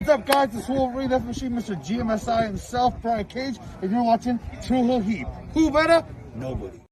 What's up, guys? It's Wolverine, Death Machine, Mr. GMSI himself, Brian Cage, and you're watching True Hill Heat. Who better? Nobody.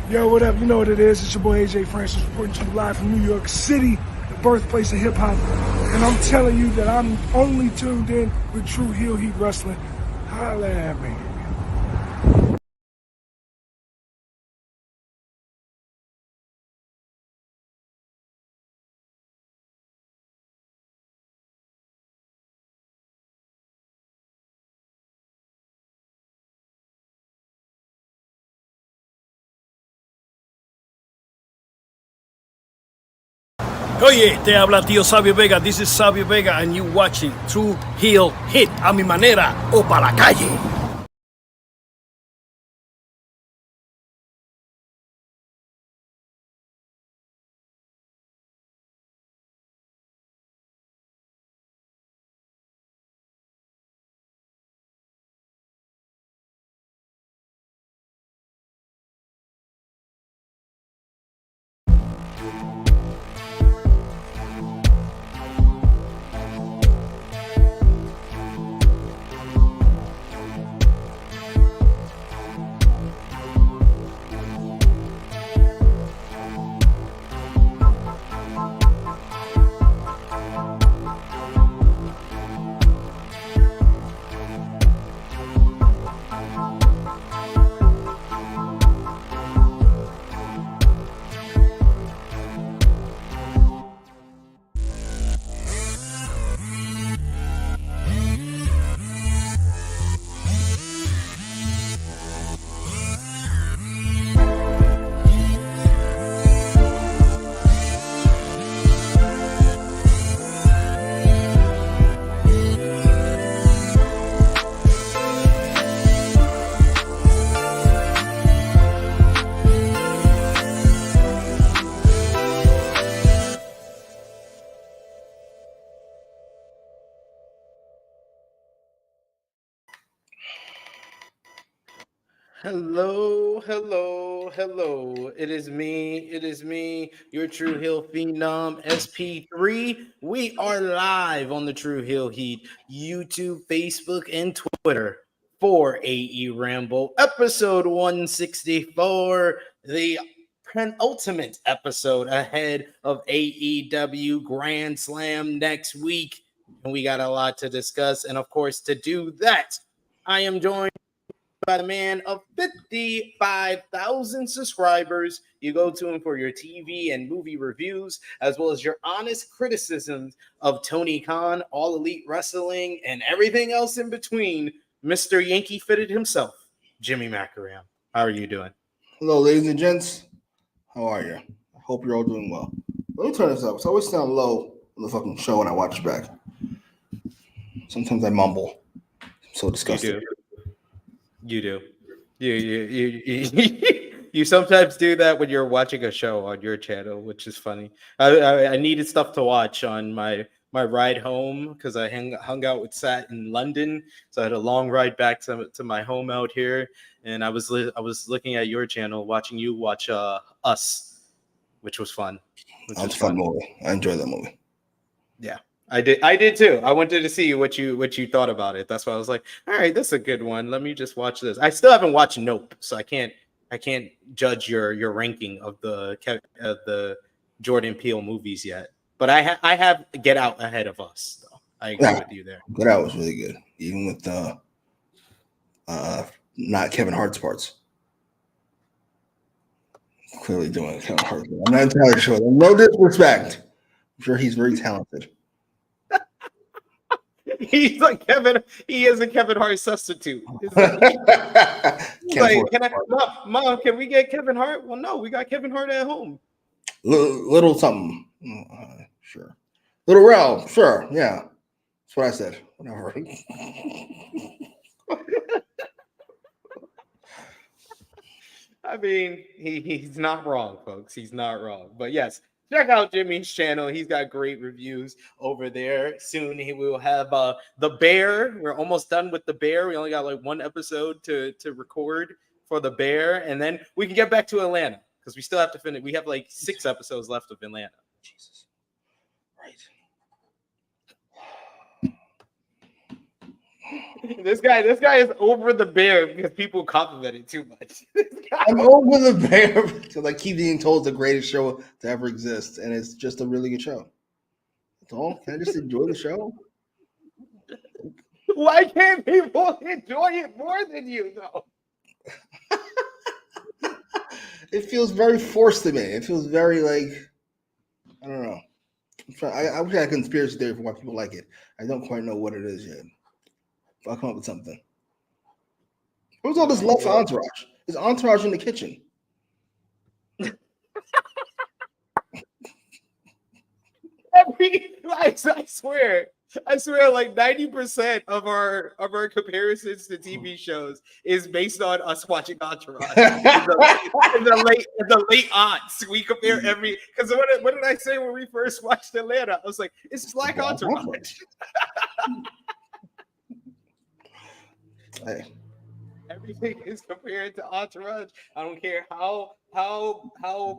Yo, what up? You know what it is. It's your boy AJ Francis reporting to you live from New York City, the birthplace of hip-hop. And I'm telling you that I'm only tuned in with True Hill Heat Wrestling. Holla at me. Oye, te habla tío Sabio Vega. This is Sabio Vega and you watching True Hill Hit a mi manera o para la calle. Hello. It is me, your True Hill Phenom SP3. We are live on the True Hill Heat YouTube, Facebook, and Twitter for AEWramble, episode 164, the penultimate episode ahead of AEW Grand Slam next week. And we got a lot to discuss. And of course, to do that, I am joined by the man of 55,000 subscribers. You go to him for your TV and movie reviews, as well as your honest criticisms of Tony Khan, All Elite Wrestling, and everything else in between. Mr. Yankee Fitted himself, Jimmy Macram. How are you doing? Hello, ladies and gents. How are you? I hope you're all doing well. Let me turn this up. I always sound low on the fucking show when I watch it back. Sometimes I mumble. I'm so disgusted. You do. You sometimes do that when you're watching a show on your channel, which is funny. I needed stuff to watch on my ride home because I hung out with Sat in London, so I had a long ride back to my home out here, and I was looking at your channel, watching you watch Us, which was fun. That's a fun movie. I enjoyed that movie. Yeah. I did too. I wanted to see what you thought about it. That's why I was like, all right, this is a good one. Let me just watch this. I still haven't watched Nope, so I can't judge your ranking of the Jordan Peele movies yet. But I have Get Out ahead of Us, though. I agree with you there. Get Out was really good, even with not Kevin Hart's parts. Clearly doing Kevin Hart. I'm not entirely sure. No disrespect. I'm sure he's very talented. He's like Kevin. He is a Kevin Hart substitute. Mom, can we get Kevin Hart? Well, no, we got Kevin Hart at home. Little something. Sure. Little Rel. Sure. Yeah. That's what I said. Whatever. I mean, he's not wrong, folks. He's not wrong. But yes, check out Jimmy's channel. He's got great reviews over there. Soon he will have the Bear. We're almost done with the Bear. We only got like one episode to record for the Bear, and then we can get back to Atlanta because we still have to finish. We have like 6 episodes left of Atlanta. Jesus. Right. This guy is over the Bear because people compliment it too much. I'm over the Bear because I keep being told it's the greatest show to ever exist, and it's just a really good show. That's all. Can I just enjoy the show? Why can't people enjoy it more than you, though? It feels very forced to me. It feels very like, I don't know. I wish I had a conspiracy theory for why people like it. I don't quite know what it is yet. I'll come up with something. Where's all this love for Entourage? Is Entourage in the kitchen? I swear, like 90% of our comparisons to TV shows is based on us watching Entourage. in the late aughts, we compare every. Because what did I say when we first watched Atlanta? I was like, it's like Entourage. Hey. Everything is compared to Entourage. I don't care how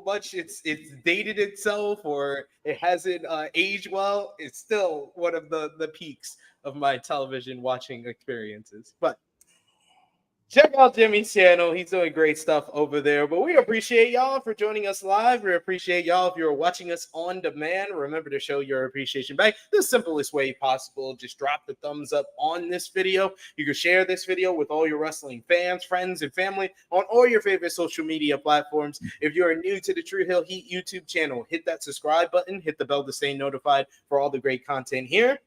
much it's dated itself or it hasn't aged well. It's still one of the peaks of my television watching experiences. But check out Jimmy's channel. He's doing great stuff over there. But we appreciate y'all for joining us live. We appreciate y'all if you're watching us on demand. Remember to show your appreciation back the simplest way possible. Just drop the thumbs up on this video. You can share this video with all your wrestling fans, friends, and family on all your favorite social media platforms. If you are new to the True Hill Heat YouTube channel, hit that subscribe button. Hit the bell to stay notified for all the great content here.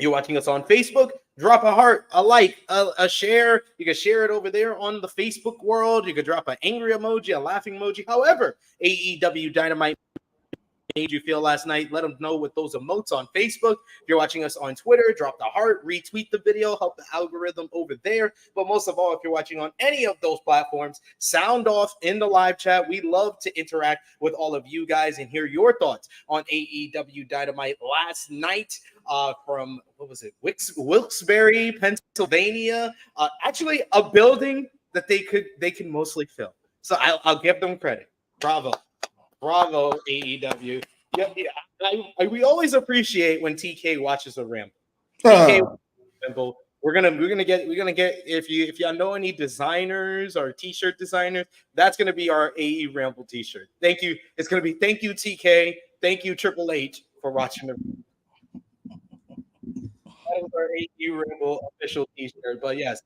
You're watching us on Facebook, drop a heart, a like, a share. You can share it over there on the Facebook world. You can drop an angry emoji, a laughing emoji. However, AEW Dynamite made you feel last night. Let them know with those emotes on Facebook. If you're watching us on Twitter, drop the heart, retweet the video, help the algorithm over there. But most of all, if you're watching on any of those platforms, sound off in the live chat. We love to interact with all of you guys and hear your thoughts on AEW Dynamite last night from, what was it, Wilkes-Barre, Pennsylvania. Actually, a building that they can mostly fill. So I'll give them credit. Bravo, AEW. Yeah, we always appreciate when TK watches a ramble. TK ramble. We're gonna get if y'all know any designers or t-shirt designers, that's gonna be our AEWramble t-shirt. Thank you. It's gonna be thank you TK, thank you Triple H for watching the. That is our AEWramble official t-shirt. But yes,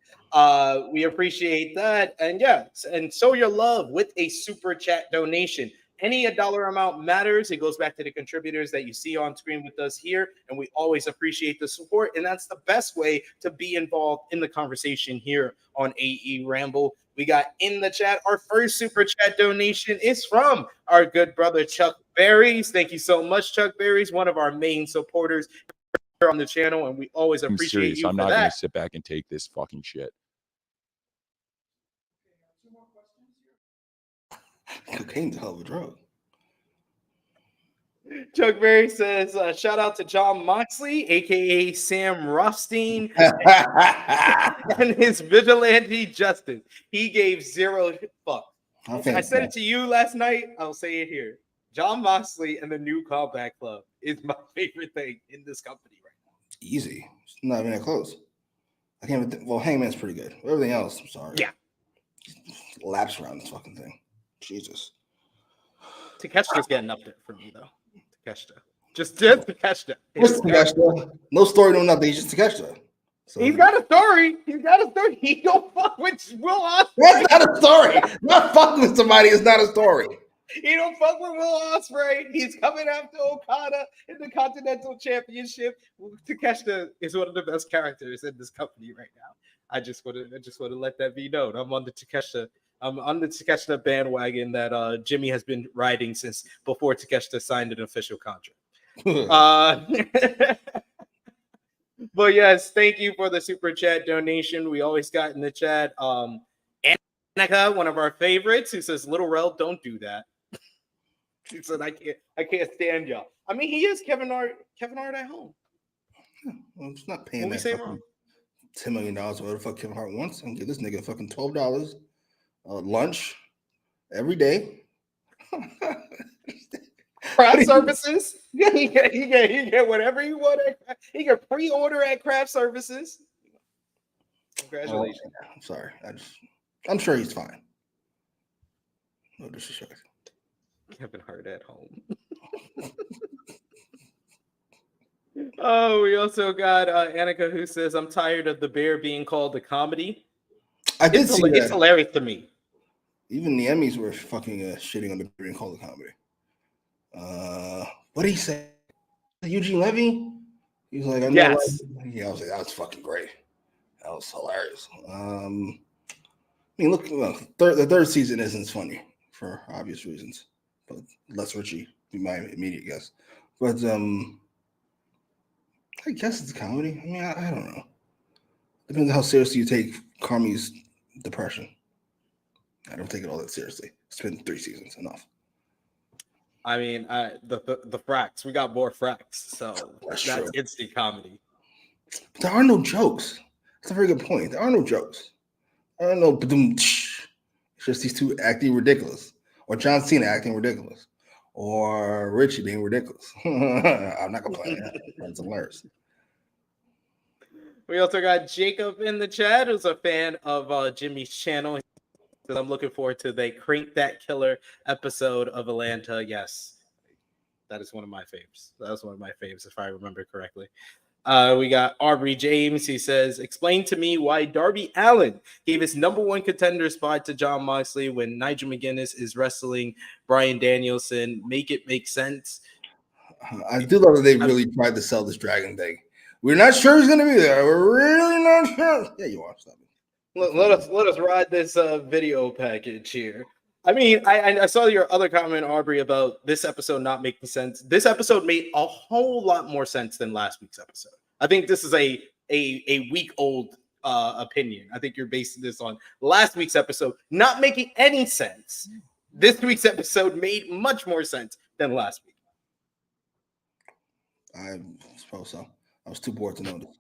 we appreciate that, and yes, and show your love with a super chat donation. Any dollar amount matters. It goes back to the contributors that you see on screen with us here, and we always appreciate the support. And that's the best way to be involved in the conversation here on AEWramble. We got in the chat our first super chat donation is from our good brother Chuck Berries. Thank you so much, Chuck Berries, one of our main supporters here on the channel, and we always appreciate you. I'm not going to sit back and take this fucking shit. Cocaine's a hell of a drug. Chuck Berry says, shout out to Jon Moxley, a.k.a. Sam Rothstein, and his vigilante justice. He gave 0 fuck. I said it to you last night. I'll say it here. Jon Moxley and the new Combat Club is my favorite thing in this company right now. Easy. It's not even that close. I can't even think. Well, Hangman's pretty good. Everything else, I'm sorry. Yeah. Laps around this fucking thing. Jesus. Takeshita's getting up there for me, though. Takeshita. Just Takeshita. Just Takeshita. No story, no nothing. He's just Takeshita. So he's got a story. He don't fuck with Will Ospreay. That's not a story. Not fucking with somebody is not a story. He don't fuck with Will Ospreay. He's coming after Okada in the Continental Championship. Takeshita is one of the best characters in this company right now. I just want to let that be known. I'm on the Takeshita bandwagon that Jimmy has been riding since before Takeshita signed an official contract. But yes, thank you for the super chat donation. We always got in the chat. Annika, one of our favorites, who says, "Little Rel, don't do that." She said, "I can't stand y'all." I mean, he is Kevin Hart at home. Well, it's not paying What we that say fucking wrong? $10 million or whatever the fuck Kevin Hart wants, and give this nigga fucking $12 lunch every day. Craft services. He get whatever he wanted. He can pre-order at craft services. Congratulations. Oh, I'm sorry. I'm sure he's fine. No disrespect. Kevin Hart at home. Oh, we also got Annika, who says, "I'm tired of the bear being called a comedy." I did see that. It's hilarious to me. Even the Emmys were fucking shitting on the bear and called it comedy. What did he say? Eugene Levy? He was like, I know. Yes. Yeah, I was like, that was fucking great. That was hilarious. I mean, look, the third season isn't funny for obvious reasons, but less Richie be my immediate guess. But I guess it's a comedy. I mean, I don't know. Depends on how seriously you take Carmi's depression. I don't take it all that seriously. It's been 3 seasons, enough. I mean, the fracks. We got more fracks, so that's true. instant comedy. But there are no jokes. That's a very good point. There are no jokes. I don't know. It's just these two acting ridiculous, or John Cena acting ridiculous, or Richie being ridiculous. I'm not gonna play that. That's hilarious. We also got Jacob in the chat, who's a fan of Jimmy's channel. I'm looking forward to the Crank That Killer episode of Atlanta. Yes, that is one of my faves. That was one of my faves, if I remember correctly. We got Aubrey James. He says, "Explain to me why Darby Allin gave his #1 contender spot to Jon Moxley when Nigel McGuinness is wrestling Bryan Danielson. Make it make sense." I do love that they really tried to sell this dragon thing. We're not sure he's going to be there. We're really not sure. Yeah, you are. Stop it. Let us ride this video package here. I mean, I saw your other comment, Aubrey, about this episode not making sense. This episode made a whole lot more sense than last week's episode. I think this is a week-old opinion. I think you're basing this on last week's episode not making any sense. This week's episode made much more sense than last week. I suppose so. I was too bored to notice.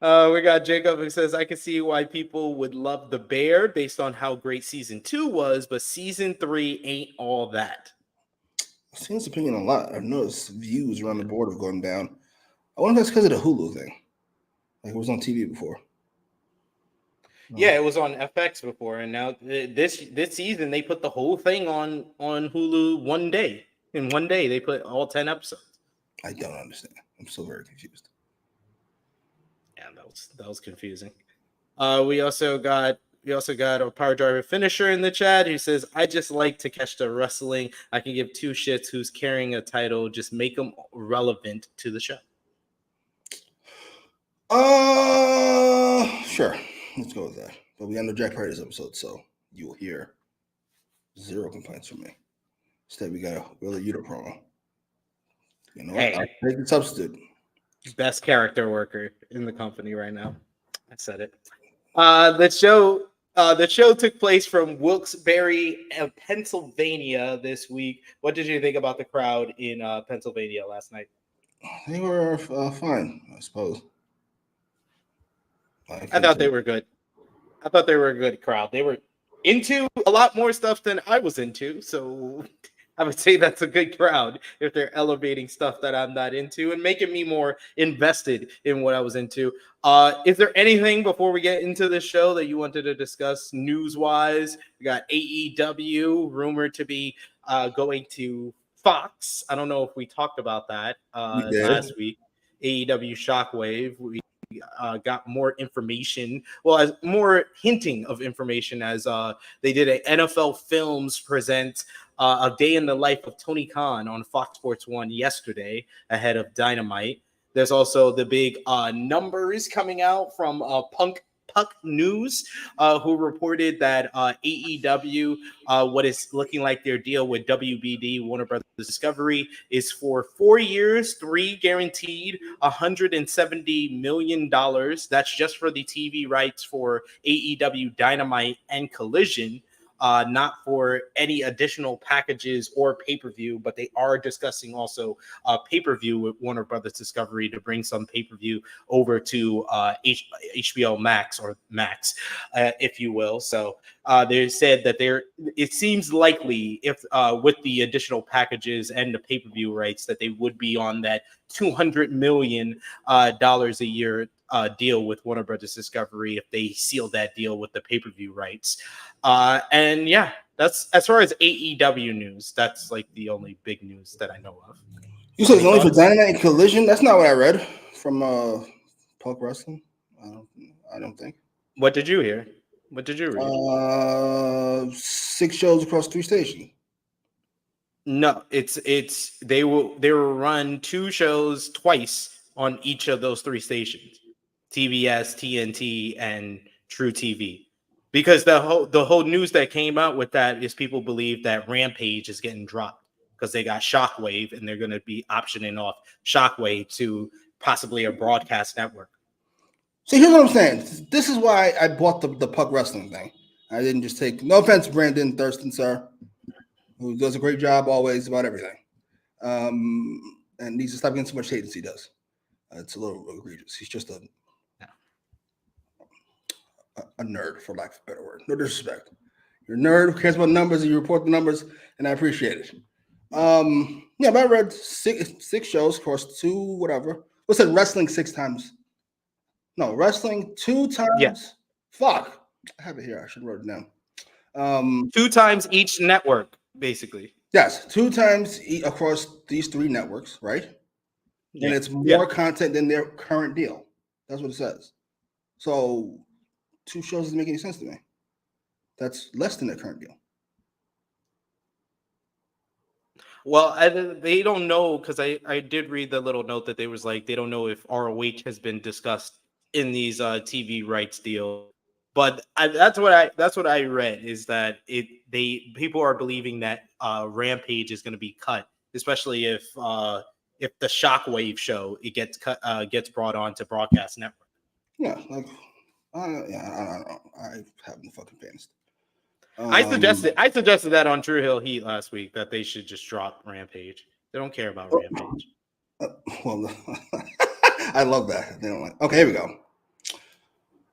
We got Jacob who says, "I can see why people would love the Bear based on how great season 2 was, but season 3 ain't all that." I've seen this opinion a lot. I've noticed views around the board have gone down. I wonder if that's because of the Hulu thing. Like it was on TV before. Yeah, it was on FX before, and now this season they put the whole thing on Hulu one day. In one day, they put all 10 episodes. I don't understand. I'm still very confused. Yeah, that was confusing. We also got a Power Driver finisher in the chat who says, "I just like Takeshita wrestling. I can give two shits who's carrying a title. Just make them relevant to the show." Sure. Let's go with that. But we got no Jack Paradise episode, so you will hear 0 complaints from me. Instead, we got a Willa Yuta promo. You know what? Hey. I'll take the substitute. Best character worker in the company right now. I said it. The show took place from Wilkes-Barre, Pennsylvania this week. What did you think about the crowd in Pennsylvania last night? They were fine, I suppose. I thought they were good. I thought they were a good crowd. They were into a lot more stuff than I was into, so I would say that's a good crowd if they're elevating stuff that I'm not into and making me more invested in what I was into. Is there anything before we get into the show that you wanted to discuss news-wise? We got AEW rumored to be going to Fox. I don't know if we talked about that last week. AEW Shockwave. We got more information. Well, more hinting of information as they did a NFL Films present a day in the life of Tony Khan on Fox Sports 1 yesterday ahead of Dynamite. There's also the big numbers coming out from Puck News, who reported that AEW, what is looking like their deal with WBD, Warner Brothers Discovery is for 4 years, 3 guaranteed, $170 million. That's just for the TV rights for AEW Dynamite and Collision. Not for any additional packages or pay-per-view, but they are discussing also pay-per-view with Warner Brothers Discovery to bring some pay-per-view over to HBO Max or Max, if you will. So they said that it seems likely if with the additional packages and the pay-per-view rights that they would be on that $200 million a year deal with Warner Brothers Discovery if they seal that deal with the pay-per-view rights. And yeah, that's as far as AEW news. That's like the only big news that I know of. You said it's only for Dynamite and Collision? That's not what I read from Punk Wrestling. I don't think. What did you hear? What did you read? 6 shows across 3 stations. No, it's they will run 2 shows twice on each of those 3 stations. TBS, TNT, and True TV. Because the whole news that came out with that is people believe that Rampage is getting dropped because they got Shockwave and they're going to be optioning off Shockwave to possibly a broadcast network. See, here's what I'm saying. This is why I bought the Puck Wrestling thing. I didn't just take, no offense, Brandon Thurston, sir, who does a great job always about everything. And needs to stop getting so much hate as he does. It's a little egregious. He's just a nerd, for lack of a better word. No disrespect. You're a nerd who cares about numbers and you report the numbers, and I appreciate it. Yeah, but I read 6 shows across 2, whatever. What's that? Wrestling 6 times. No, wrestling 2 times. Yeah. Fuck. I have it here. I should have wrote it down. 2 times each network, basically. Yes, 2 times across these 3 networks, right? Yeah. And it's more content than their current deal. That's what it says. So 2 shows doesn't make any sense to me. That's less than their current deal. Well, they don't know because I did read the little note that they was like they don't know if ROH has been discussed in these TV rights deal. But that's what I read is that people are believing that Rampage is going to be cut, especially if the Shockwave show gets brought on to broadcast network. Yeah, like I don't know. I haven't fucking finished. I suggested that on True Hill Heat last week that they should just drop Rampage. They don't care about Rampage. Well, I love that. They don't like. Okay, here we go.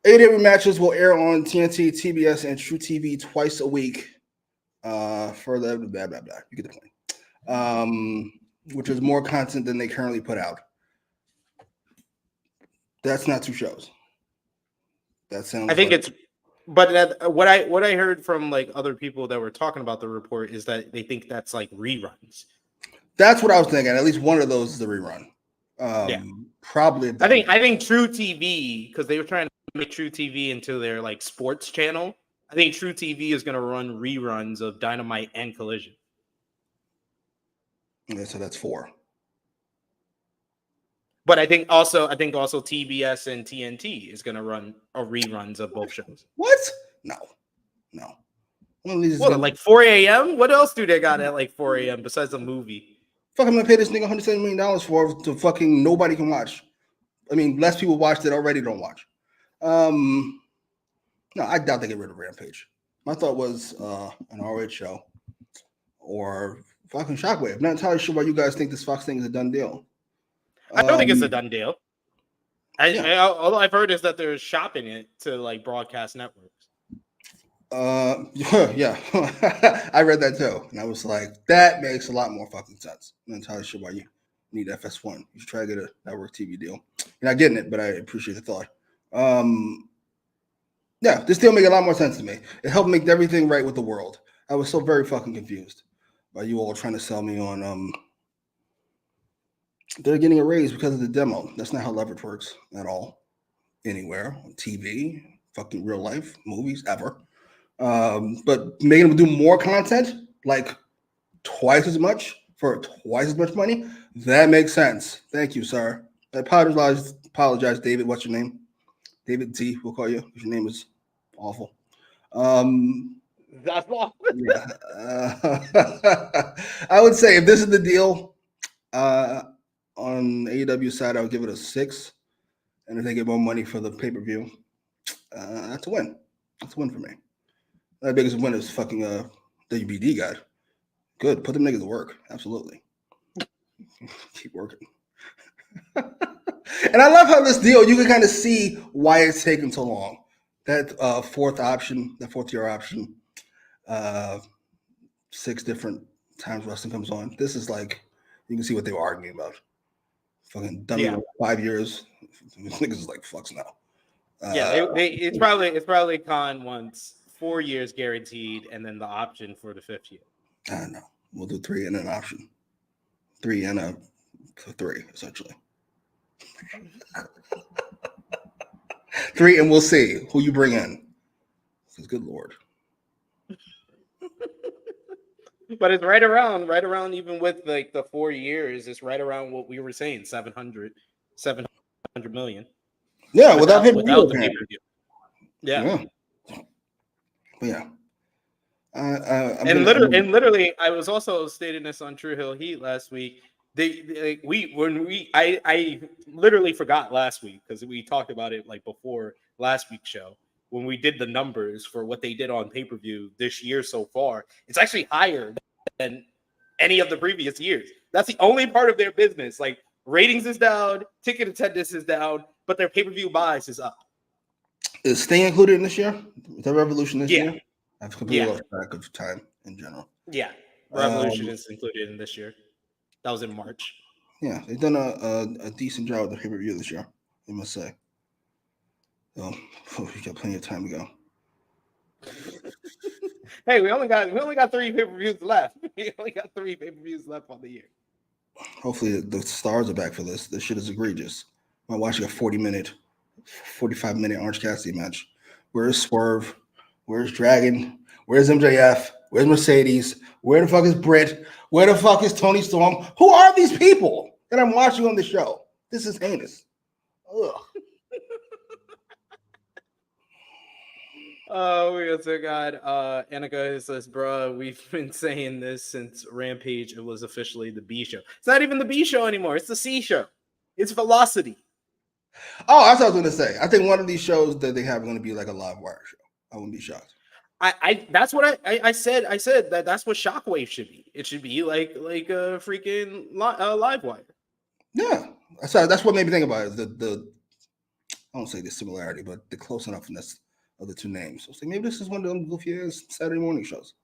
AEW matches will air on TNT, TBS, and True TV twice a week. For the blah blah blah. You get the point. Which is more content than they currently put out. That's not 2 shows. That sounds. I think it's. But what I heard from like other people that were talking about the report is that they think that's like reruns. That's what I was thinking. At least one of those is a rerun. Probably. I think True TV, because they were trying to make True TV into their like sports channel. I think True TV is going to run reruns of Dynamite and Collision. Okay, so that's 4. But I think also TBS and TNT is going to run reruns of both shows. What? No. One of these like 4 a.m.? What else do they got at like 4 a.m. besides a movie? Fuck, I'm going to pay this nigga $170 million for to fucking nobody can watch. I mean, less people watch that already don't watch. No, I doubt they get rid of Rampage. My thought was an ROH show or fucking Shockwave. I'm not entirely sure why you guys think this Fox thing is a done deal. I don't think it's a done deal. All I've heard is that they're shopping it to like broadcast networks. Yeah, I read that too, and I was like, that makes a lot more fucking sense. I'm not entirely sure why you need FS1. You should try to get a network TV deal. You're not getting it, but I appreciate the thought. Yeah, this deal makes a lot more sense to me. It helped make everything right with the world. I was so very fucking confused by you all trying to sell me on they're getting a raise because of the demo. That's not how leverage works at all. Anywhere on TV, fucking real life, movies, ever. But making them do more content, like twice as much for twice as much money, that makes sense. Thank you, sir. I apologize, David. What's your name? David T. We'll call you. Your name is awful. That's all. Yeah. I would say if this is the deal, on AEW side, I would give it a 6. And if they get more money for the pay-per-view, that's a win. That's a win for me. The biggest win is fucking WBD guy. Good. Put them niggas to work. Absolutely. Keep working. And I love how this deal, you can kind of see why it's taken so long. That fourth tier option, 6 different times wrestling comes on. This is like, you can see what they were arguing about. Fucking done 5 years. Niggas is like flux now. It's probably Khan wants 4 years guaranteed, and then the option for the 5th year. I don't know. We'll do 3 and an option. 3 and a 3, essentially. 3, and we'll see who you bring in. Because good Lord. But it's right around even with like the 4 years, it's right around what we were saying, 700 million. Yeah, without the pay-per-view. Yeah. But yeah. Literally, I was also stating this on True Hill Heat last week. I literally forgot last week because we talked about it like before last week's show when we did the numbers for what they did on pay-per-view this year so far. It's actually higher than any of the previous years. That's the only part of their business. Like ratings is down, ticket attendance is down, but their pay-per-view buys is up. Is Sting included in this year? Is that Revolution this year? I've completely lost track of time in general. Yeah, Revolution is included in this year. That was in March. Yeah, they've done a decent job with the pay-per-view this year, I must say. So we got plenty of time to go. Hey, we only got 3 pay-per-views left. We only got 3 pay-per-views left on the year. Hopefully the stars are back for this. This shit is egregious. I'm watching a 45-minute Orange Cassidy match. Where's Swerve? Where's Dragon? Where's MJF? Where's Mercedes? Where the fuck is Britt? Where the fuck is Tony Storm? Who are these people that I'm watching on the show? This is heinous. Ugh. Oh, we also got Annika says, bro, we've been saying this since Rampage. It was officially the B show. It's not even the B show anymore. It's the C show. It's Velocity. Oh, that's what I was going to say. I think one of these shows that they have are going to be like a live wire show. I wouldn't be shocked. That's what I said. I said that's what Shockwave should be. It should be like a freaking live wire. Yeah, that's what made me think about it. The I don't say the similarity, but the close enoughness of the two names. So I was like, maybe this is one of them goofy ass Saturday morning shows.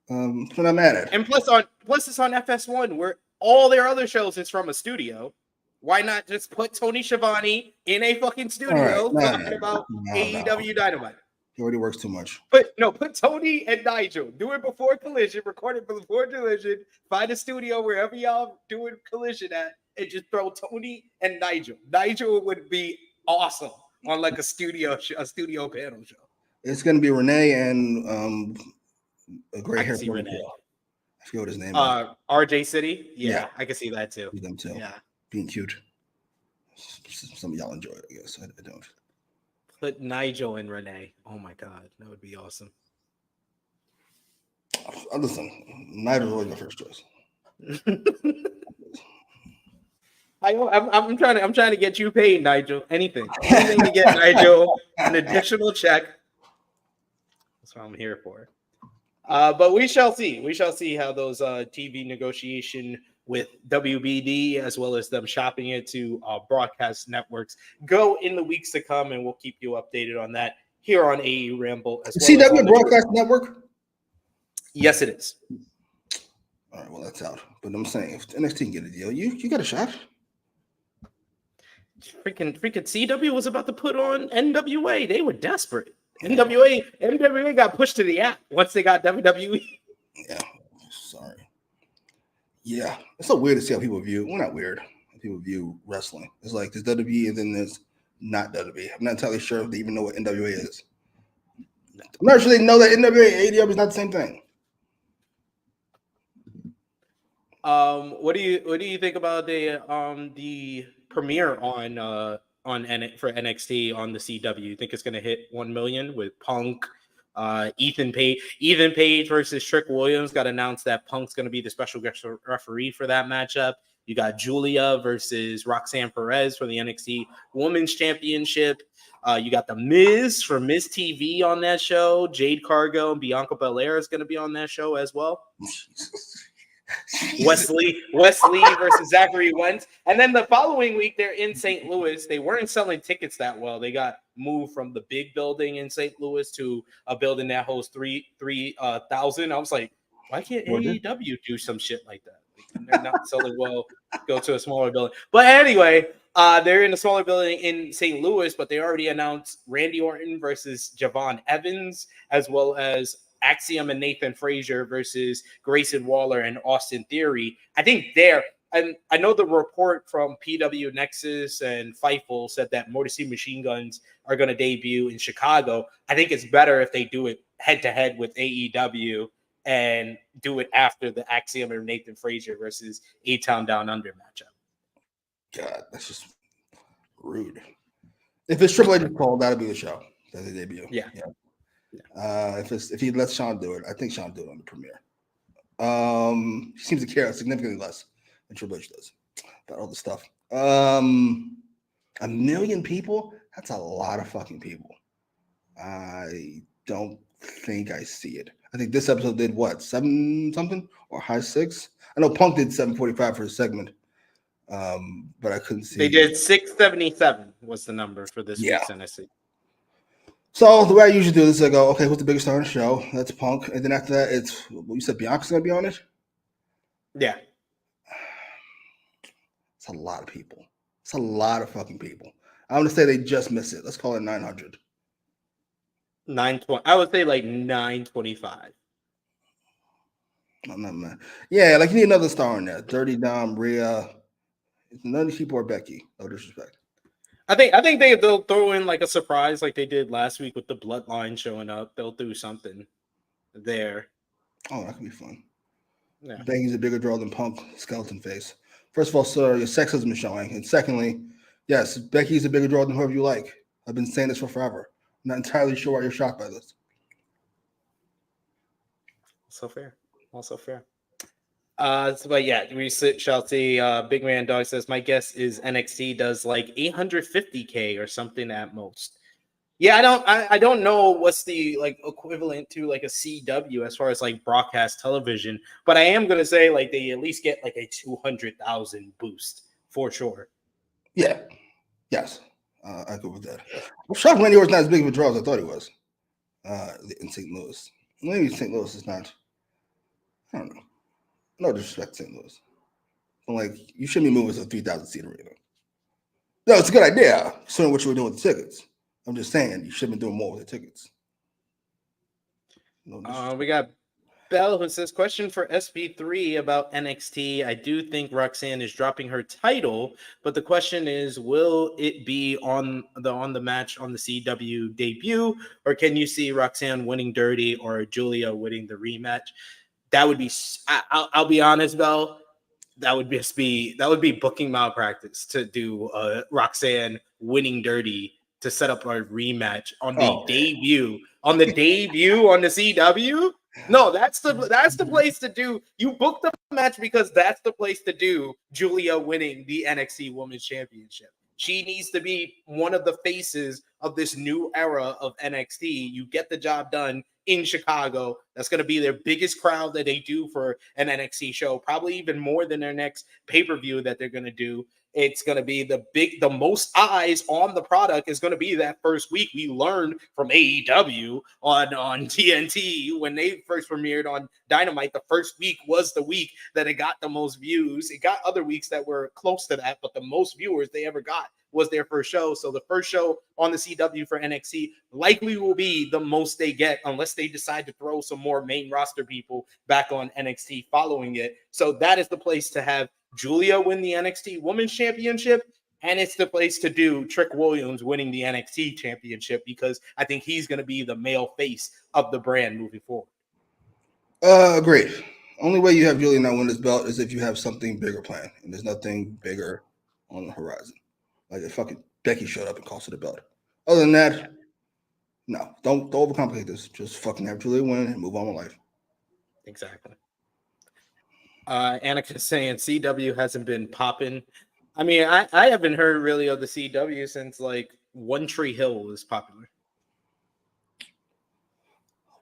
But I'm mad at it. And plus it's on FS1 where all their other shows is from a studio. Why not just put Tony Schiavone in a fucking studio talking about AEW Dynamite? He already works too much. Put Tony and Nigel. Do it before Collision. Record it before Collision. Find a studio wherever y'all doing Collision at, and just throw Tony and Nigel. Nigel would be awesome on like a studio panel show. It's gonna be Renee and a gray hair. Renee. I forget what his name is. RJ City. Yeah, I can see that too. Them too. Yeah, being cute. Some of y'all enjoy it, I guess. I don't. Put Nigel and Renee. Oh my god, that would be awesome. Listen, Nigel's always my first choice. I'm trying to get you paid, Nigel. Anything to get Nigel an additional check. That's what I'm here for. But we shall see. We shall see how those TV negotiation with WBD as well as them shopping it to broadcast networks go in the weeks to come, and we'll keep you updated on that here on AEWramble. CW Broadcast Network? Yes, it is. All right, well, that's out. But I'm saying, if NXT can get a deal, you got a shot. Freaking CW was about to put on NWA. They were desperate. NWA got pushed to the app once they got WWE. Yeah, sorry. Yeah, it's so weird to see how people view. Well, not weird. How people view wrestling. It's like there's WWE and then there's not WWE. I'm not entirely sure if they even know what NWA is. I'm not sure they know that NWA and AEW is not the same thing. What do you think about the premiere for NXT on the CW? You think it's going to hit 1 million with Punk, Ethan Page versus Trick Williams got announced that Punk's going to be the special guest referee for that matchup. You got Julia versus Roxanne Perez for the NXT Women's Championship. You got The Miz from Miz TV on that show. Jade Cargill and Bianca Belair is going to be on that show as well. Wesley versus Zachary Wentz. And then the following week, they're in St. Louis. They weren't selling tickets that well. They got moved from the big building in St. Louis to a building that hosts 3,000. I was like, why can't AEW do some shit like that? They're not selling well. Go to a smaller building. But anyway, they're in a smaller building in St. Louis, but they already announced Randy Orton versus Javon Evans, as well as Axiom and Nathan Frazier versus Grayson Waller and Austin Theory. I think and I know the report from PW Nexus and Fightful said that Motor City Machine Guns are going to debut in Chicago. I think it's better if they do it head-to-head with AEW and do it after the Axiom and Nathan Frazier versus A-Town Down Under matchup. God, that's just rude. If it's Triple H's call, that'll be the show. That's the debut. Yeah. If he lets Sean do it, I think Sean do it on the premiere. He seems to care significantly less than Triple H does about all the stuff. 1 million people? That's a lot of fucking people. I don't think I see it. I think this episode did what, 7 something or high 6? I know Punk did 745 for a segment, but I couldn't see. They did 677 was the number for this week's NXT. So the way I usually do this is I go, okay, who's the biggest star on the show? That's Punk. And then after that, it's, you said Bianca's going to be on it? Yeah. It's a lot of people. It's a lot of fucking people. I want to say they just miss it. Let's call it 900. 920. I would say like 925. I'm not mad. Yeah, like you need another star in there. Dirty Dom, Rhea. None of these people are Becky. No disrespect. I think they'll throw in like a surprise like they did last week with the Bloodline showing up. They'll do something there. Oh, that could be fun. Yeah. Becky's a bigger draw than Punk, skeleton face. First of all, sir, your sexism is showing. And secondly, yes, Becky's a bigger draw than whoever you like. I've been saying this for forever. I'm not entirely sure why you're shocked by this. Also fair. But yeah, we shall see. Big Man Dog says, my guess is NXT does like 850K or something at most. Yeah, I don't know what's the like equivalent to like a CW as far as like broadcast television, but I am gonna say like they at least get like a 200,000 boost for sure. Yeah. Yes. I go with that. I'm shocked Randy Orton's not as big of a draw as I thought he was in St. Louis. Maybe St. Louis is not. I don't know. No disrespect to St. Louis. But like, you shouldn't be moving to a 3,000 seat arena. No, it's a good idea, considering what you were doing with the tickets. I'm just saying you should have been doing more with the tickets. No we got Bell who says, question for SP3 about NXT. I do think Roxanne is dropping her title, but the question is, will it be on the match on the CW debut, or can you see Roxanne winning dirty or Julia winning the rematch? That would be, I'll be honest, Bell, that would be booking malpractice to do Roxanne winning dirty to set up a rematch on the debut on the CW. No, that's the place to do. You book the match because that's the place to do Julia winning the NXT Women's Championship. She needs to be one of the faces of this new era of NXT. You get the job done in Chicago. That's going to be their biggest crowd that they do for an NXT show, probably even more than their next pay-per-view that they're going to do. It's going to be the most eyes on the product is going to be that first week. We learned from AEW on TNT when they first premiered on Dynamite. The first week was the week that it got the most views. It got other weeks that were close to that, but the most viewers they ever got was their first show. So the first show on the CW for NXT likely will be the most they get unless they decide to throw some more main roster people back on NXT following it. So that is the place to have Julia win the NXT Women's Championship, and it's the place to do Trick Williams winning the NXT Championship because I think he's going to be the male face of the brand moving forward. Great. Only way you have Julia not win this belt is if you have something bigger planned, and there's nothing bigger on the horizon. Like if fucking Becky showed up and cost her the belt. Other than that, No, don't overcomplicate this. Just fucking have Julia win and move on with life. Exactly. Annika saying CW hasn't been popping. I mean, I haven't heard really of the CW since like One Tree Hill was popular.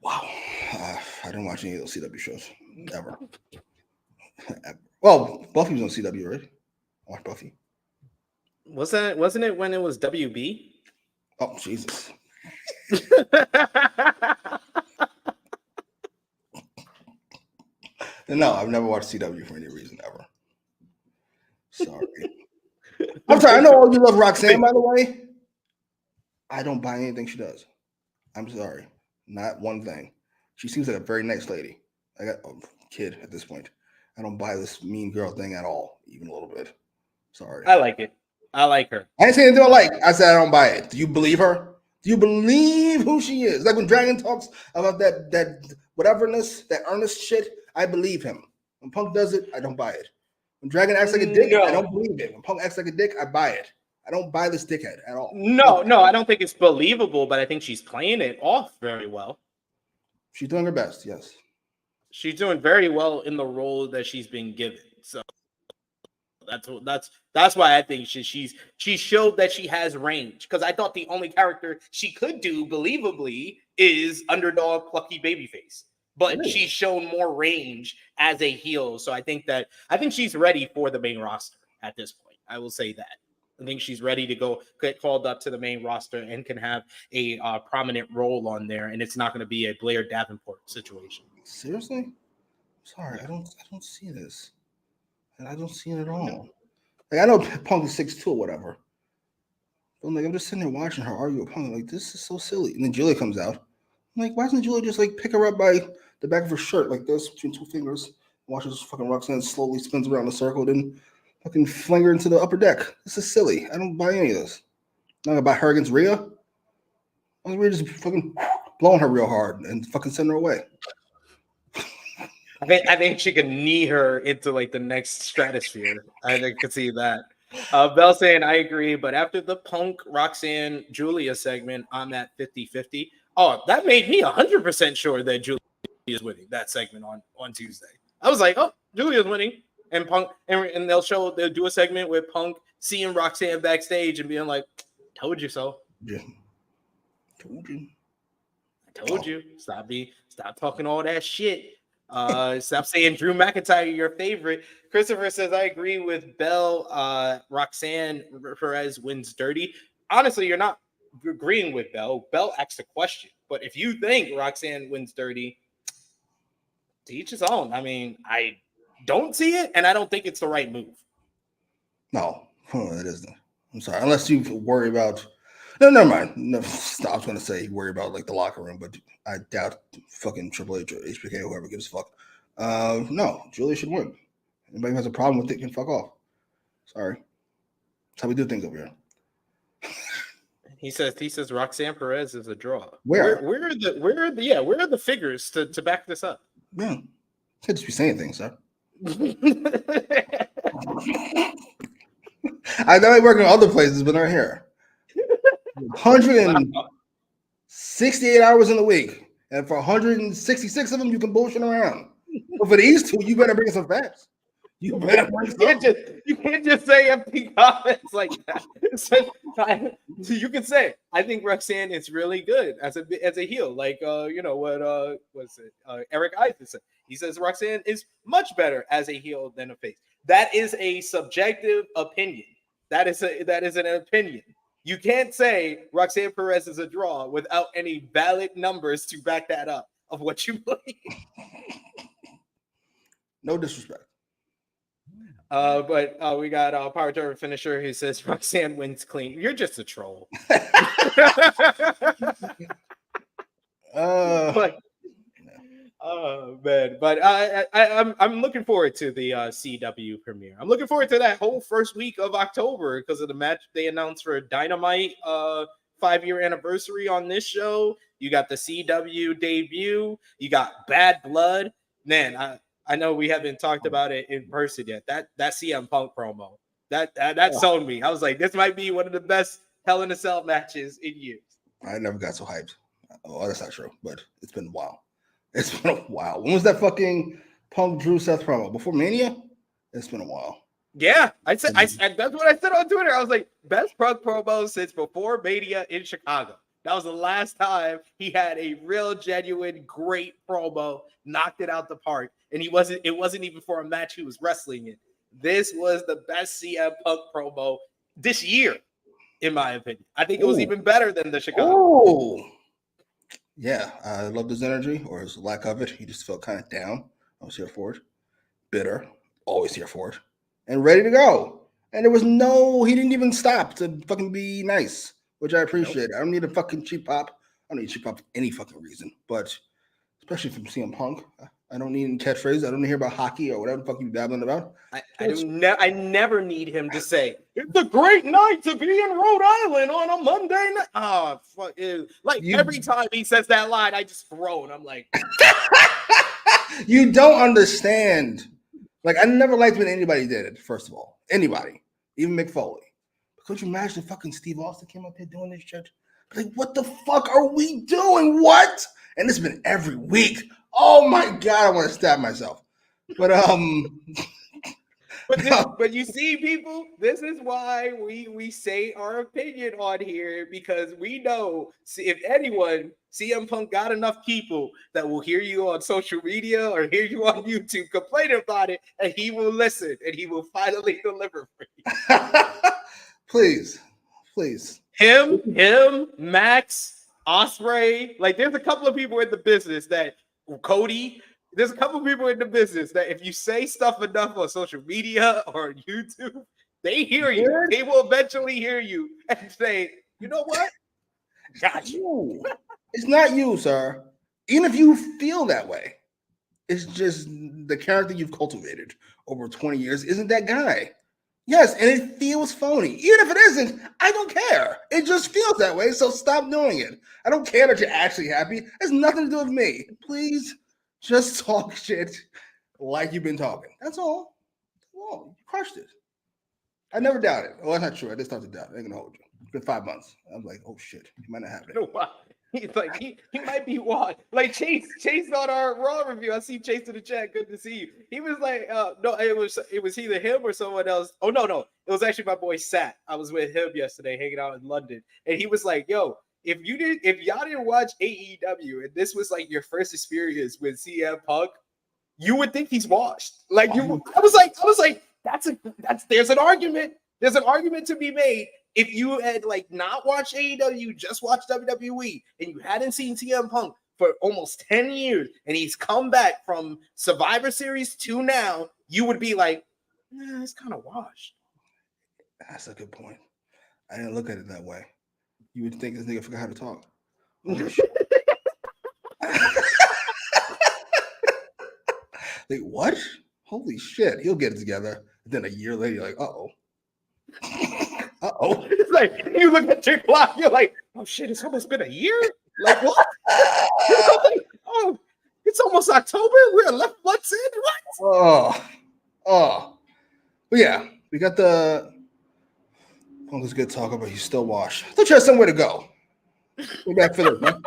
Wow. I didn't watch any of those CW shows ever. Well, Buffy was on CW, right? I watched Buffy. Wasn't it when it was WB? Oh, Jesus. No, I've never watched CW for any reason ever. Sorry. I'm sorry. I know all you love Roxanne, by the way. I don't buy anything she does. I'm sorry. Not one thing. She seems like a very nice lady. I got a kid at this point. I don't buy this mean girl thing at all, even a little bit. Sorry. I like it. I like her. I didn't say anything I like. I said I don't buy it. Do you believe her? Do you believe who she is? Like when Dragon talks about that whateverness, that earnest shit, I believe him. When Punk does it, I don't buy it. When Dragon acts like a dick, I don't believe it. When Punk acts like a dick, I buy it. I don't buy this dickhead at all. No, I don't think it's believable, but I think she's playing it off very well. She's doing her best, yes. She's doing very well in the role that she's been given. So that's why I think she showed that she has range. Because I thought the only character she could do believably is underdog plucky babyface. But she's shown more range as a heel. So I think she's ready for the main roster at this point. I will say that. I think she's ready to go get called up to the main roster and can have a prominent role on there. And it's not going to be a Blair Davenport situation. Seriously? Sorry, I don't see this. And I don't see it at all. Like, I know Punk is 6'2" or whatever. But I'm just sitting there watching her argue with Punk. Like, this is so silly. And then Julia comes out. I'm like, why doesn't Julia just like pick her up by the back of her shirt like this between two fingers? Watches fucking Roxanne slowly spins around the circle, then fucking fling her into the upper deck. This is silly. I don't buy any of this. I'm not gonna buy her against Rhea. Rhea just fucking blowing her real hard and fucking sending her away. I think she could knee her into like the next stratosphere. I could see that. Bell saying I agree, but after the Punk Roxanne Julia segment on that 50-50, that made me 100% sure that Julia is winning that segment on Tuesday. I was like, Julia's winning, and Punk, and they'll do a segment with Punk seeing Roxanne backstage and being like, "Told you so." Yeah. Told you. I told you. Stop talking all that shit. Stop saying Drew McIntyre your favorite. Christopher says I agree with Bell. Roxanne Perez wins dirty. Honestly, you're not agreeing with Bell. Bell asked a question, but if you think Roxanne wins dirty, to each his own. I mean, I don't see it, and I don't think it's the right move. No, it isn't. I'm sorry. Unless you worry about. No, never mind. No, I was going to say worry about like the locker room, but I doubt fucking Triple H or HBK or whoever gives a fuck. No, Julia should win. Anybody who has a problem with it can fuck off. Sorry. That's how we do things over here. He says Roxanne Perez is a draw. Where are the figures to back this up? Yeah. Can't just be saying things, sir. I know I work in other places, but not here. 168 hours in the week, and for 166 of them, you can bullshit around. But for these two, you better bring some facts. You better bring some. You can't just say empty comments like that. You can say, I think Roxanne is really good as a heel. Like what's it? Eric Eisen said. He says Roxanne is much better as a heel than a face. That is a subjective opinion. That is an opinion. You can't say Roxanne Perez is a draw without any valid numbers to back that up of what you believe. No disrespect. But we got Power Turbo Finisher who says Roxanne wins clean. You're just a troll. Man. But I'm looking forward to the CW premiere. I'm looking forward to that whole first week of October because of the match they announced for Dynamite 5-year anniversary on this show. You got the CW debut. You got Bad Blood. Man, I know we haven't talked about it in person yet. That CM Punk promo that sold me. I was like, this might be one of the best Hell in a Cell matches in years. I never got so hyped. Oh, that's not true, but it's been a while. It's been a while. When was that fucking Punk Drew Seth promo? Before Mania? It's been a while. Yeah, I said that's what I said on Twitter. I was like, best Punk promo since before Mania in Chicago. That was the last time he had a real, genuine, great promo, knocked it out the park, and it wasn't even for a match he was wrestling in. This was the best CM Punk promo this year, in my opinion. I think it was even better than the Chicago. Oh, yeah, I loved his energy or his lack of it. He just felt kind of down. I was here for it. Bitter, always here for it, and ready to go. And there was he didn't even stop to fucking be nice, which I appreciate. Nope. I don't need a fucking cheap pop. I don't need cheap pop for any fucking reason, but especially from CM Punk. I don't need any catchphrases. I don't need to hear about hockey or whatever the fuck you dabbling about. I never need him to say, it's a great night to be in Rhode Island on a Monday night. Oh, fuck. Every time he says that line, I just groan. I'm like, you don't understand. Like, I never liked when anybody did it, first of all. Anybody. Even Mick Foley. Could you imagine fucking Steve Austin came up here doing this shit? Like, what the fuck are we doing? What? And it's been every week. Oh my God, I want to stab myself. But but you see, people, this is why we say our opinion on here, because we know if anyone, CM Punk got enough people that will hear you on social media or hear you on YouTube complain about it, and he will listen and he will finally deliver for you. Please. Him, Max, Ospreay, like there's a couple of people in the business that Cody. There's a couple people in the business that if you say stuff enough on social media or YouTube, they hear you. They will eventually hear you and say, you know what? Got you. It's not you, sir. Even if you feel that way, it's just the character you've cultivated over 20 years isn't that guy. Yes, and it feels phony. Even if it isn't, I don't care. It just feels that way, so stop doing it. I don't care that you're actually happy. It has nothing to do with me. Please. Just talk shit like you've been talking. That's all. Well, you crushed it. I never doubted. Well, that's not true. I just started to doubt it. I ain't gonna hold you. It's been 5 months. I was like, oh shit, he might not have it. No, he's like he might be what? Like Chase on our Raw review. I see Chase in the chat. Good to see you. He was like, no, it was either him or someone else. Oh no, it was actually my boy Sat. I was with him yesterday, hanging out in London, and he was like, yo. If y'all didn't watch AEW and this was like your first experience with CM Punk, you would think he's washed. Like I was like, there's an argument. There's an argument to be made. If you had like not watched AEW, just watched WWE, and you hadn't seen CM Punk for almost 10 years, and he's come back from Survivor Series to now, you would be like, it's kind of washed. That's a good point. I didn't look at it that way. You would think this nigga forgot how to talk. Like, what? Holy shit. He'll get it together. And then a year later, you're like, uh-oh. Uh-oh. It's like, you look at your clock, you're like, oh shit, it's almost been a year? Like, what? Oh, it's almost October? We're 11 months in? What? Oh. But yeah, we got the... Punk was good talker, but he's still washed. I thought you had somewhere to go. Came back for this, huh?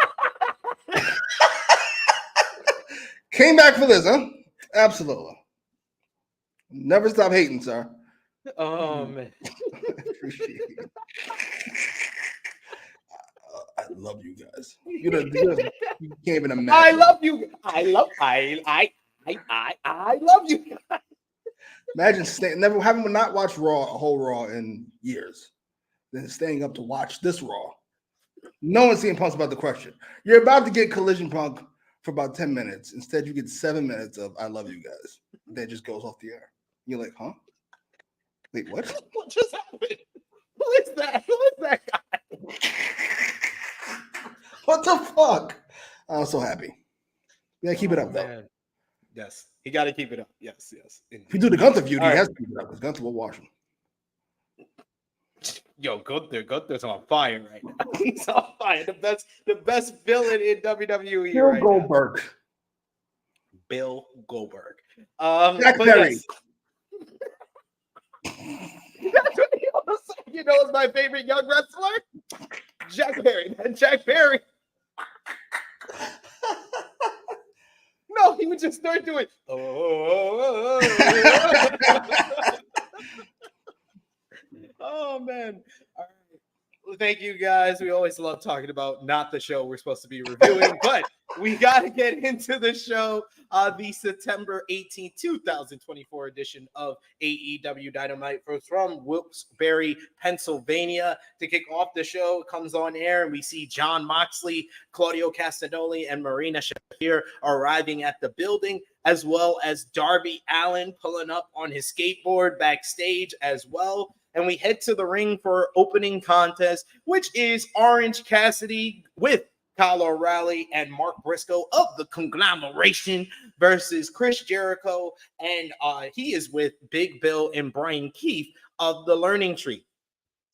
Came back for this, huh? Absolutely. Never stop hating, sir. Oh, man. Appreciate it. I love you guys. You can't even imagine. I love you. I love you guys. Imagine never having not watched a whole Raw in years, then staying up to watch this Raw. No one's seeing Punk's about the question. You're about to get Collision Punk for about 10 minutes. Instead, you get 7 minutes of I love you guys. That just goes off the air. You're like, huh? Wait, what? What just happened? Who is that? Who is that guy? What the fuck? I'm so happy. Yeah, keep it up, though. Man. Yes, he got to keep it up. Yes. If we do the Gunther feud, he has to keep it up because Gunther will wash him. Yo, Gunther's on fire right now. He's on fire. The best villain in WWE Bill right Goldberg. Now. Bill Goldberg. Jack Perry. You know what's my favorite young wrestler? Jack Perry. Jack Perry. No, he would just start doing. Oh man. All right. Well, thank you guys. We always love talking about not the show we're supposed to be reviewing, but we got to get into the show. The September 18th, 2024 edition of AEW Dynamite from Wilkes-Barre, Pennsylvania. To kick off the show, it comes on air and we see Jon Moxley, Claudio Castagnoli, and Marina Shafir arriving at the building, as well as Darby Allin pulling up on his skateboard backstage as well. And we head to the ring for opening contest, which is Orange Cassidy with Kyle O'Reilly and Mark Briscoe of the Conglomeration versus Chris Jericho. And he is with Big Bill and Brian Keith of the Learning Tree.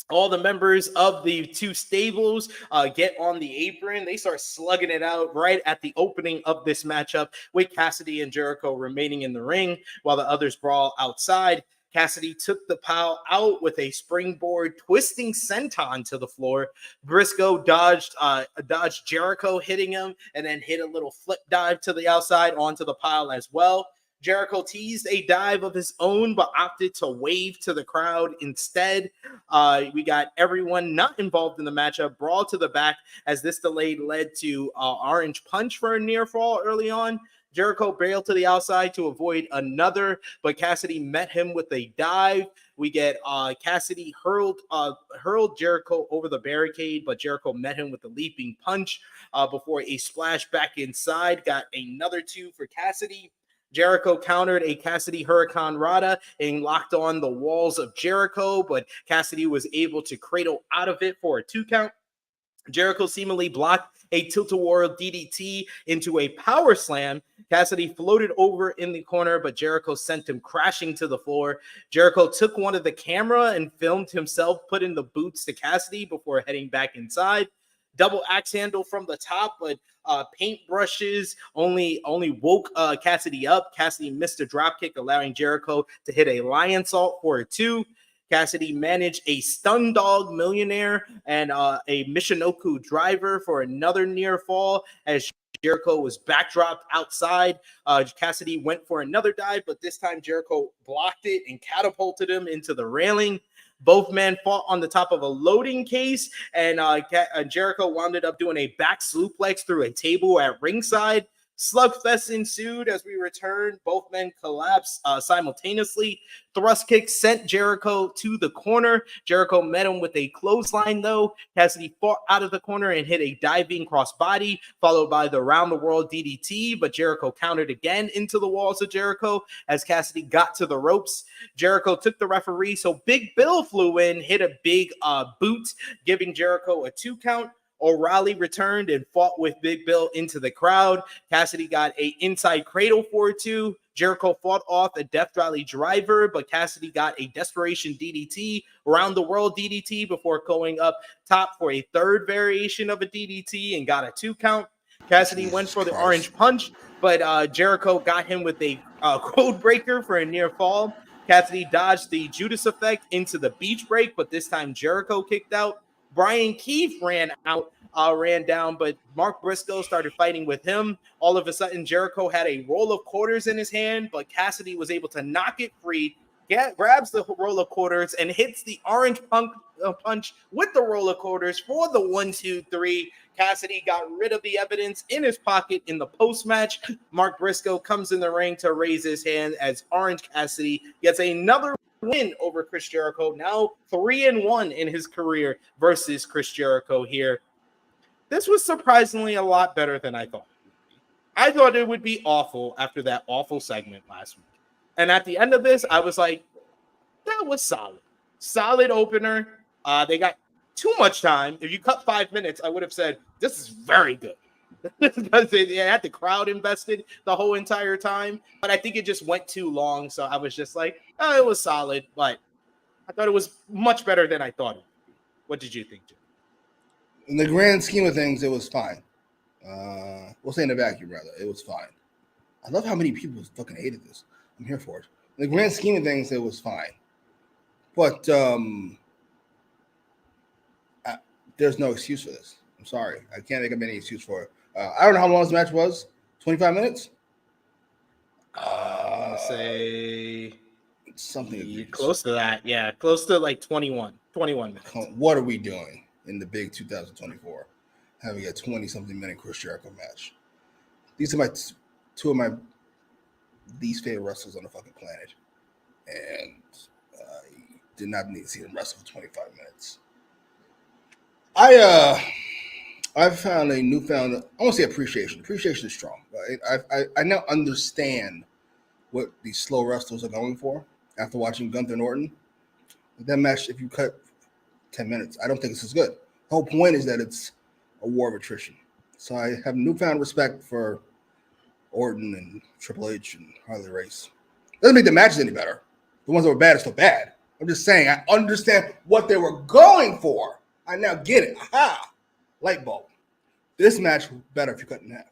All the members of the two stables get on the apron. They start slugging it out right at the opening of this matchup, with Cassidy and Jericho remaining in the ring while the others brawl outside. Cassidy took the pile out with a springboard twisting senton to the floor. Briscoe dodged Jericho, hitting him, and then hit a little flip dive to the outside onto the pile as well. Jericho teased a dive of his own, but opted to wave to the crowd instead. We got everyone not involved in the matchup brawl to the back, as this delay led to Orange Punch for a near fall early on. Jericho bailed to the outside to avoid another, but Cassidy met him with a dive. We get Cassidy hurled Jericho over the barricade, but Jericho met him with a leaping punch before a splash back inside. Got another two for Cassidy. Jericho countered a Cassidy Hurricane Rana and locked on the walls of Jericho, but Cassidy was able to cradle out of it for a 2 count. Jericho seemingly blocked a tilt-a-whirl DDT into a power slam. Cassidy floated over in the corner, but Jericho sent him crashing to the floor. Jericho took one of the camera and filmed himself putting the boots to Cassidy before heading back inside. Double axe handle from the top, but paintbrushes only woke Cassidy up. Cassidy missed a dropkick, allowing Jericho to hit a Lionsault for a 2. Cassidy managed a stun dog millionaire and a Michinoku driver for another near fall as Jericho was backdropped outside. Cassidy went for another dive, but this time Jericho blocked it and catapulted him into the railing. Both men fought on the top of a loading case, and Jericho wound up doing a back suplex through a table at ringside. Slugfest ensued as we returned. Both men collapsed simultaneously. Thrust kick sent Jericho to the corner. Jericho met him with a clothesline, though. Cassidy fought out of the corner and hit a diving crossbody, followed by the round-the-world DDT, but Jericho countered again into the walls of Jericho as Cassidy got to the ropes. Jericho took the referee, so Big Bill flew in, hit a big boot, giving Jericho a 2 count. O'Reilly returned and fought with Big Bill into the crowd. Cassidy got a inside cradle for 2. Jericho fought off a Death Valley driver, but Cassidy got a desperation DDT, around the world DDT, before going up top for a third variation of a DDT and got a 2 count. Cassidy went for the Orange Punch, but Jericho got him with a code breaker for a near fall. Cassidy dodged the Judas effect into the beach break, but this time Jericho kicked out. Brian Keith ran down, but Mark Briscoe started fighting with him. All of a sudden, Jericho had a roll of quarters in his hand, but Cassidy was able to knock it free, grabs the roll of quarters, and hits the Orange Punch with the roll of quarters for the 1-2-3. Cassidy got rid of the evidence in his pocket in the post-match. Mark Briscoe comes in the ring to raise his hand as Orange Cassidy gets another win over Chris Jericho, now 3-1 in his career versus Chris Jericho here. This was surprisingly a lot better than I thought. I thought it would be awful after that awful segment last week. And at the end of this, I was like, that was solid. Solid opener. They got too much time. If you cut 5 minutes, I would have said, this is very good. Because they had the crowd invested the whole entire time, but I think it just went too long. So I was just like, oh, it was solid, but I thought it was much better than I thought it would be. What did you think, Jim? In the grand scheme of things, it was fine. We'll say in the vacuum, rather. It was fine. I love how many people fucking hated this. I'm here for it. In the grand scheme of things, it was fine. But there's no excuse for this. I'm sorry. I can't think of any excuse for it. I don't know how long this match was. 25 minutes? I want to say something close to that. Yeah, close to like 21 minutes. What are we doing in the big 2024? Having a 20-something minute Chris Jericho match. These are two of my least favorite wrestlers on the fucking planet. And I did not need to see them wrestle for 25 minutes. I've found a newfound, I won't say appreciation. Appreciation is strong. I now understand what these slow wrestlers are going for after watching Gunther Norton. That match, if you cut 10 minutes, I don't think it's as good. The whole point is that it's a war of attrition. So I have newfound respect for Orton and Triple H and Harley Race. Doesn't make the matches any better. The ones that were bad are still bad. I'm just saying I understand what they were going for. I now get it. Aha! Light bulb. This match was better if you cut in half.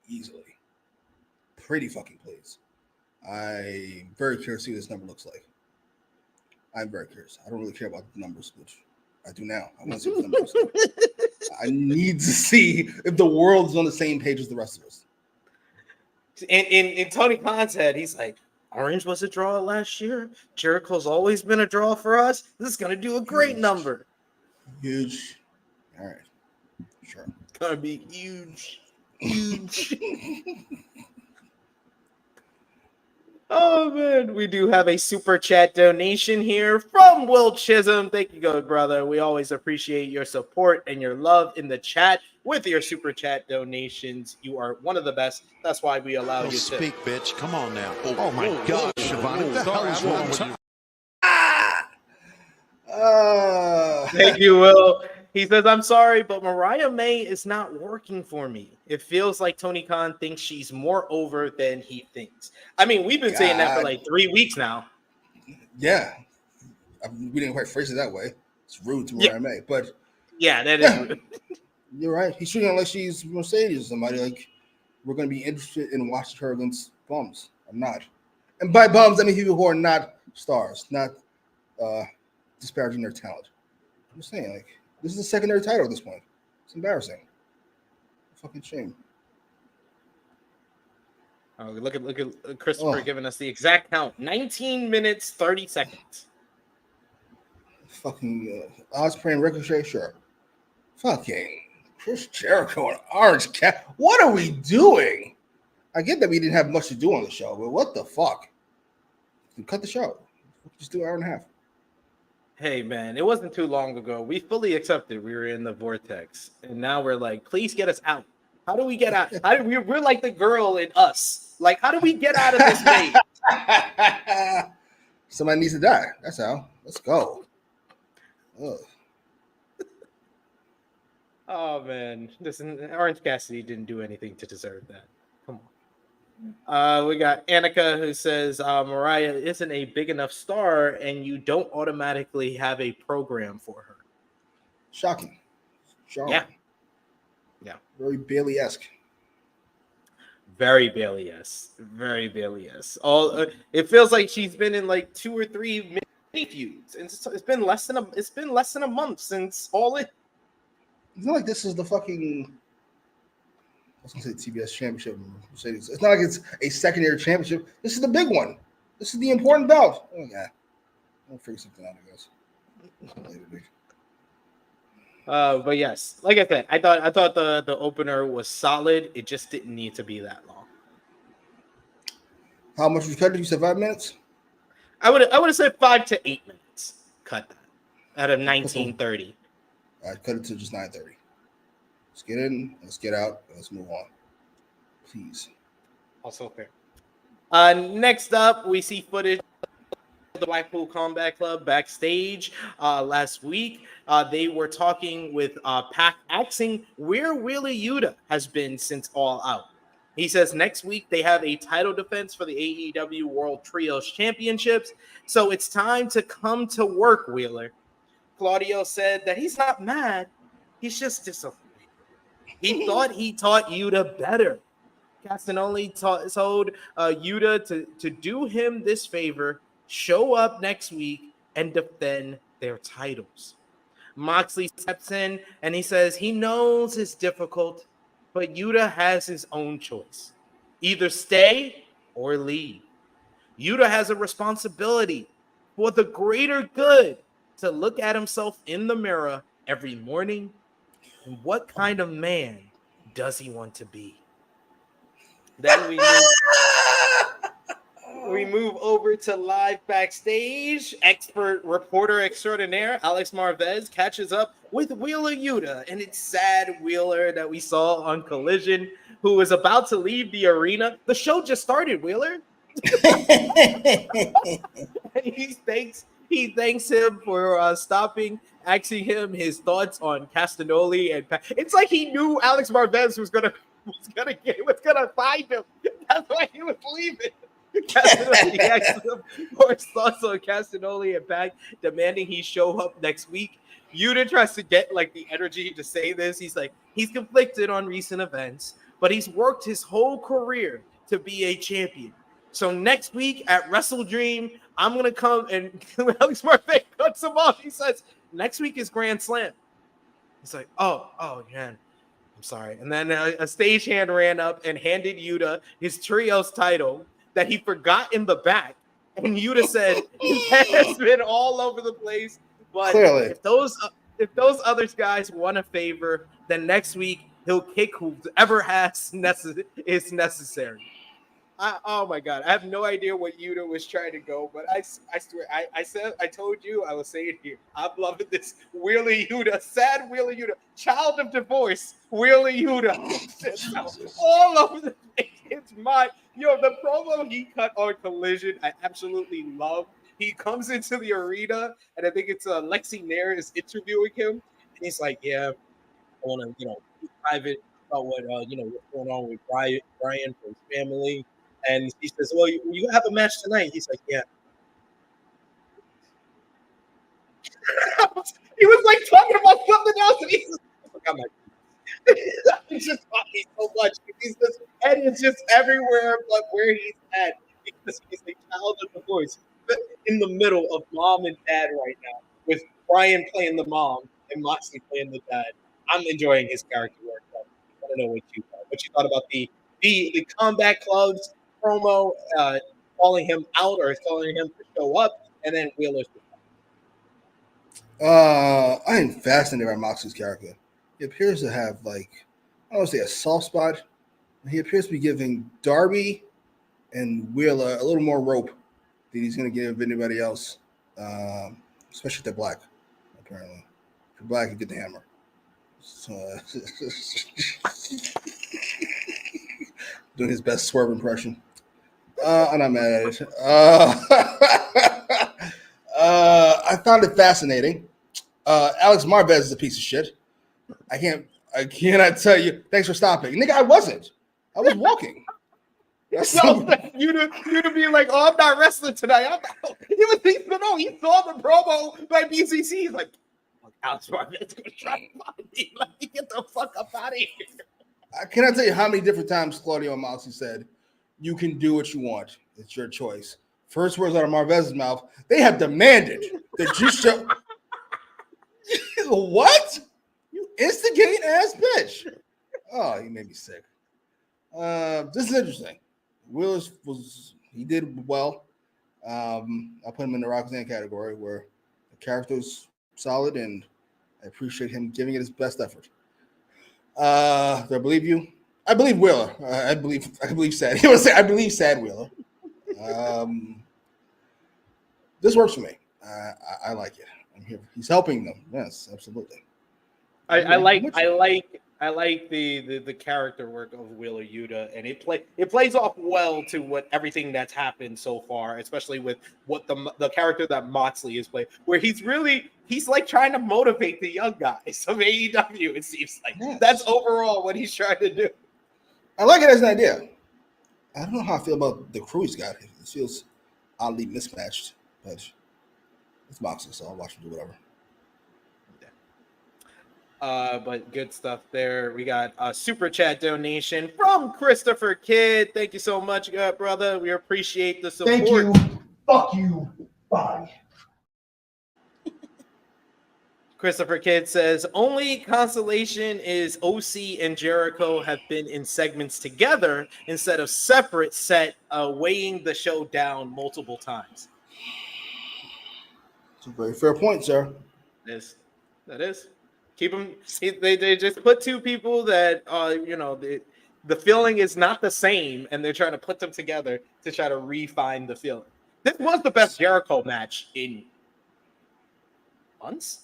Easily. Pretty fucking pleased. I'm very curious to see what this number looks like. I'm very curious. I don't really care about the numbers, which I do now. I want to see what the numbers looks like. I need to see if the world's on the same page as the rest of us. In Tony Khan's head, he's like, Orange was a draw last year. Jericho's always been a draw for us. This is going to do a great number. Huge. All right. Sure. It's going to be huge. Huge. Oh, man. We do have a super chat donation here from Will Chisholm. Thank you, good brother. We always appreciate your support and your love in the chat with your super chat donations. You are one of the best. That's why we allow you to speak, bitch. Come on now. Oh my God, Shivani. What the hell is wrong with you? Thank you, Will. He says, I'm sorry, but Mariah May is not working for me. It feels like Tony Khan thinks she's more over than he thinks. I mean, we've been saying that for like 3 weeks now. Yeah. We didn't quite phrase it that way. It's rude to Mariah May, but yeah, that is rude. You're right. He's treating her like she's Mercedes or somebody. Like, we're going to be interested in watching her against bums. I'm not. And by bums, I mean people who are not stars, not disparaging their talent. I'm just saying, like, this is a secondary title at this point. It's embarrassing. Fucking shame. Oh, look at Christopher giving us the exact count. 19 minutes, 30 seconds. Fucking Ospreay and Ricochet, sure. Fucking Chris Jericho and Orange Cat. What are we doing? I get that we didn't have much to do on the show, but what the fuck? Cut the show. Just do an hour and a half. Hey, man, it wasn't too long ago. We fully accepted we were in the vortex. And now we're like, please get us out. How do we get out? We're like the girl in Us. Like, how do we get out of this maze? Somebody needs to die. That's how. Let's go. Ugh. Oh, man. Listen, Orange Cassidy didn't do anything to deserve that. Come on. We got Annika who says Mariah isn't a big enough star and you don't automatically have a program for her. Shocking. Yeah. Very Bailey-esque. Very Bailey-esque. Very Bailey-esque. It feels like she's been in like 2 or 3 mini feuds, and it's been less than a month since All In. It's not like this is the fucking. I was gonna say TBS championship. Mercedes. It's not like it's a secondary championship. This is the big one. This is the important belt. Oh yeah, I'll figure something out, I guess. But yes, like I said, I thought the opener was solid. It just didn't need to be that long. How much you cut it? You said 5 minutes. I would have said 5 to 8 minutes. Cut that out of 19:30. I cut it to just 9:30. Let's get in. Let's get out. Let's move on, please. Also fair. Next up, we see footage of the Blackpool Combat Club backstage last week. They were talking with Pac, asking where Wheeler Yuta has been since All Out. He says next week they have a title defense for the AEW World Trios Championships, so it's time to come to work, Wheeler. Claudio said that he's not mad, he's just disappointed. He thought he taught Yuta better. Castagnoli told Yuta to do him this favor, show up next week, and defend their titles. Moxley steps in, and he says he knows it's difficult, but Yuta has his own choice. Either stay or leave. Yuta has a responsibility for the greater good to look at himself in the mirror every morning. And what kind of man does he want to be? Then we move over to live backstage. Expert reporter extraordinaire Alex Marvez catches up with Wheeler Yuta, and it's sad Wheeler that we saw on Collision, who is about to leave the arena. The show just started, Wheeler. And he thanks him for stopping, asking him his thoughts on Castagnoli and it's like he knew Alex Marvez was gonna find him. That's why he was leaving. Castagnoli asked him for his thoughts on Castagnoli and Pac, demanding he show up next week. Yuta tries to get like the energy to say this. He's like, he's conflicted on recent events, but he's worked his whole career to be a champion. So next week at Wrestle Dream, I'm gonna come and Alex Marvez cuts him off. He says, next week is Grand Slam. He's like, oh man, I'm sorry. And then a stagehand ran up and handed Yuta his trios title that he forgot in the back. And Yuta said his head has been all over the place. But Clearly. if those other guys want a favor, then next week he'll kick whoever is necessary. Oh my God, I have no idea what Yuta was trying to go, but I swear, I told you, I will say it here. I'm loving this Wheeler Yuta, sad Wheeler Yuta, child of divorce, Wheeler Yuta, all over the place. It's the promo he cut on Collision, I absolutely love. He comes into the arena, and I think it's Lexi Nair is interviewing him, and he's like, "Yeah, I want to, be private about what what's going on with Brian for his family." And he says, "Well, you have a match tonight." He's like, "Yeah." He was like talking about something else, and he's like, "I'm like, he's just talking so much. He's just head is just everywhere, but where he's at because he's a child of the voice in the middle of mom and dad right now, with Brian playing the mom and Moxley playing the dad. I'm enjoying his character work. I don't know what you thought about the Combat Club's promo, calling him out or telling him to show up, and then Wheeler's. I am fascinated by Moxley's character. He appears to have I don't want to say a soft spot. He appears to be giving Darby and Wheeler a little more rope than he's going to give anybody else, especially if they're black, apparently. If you're black, you get the hammer. So, doing his best Swerve impression. And I'm mad at it. I found it fascinating. Alex Marvez is a piece of shit. I cannot tell you. Thanks for stopping. Nigga, I wasn't. I was walking. You to be like, "Oh, I'm not wrestling tonight." He saw the promo by BCC. He's like, Alex Marvez gonna try to find me. Like, get the fuck up out of here. I cannot tell you how many different times Claudio and Moxley said, "You can do what you want. It's your choice." First words out of Marvez's mouth, they have demanded that you show. What? You instigating ass bitch. Oh, he made me sick. This is interesting. Willis he did well. I put him in the Roxanne category where the character's solid and I appreciate him giving it his best effort. Do I believe you? I believe Wheeler. I believe Sad. He was say I believe Sad Wheeler. This works for me. I like it. I'm here. He's helping them. Yes, absolutely. I like the character work of Wheeler Yuta, and it plays off well to what everything that's happened so far, especially with what the character that Moxley is playing, where he's like trying to motivate the young guys of AEW. It seems like that's overall what he's trying to do. I like it as an idea. I don't know how I feel about the crew he's got. It feels oddly mismatched, but it's Moxley, so I'll watch him do whatever. But good stuff there. We got a super chat donation from Christopher Kidd. Thank you so much, brother. We appreciate the support. Thank you. Fuck you. Bye. Christopher Kidd says, only consolation is OC and Jericho have been in segments together instead of separate set, weighing the show down multiple times. It's a very fair point, sir. That is. Keep them. They just put two people that, the feeling is not the same, and they're trying to put them together to try to refine the feeling. This was the best Jericho match in months.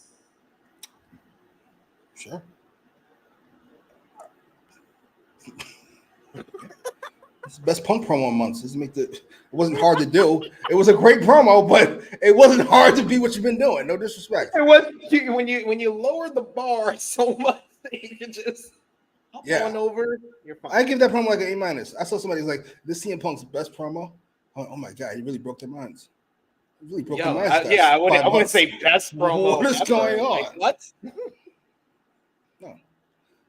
Sure. It's the best Punk promo in months. It wasn't hard to do. It was a great promo, but it wasn't hard to be what you've been doing. No disrespect. It was when you lower the bar so much that you can just hop on over. You're fine. I give that promo like an A-. I saw somebody's like, this CM Punk's best promo. Oh my god, he really broke their minds. He really broke their minds. I wouldn't say best promo. What is going on? Like, what? No.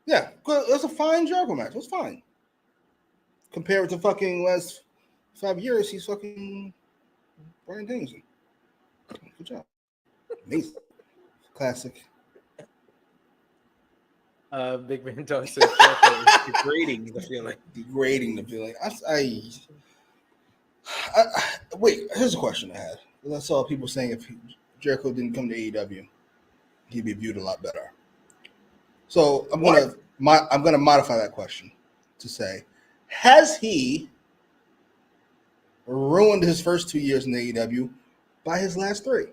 Yeah, it was a fine Jericho match. It was fine. Compared to fucking last 5 years, he's fucking Brian Danielson. Good job. Amazing. Classic. Big Man Dog says Jericho is degrading the feeling. Degrading the feeling. Wait, here's a question I had. I saw people saying if Jericho didn't come to AEW, he'd be viewed a lot better. So I'm gonna modify that question to say, has he ruined his first 2 years in AEW by his last 3?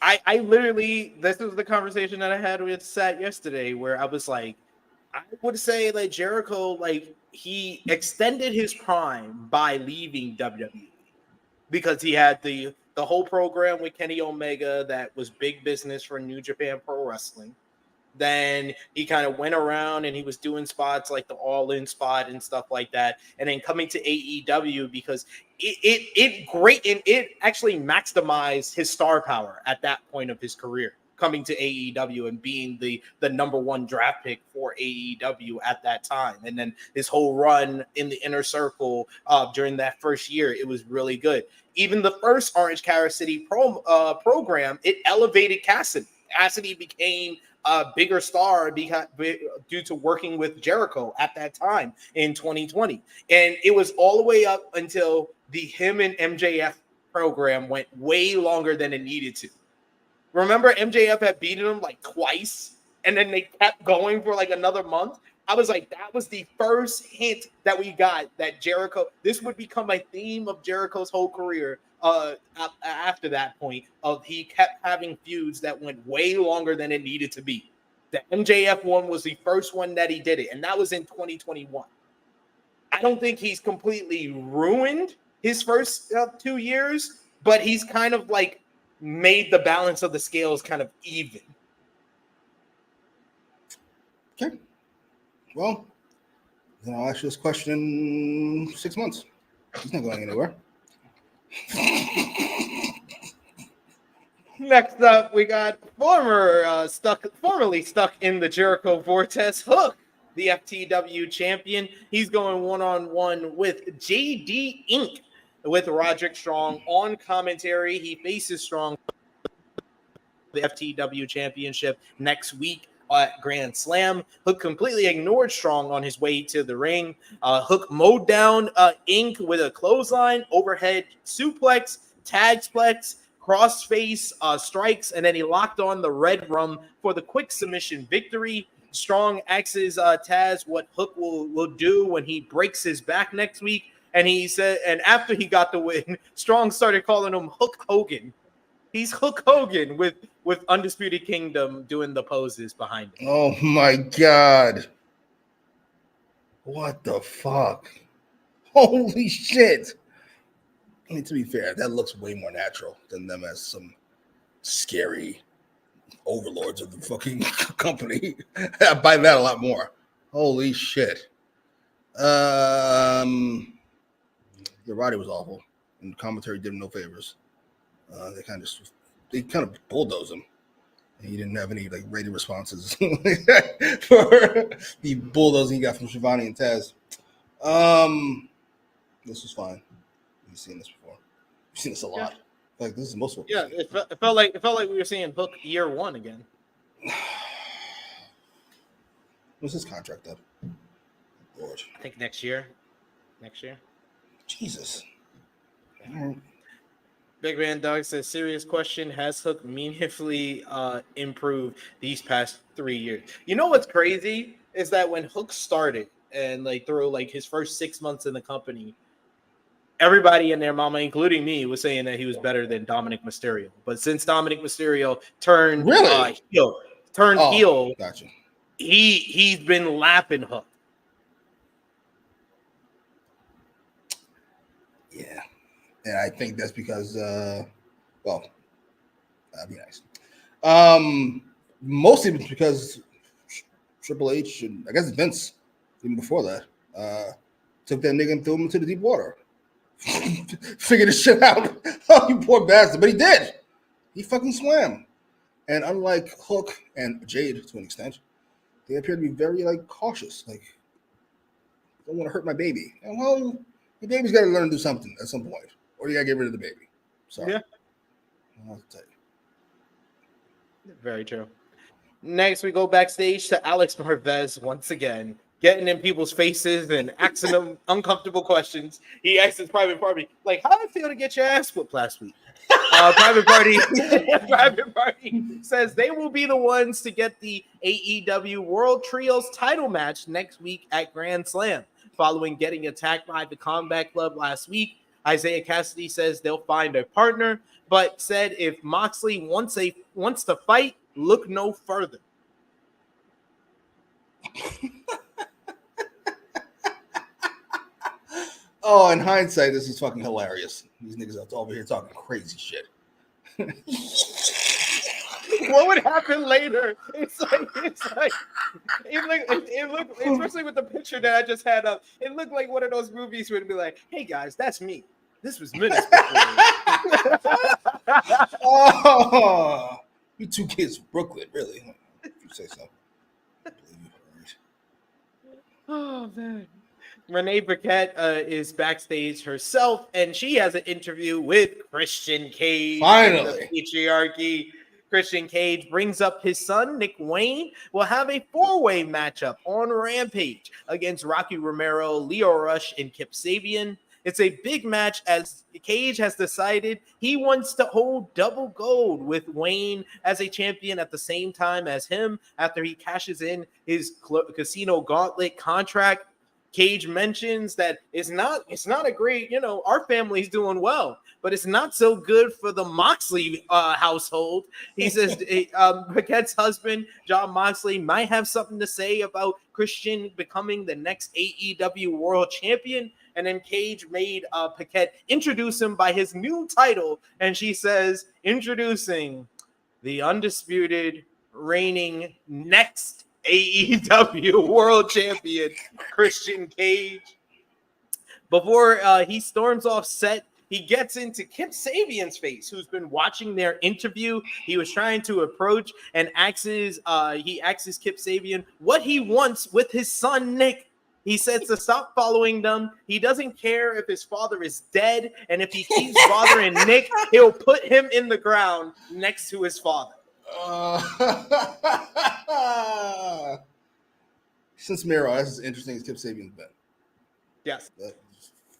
I literally, this was the conversation that I had with Sat yesterday, where I was like, I would say that Jericho, like, he extended his prime by leaving WWE because he had the whole program with Kenny Omega that was big business for New Japan Pro Wrestling. Then he kind of went around and he was doing spots like the All-In spot and stuff like that. And then coming to AEW because it actually maximized his star power at that point of his career, coming to AEW and being the number 1 draft pick for AEW at that time. And then his whole run in the inner circle during that first year, it was really good. Even the first Orange Carrot City program, it elevated Cassidy. Cassidy became a bigger star due to working with Jericho at that time in 2020. And it was all the way up until him and MJF program went way longer than it needed to. Remember MJF had beaten him like twice, and then they kept going for like another month? I was like, that was the first hint that we got that Jericho, this would become a theme of Jericho's whole career after that point, of he kept having feuds that went way longer than it needed to be. The MJF one was the first one that he did it, and that was in 2021. I don't think he's completely ruined his first 2 years, but he's kind of like made the balance of the scales kind of even. Okay. Well, then I'll ask you this question in 6 months. He's not going anywhere. Next up, we got formerly stuck in the Jericho Vortex, Hook, the FTW champion. He's going one-on-one with JD Inc. with Roderick Strong on commentary. He faces Strong the FTW championship next week at Grand Slam. Hook completely ignored Strong on his way to the ring. Hook mowed down Inc. with a clothesline, overhead suplex, tagsplex, crossface strikes, and then he locked on the Red Rum for the quick submission victory. Strong asks Taz what Hook will do when he breaks his back next week. And he said, and after he got the win, Strong started calling him Hook Hogan. He's Hook Hogan with Undisputed Kingdom doing the poses behind him. Oh my God. What the fuck? Holy shit. I mean, to be fair, that looks way more natural than them as some scary overlords of the fucking company. I buy that a lot more. Holy shit. The Roddy was awful, and the commentary did him no favors. They kind of bulldozed him. He didn't have any like rated responses for the bulldozing he got from Shivani and Taz. This was fine. You've seen this before. You've seen this a lot. Like this is most of Yeah, it felt like we were seeing Hook year 1 again. What's his contract up? Lord. I think next year. Jesus. Big Man Dog says, serious question. Has Hook meaningfully improved these past 3 years? You know what's crazy is that when Hook started and like through like his first 6 months in the company, everybody and their mama, including me, was saying that he was better than Dominic Mysterio. But since Dominic Mysterio turned heel, Gotcha. he's been lapping Hook. Yeah. And I think that's because well, that'd be nice. Mostly because Triple H and I guess Vince, even before that, took that nigga and threw him into the deep water. Figured this shit out. Oh, you poor bastard. But he did. He fucking swam. And unlike Hook and Jade to an extent, they appear to be very like cautious. Like, don't want to hurt my baby. And well, your baby's got to learn to do something at some point, or you got to get rid of the baby. Sorry. Yeah. I'll tell you. Very true. Next, we go backstage to Alex Marvez once again, getting in people's faces and asking them uncomfortable questions. He asks his Private Party, like, how did it feel to get your ass whooped last week? Private Party says they will be the ones to get the AEW World Trios title match next week at Grand Slam, following getting attacked by the Combat Club last week. Isaiah Cassidy says they'll find a partner, but said if Moxley wants to fight, look no further. Oh, in hindsight, this is fucking hilarious. These niggas are over here talking crazy shit. What would happen later? It's like it looked, especially with the picture that I just had up, it looked like one of those movies where it'd be like, hey guys, that's me. This was minutes before. Oh, you two kids from Brooklyn, really? If you say so. Oh man. Renee Paquette is backstage herself, and she has an interview with Christian Cage. Finally. The patriarchy. Christian Cage brings up his son, Nick Wayne, will have a 4-way matchup on Rampage against Rocky Romero, Leo Rush, and Kip Sabian. It's a big match as Cage has decided he wants to hold double gold with Wayne as a champion at the same time as him after he cashes in his Casino Gauntlet contract. Cage mentions that it's not a great, our family's doing well, but it's not so good for the Moxley household. He says Paquette's husband, Jon Moxley, might have something to say about Christian becoming the next AEW World Champion. And then Cage made Paquette introduce him by his new title. And she says, introducing the undisputed reigning next AEW World Champion, Christian Cage. Before he storms off set, he gets into Kip Sabian's face, who's been watching their interview. He was trying to approach and asks Kip Sabian what he wants with his son, Nick. He says to stop following them. He doesn't care if his father is dead, and if he keeps bothering Nick, he'll put him in the ground next to his father. Since Miro, that's as interesting as Kip Sabian's been. Yes. That's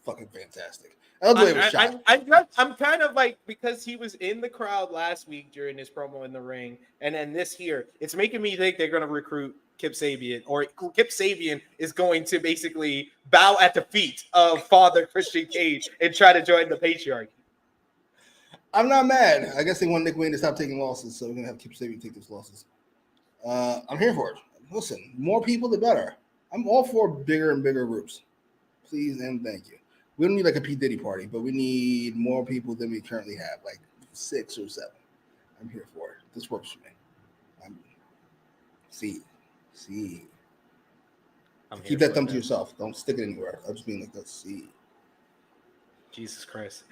fucking fantastic. I love the way it was shot. I'm kind of like, because he was in the crowd last week during his promo in the ring, and then this here, it's making me think they're going to recruit Kip Sabian, or Kip Sabian is going to basically bow at the feet of Father Christian Cage and try to join the patriarchy. I'm not mad. I guess they want Nick Wayne to stop taking losses, so we're going to have Kip Sabian take those losses. I'm here for it. Listen, more people, the better. I'm all for bigger and bigger groups. Please and thank you. We don't need like a P. Diddy party, but we need more people than we currently have, like 6 or 7. I'm here for it. This works for me. See. Keep that thumb to yourself. Don't stick it anywhere. I'm just being like, let's see. Jesus Christ.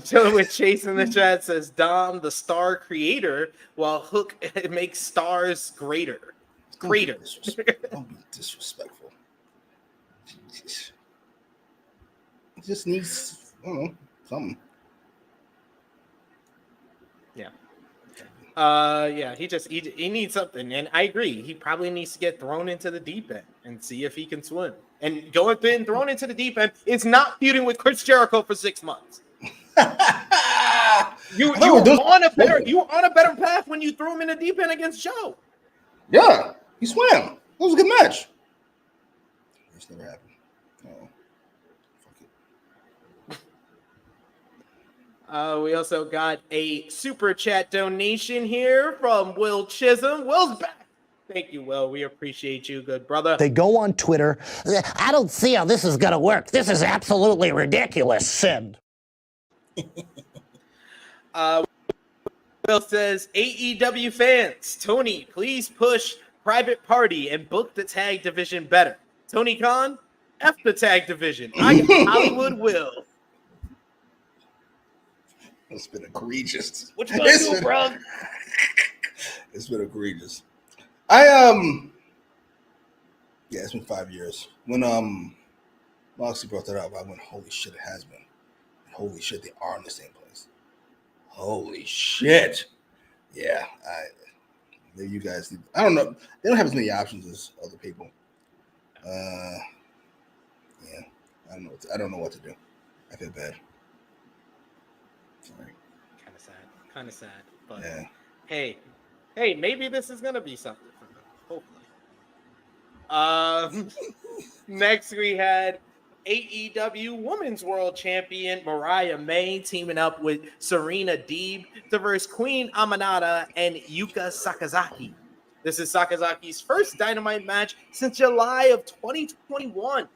Chilling with Chase in the chat says Dom, the star creator, while Hook makes stars greater. Don't be disrespectful. Jesus. It just needs, I don't know, something. Yeah, he needs something, and I agree. He probably needs to get thrown into the deep end and see if he can swim. And going being thrown into the deep end is not feuding with Chris Jericho for 6 months. You were on a better path when you threw him in the deep end against Joe. Yeah, he swam. That was a good match. This never happened. Oh, fuck it. We also got a super chat donation here from Will Chisholm. Will's back. Thank you, Will. We appreciate you, good brother. They go on Twitter. I don't see how this is going to work. This is absolutely ridiculous. Send. Will says, AEW fans, Tony, please push Private Party and book the tag division better. Tony Khan, F the tag division. I got Hollywood Will. It's been egregious. What you gonna do, bro? It's been egregious. Yeah, it's been 5 years. When Moxley brought that up, I went, holy shit, it has been. Holy shit, they are in the same place. Holy shit. Yeah, maybe you guys need, I don't know. They don't have as many options as other people. Yeah, I don't know what to do. I feel bad. Sorry. Kind of sad. But yeah. Hey, maybe this is gonna be something for them. Hopefully. Next we had AEW Women's World Champion Mariah May teaming up with Serena Deeb to verse Queen Aminata and Yuka Sakazaki. This is Sakazaki's first Dynamite match since July of 2021.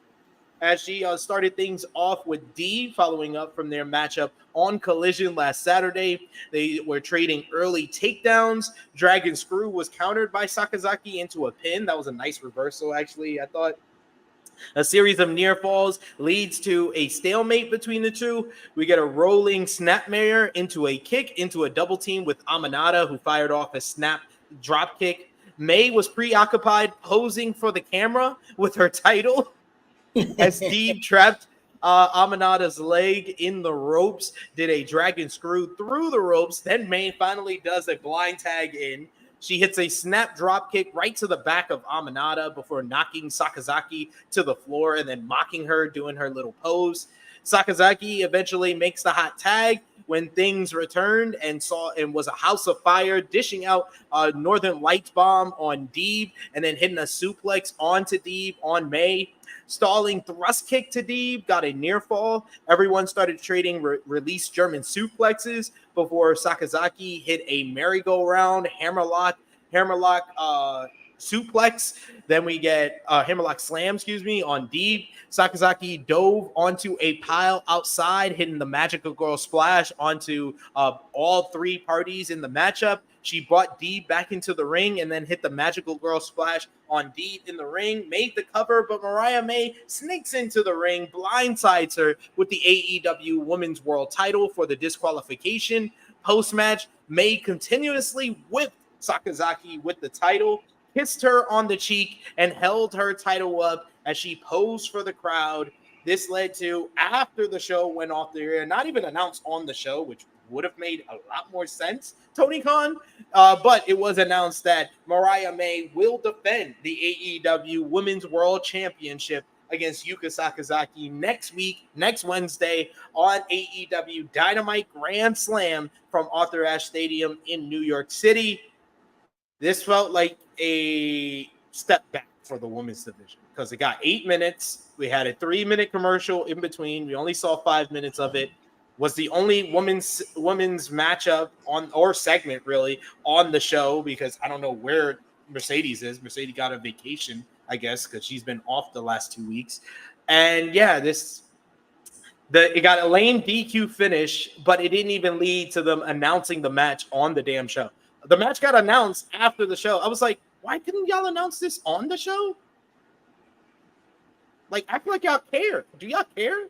As she started things off with Deeb, following up from their matchup on Collision last Saturday. They were trading early takedowns. Dragon Screw was countered by Sakazaki into a pin. That was a nice reversal, actually, I thought. A series of near falls leads to a stalemate between the two. We get a rolling snapmare into a kick, into a double team with Aminata, who fired off a snap drop kick. May was preoccupied posing for the camera with her title as Deeb trapped Aminata's leg in the ropes, did a dragon screw through the ropes. Then May finally does a blind tag in. She hits a snap drop kick right to the back of Aminata before knocking Sakazaki to the floor and then mocking her, doing her little pose. Sakazaki eventually makes the hot tag when things returned and was a house of fire, dishing out a Northern Lights bomb on Deeb and then hitting a suplex onto Deeb on May. Stalling thrust kick to Deeb, got a near fall. Everyone started trading release German suplexes before Sakazaki hit a merry-go-round hammerlock suplex. Then we get hammerlock slam, on Deeb. Sakazaki dove onto a pile outside, hitting the Magical Girl splash onto all three parties in the matchup. She brought Deeb back into the ring and then hit the Magical Girl splash on Deeb in the ring, made the cover, but Mariah May sneaks into the ring, blindsides her with the AEW Women's World title for the disqualification. Post-match, May continuously whipped Sakazaki with the title, kissed her on the cheek, and held her title up as she posed for the crowd. This led to, after the show went off the air, not even announced on the show, which would have made a lot more sense, Tony Khan, but it was announced that Mariah May will defend the AEW Women's World Championship against Yuka Sakazaki next Wednesday on AEW Dynamite Grand Slam from Arthur Ashe Stadium in New York City. This felt like a step back for the women's division because it got 8 minutes. We had a 3-minute commercial in between. We only saw 5 minutes of it. Was the only women's matchup or segment really on the show because I don't know where Mercedes is. Mercedes got a vacation, I guess, because she's been off the last 2 weeks. And yeah, it got a lame DQ finish, but it didn't even lead to them announcing the match on the damn show. The match got announced after the show. I was like, why couldn't y'all announce this on the show? Like, I feel like y'all care. Do y'all care?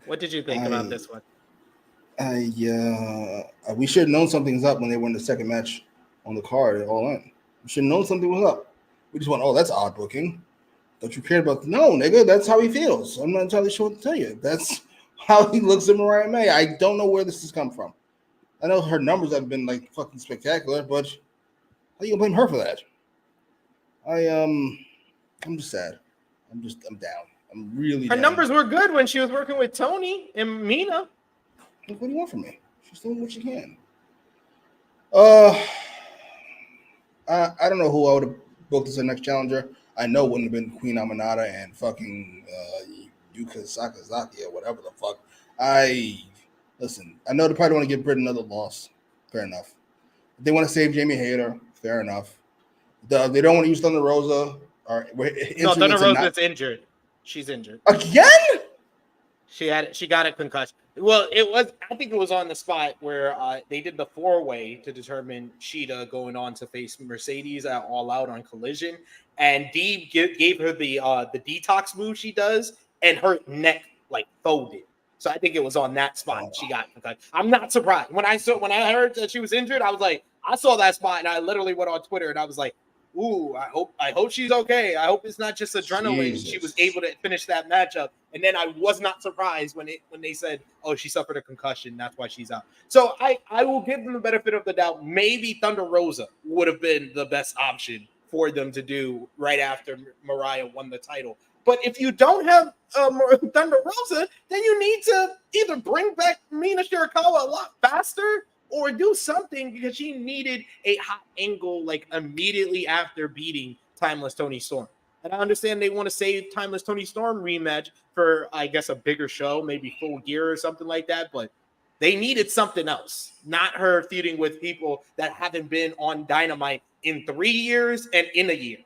What did you think about this one? We should have known something's up when they were in the second match on the card at All In. We should have known something was up. We just went, oh, that's odd booking. Don't you care about? No, nigga, that's how he feels. I'm not entirely sure what to tell you. That's how he looks at Mariah May. I don't know where this has come from. I know her numbers have been like fucking spectacular, but how you gonna blame her for that? I'm just sad. I'm down. I'm really Her down. numbers were good when she was working with Tony and Mina. What do you want from me? She's doing what she can. I don't know who I would have booked as the next challenger. I know it wouldn't have been Queen Aminata and fucking Yuka Sakazaki or whatever the fuck. Listen, I know they probably want to give Britt another loss. Fair enough. If they want to save Jamie Hayter. Fair enough. They don't want to use Thunder Rosa. No, Thunder Rosa's injured. She's injured again. She got a concussion. Well, I think it was on the spot where they did the 4-way to determine Sheeta going on to face Mercedes at All Out on Collision, and Dee gave her the detox move she does, and her neck like folded. So I think it was on that spot she got concussion. I'm not surprised when I heard that she was injured. I was like, I saw that spot, and I literally went on Twitter and I was like, ooh, I hope she's okay. I hope it's not just adrenaline. Jesus. She was able to finish that matchup. And then I was not surprised when they said, oh, she suffered a concussion. That's why she's out. So I will give them the benefit of the doubt. Maybe Thunder Rosa would have been the best option for them to do right after Mariah won the title. But if you don't have Thunder Rosa, then you need to either bring back Mina Shirakawa a lot faster or do something, because she needed a hot angle like immediately after beating Timeless Tony Storm. And I understand they want to save Timeless Tony Storm rematch for, I guess, a bigger show, maybe Full Gear or something like that. But they needed something else, not her feuding with people that haven't been on Dynamite in 3 years and in a year,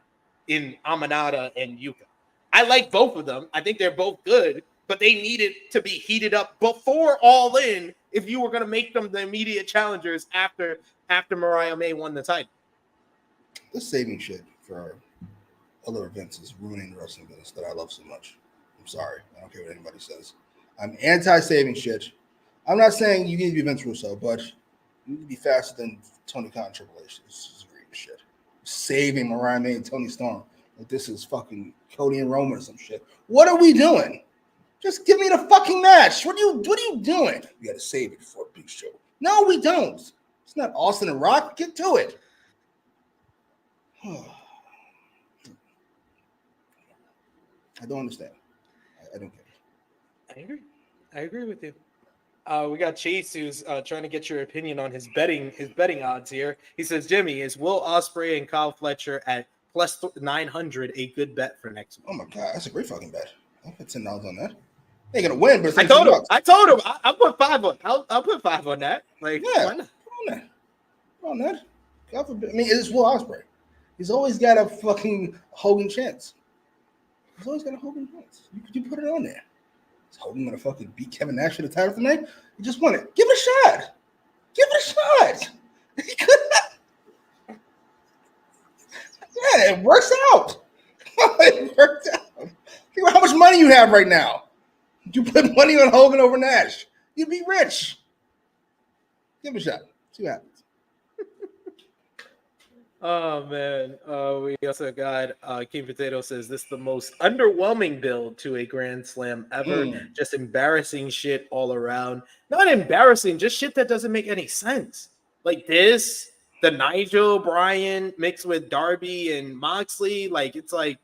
in Aminata and Yuka. I like both of them. I think they're both good, but they needed to be heated up before All In if you were going to make them the immediate challengers after Mariah May won the title. This saving shit for other events is ruining the wrestling business that I love so much. I'm sorry. I don't care what anybody says. I'm anti-saving shit. I'm not saying you need to be Vince Russo, but you need to be faster than Tony Khan and Triple H. This is great shit. Saving Mariah May and Tony Storm. Like this is fucking Cody and Roman or some shit. What are we doing? Just give me the fucking match. What are you doing? We got to save it for a big show. No, we don't. It's not Austin and Rock. Get to it. I don't understand. I don't get it. I agree with you. We got Chase who's trying to get your opinion on his betting odds here. He says, Jimmy, is Will Ospreay and Kyle Fletcher at plus 900 a good bet for next week? Oh my God, that's a great fucking bet. I'll put $10 on that. They ain't gonna win, but I told him. I'll put 5 on. I'll put 5 on that. Like, yeah, why not? Put on that. God forbid. I mean, it's Will Ospreay. He's always got a fucking Hogan chance. He's always got a Hogan chance. You put it on there. Is Hogan gonna fucking beat Kevin Nash for the title tonight? He just won it. Give it a shot. Give it a shot. He could not. Yeah, it works out. It worked out. Think about how much money you have right now. You put money on Hogan over Nash, you'd be rich. Give it a shot. See what happens. Oh man. We also got King Potato says this is the most underwhelming build to a Grand Slam ever. Just embarrassing shit all around. Not embarrassing, just shit that doesn't make any sense. Like this, the Nigel Bryan mixed with Darby and Moxley. Like it's like,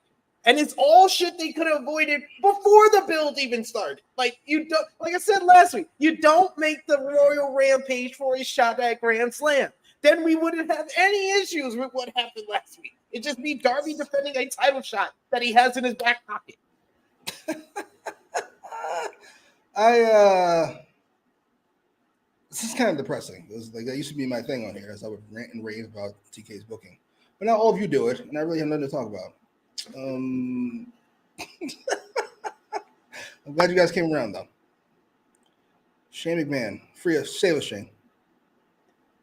and it's all shit they could have avoided before the build even started. Like you don't, like I said last week, you don't make the Royal Rampage for a shot at Grand Slam. Then we wouldn't have any issues with what happened last week. It'd just be Darby defending a title shot that he has in his back pocket. This is kind of depressing. It was like that used to be my thing on here, as I would rant and rave about TK's booking. But now all of you do it, and I really have nothing to talk about. I'm glad you guys came around, though. Shane McMahon, save us, Shane.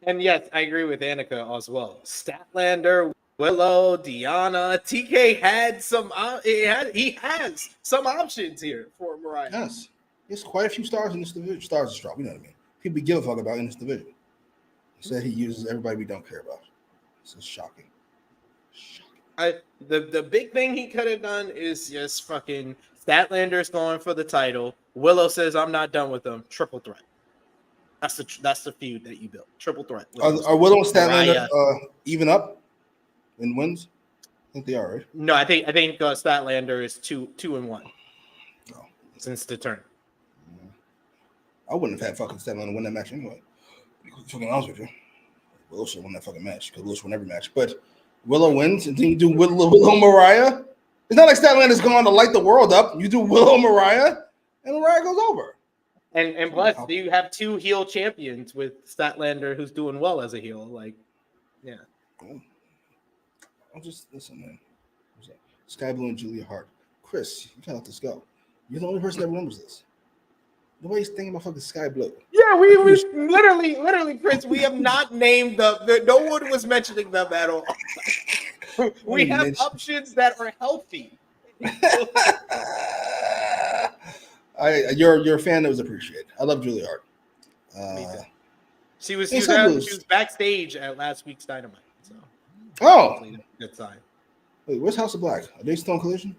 And yes, I agree with Annika as well. Statlander, Willow, Deanna, TK had some. He has some options here for Mariah. Yes, there's quite a few stars in this division. Stars are strong. You know what I mean? People give a fuck about in this division. He said he uses everybody we don't care about. This is shocking. The big thing he could have done is just fucking Statlander's going for the title. Willow says, I'm not done with them. Triple threat. That's the feud that you built. Triple threat. Are Willow and Statlander even up in wins? I think they are, right? No, I think Statlander is 2-1 since the turn. I wouldn't have had fucking Statlander win that match anyway. To be honest with you, Willow should win that fucking match because Willow should win every match. But Willow wins, and then you do Willow Mariah. It's not like Statlander's going to light the world up. You do Willow Mariah, and Mariah goes over. And plus, you have 2 heel champions with Statlander, who's doing well as a heel. Like, yeah. I'll just listen, man. Sky Blue and Julia Hart. Chris, you can't let this go. You're the only person that remembers this. Nobody's thinking about fucking Sky Blue. Yeah, we literally, Chris. We have not named no one was mentioning them at all. We have options that are healthy. You're a fan that was appreciated. I love Julia Hart. She was backstage at last week's Dynamite. So. Oh, good sign. Wait, where's House of Black? Are they still on Collision?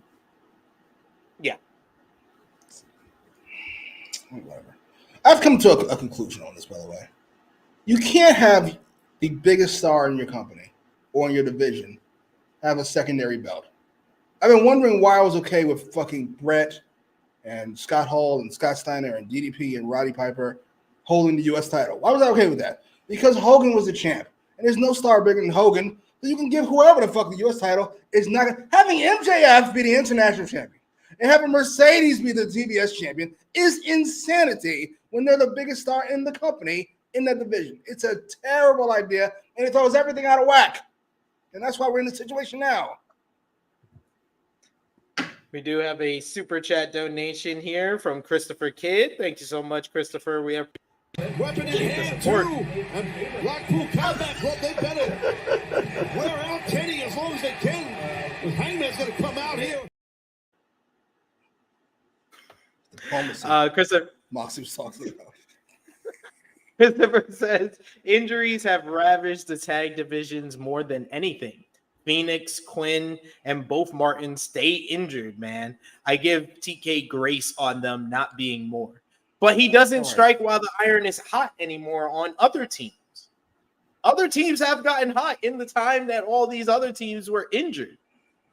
Yeah. Whatever. I've come to a conclusion on this, by the way. You can't have the biggest star in your company or in your division have a secondary belt. I've been wondering why I was okay with fucking Brett and Scott Hall and Scott Steiner and DDP and Roddy Piper holding the U.S. title. Why was I okay with that? Because Hogan was the champ. And there's no star bigger than Hogan. So you can give whoever the fuck the U.S. title. Is not having MJF be the international champion and having Mercedes be the TBS champion is insanity when they're the biggest star in the company in that division. It's a terrible idea, and it throws everything out of whack. And that's why we're in this situation now. We do have a super chat donation here from Christopher Kidd. Thank you so much, Christopher. We have weapon in hand, too. And Blackpool Combat Club, they better wear out Kenny as long as they can. The Hangman's going to come out here. Christopher Moxley was talking about. Christopher says injuries have ravaged the tag divisions more than anything. Phoenix, Quinn, and both Martins stay injured, man. I give TK grace on them not being more. But he doesn't strike while the iron is hot anymore on other teams. Other teams have gotten hot in the time that all these other teams were injured.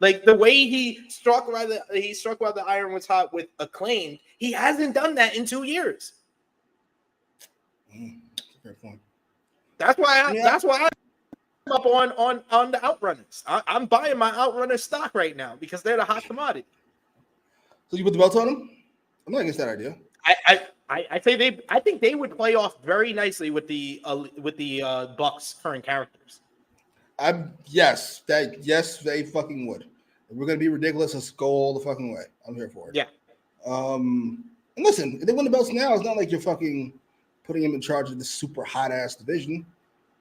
Like the way he struck while the iron was hot with Acclaimed, he hasn't done that in 2 years. Fair point. That's why I'm up on the Outrunners. I'm buying my Outrunner stock right now because they're the hot commodity. So you put the belt on them? I'm not against that idea. I think they would play off very nicely with the Bucks' current characters. Yes, they fucking would. If we're gonna be ridiculous, let's go all the fucking way. I'm here for it. Yeah. And listen, if they win the belts now, it's not like you're fucking putting him in charge of this super hot ass division.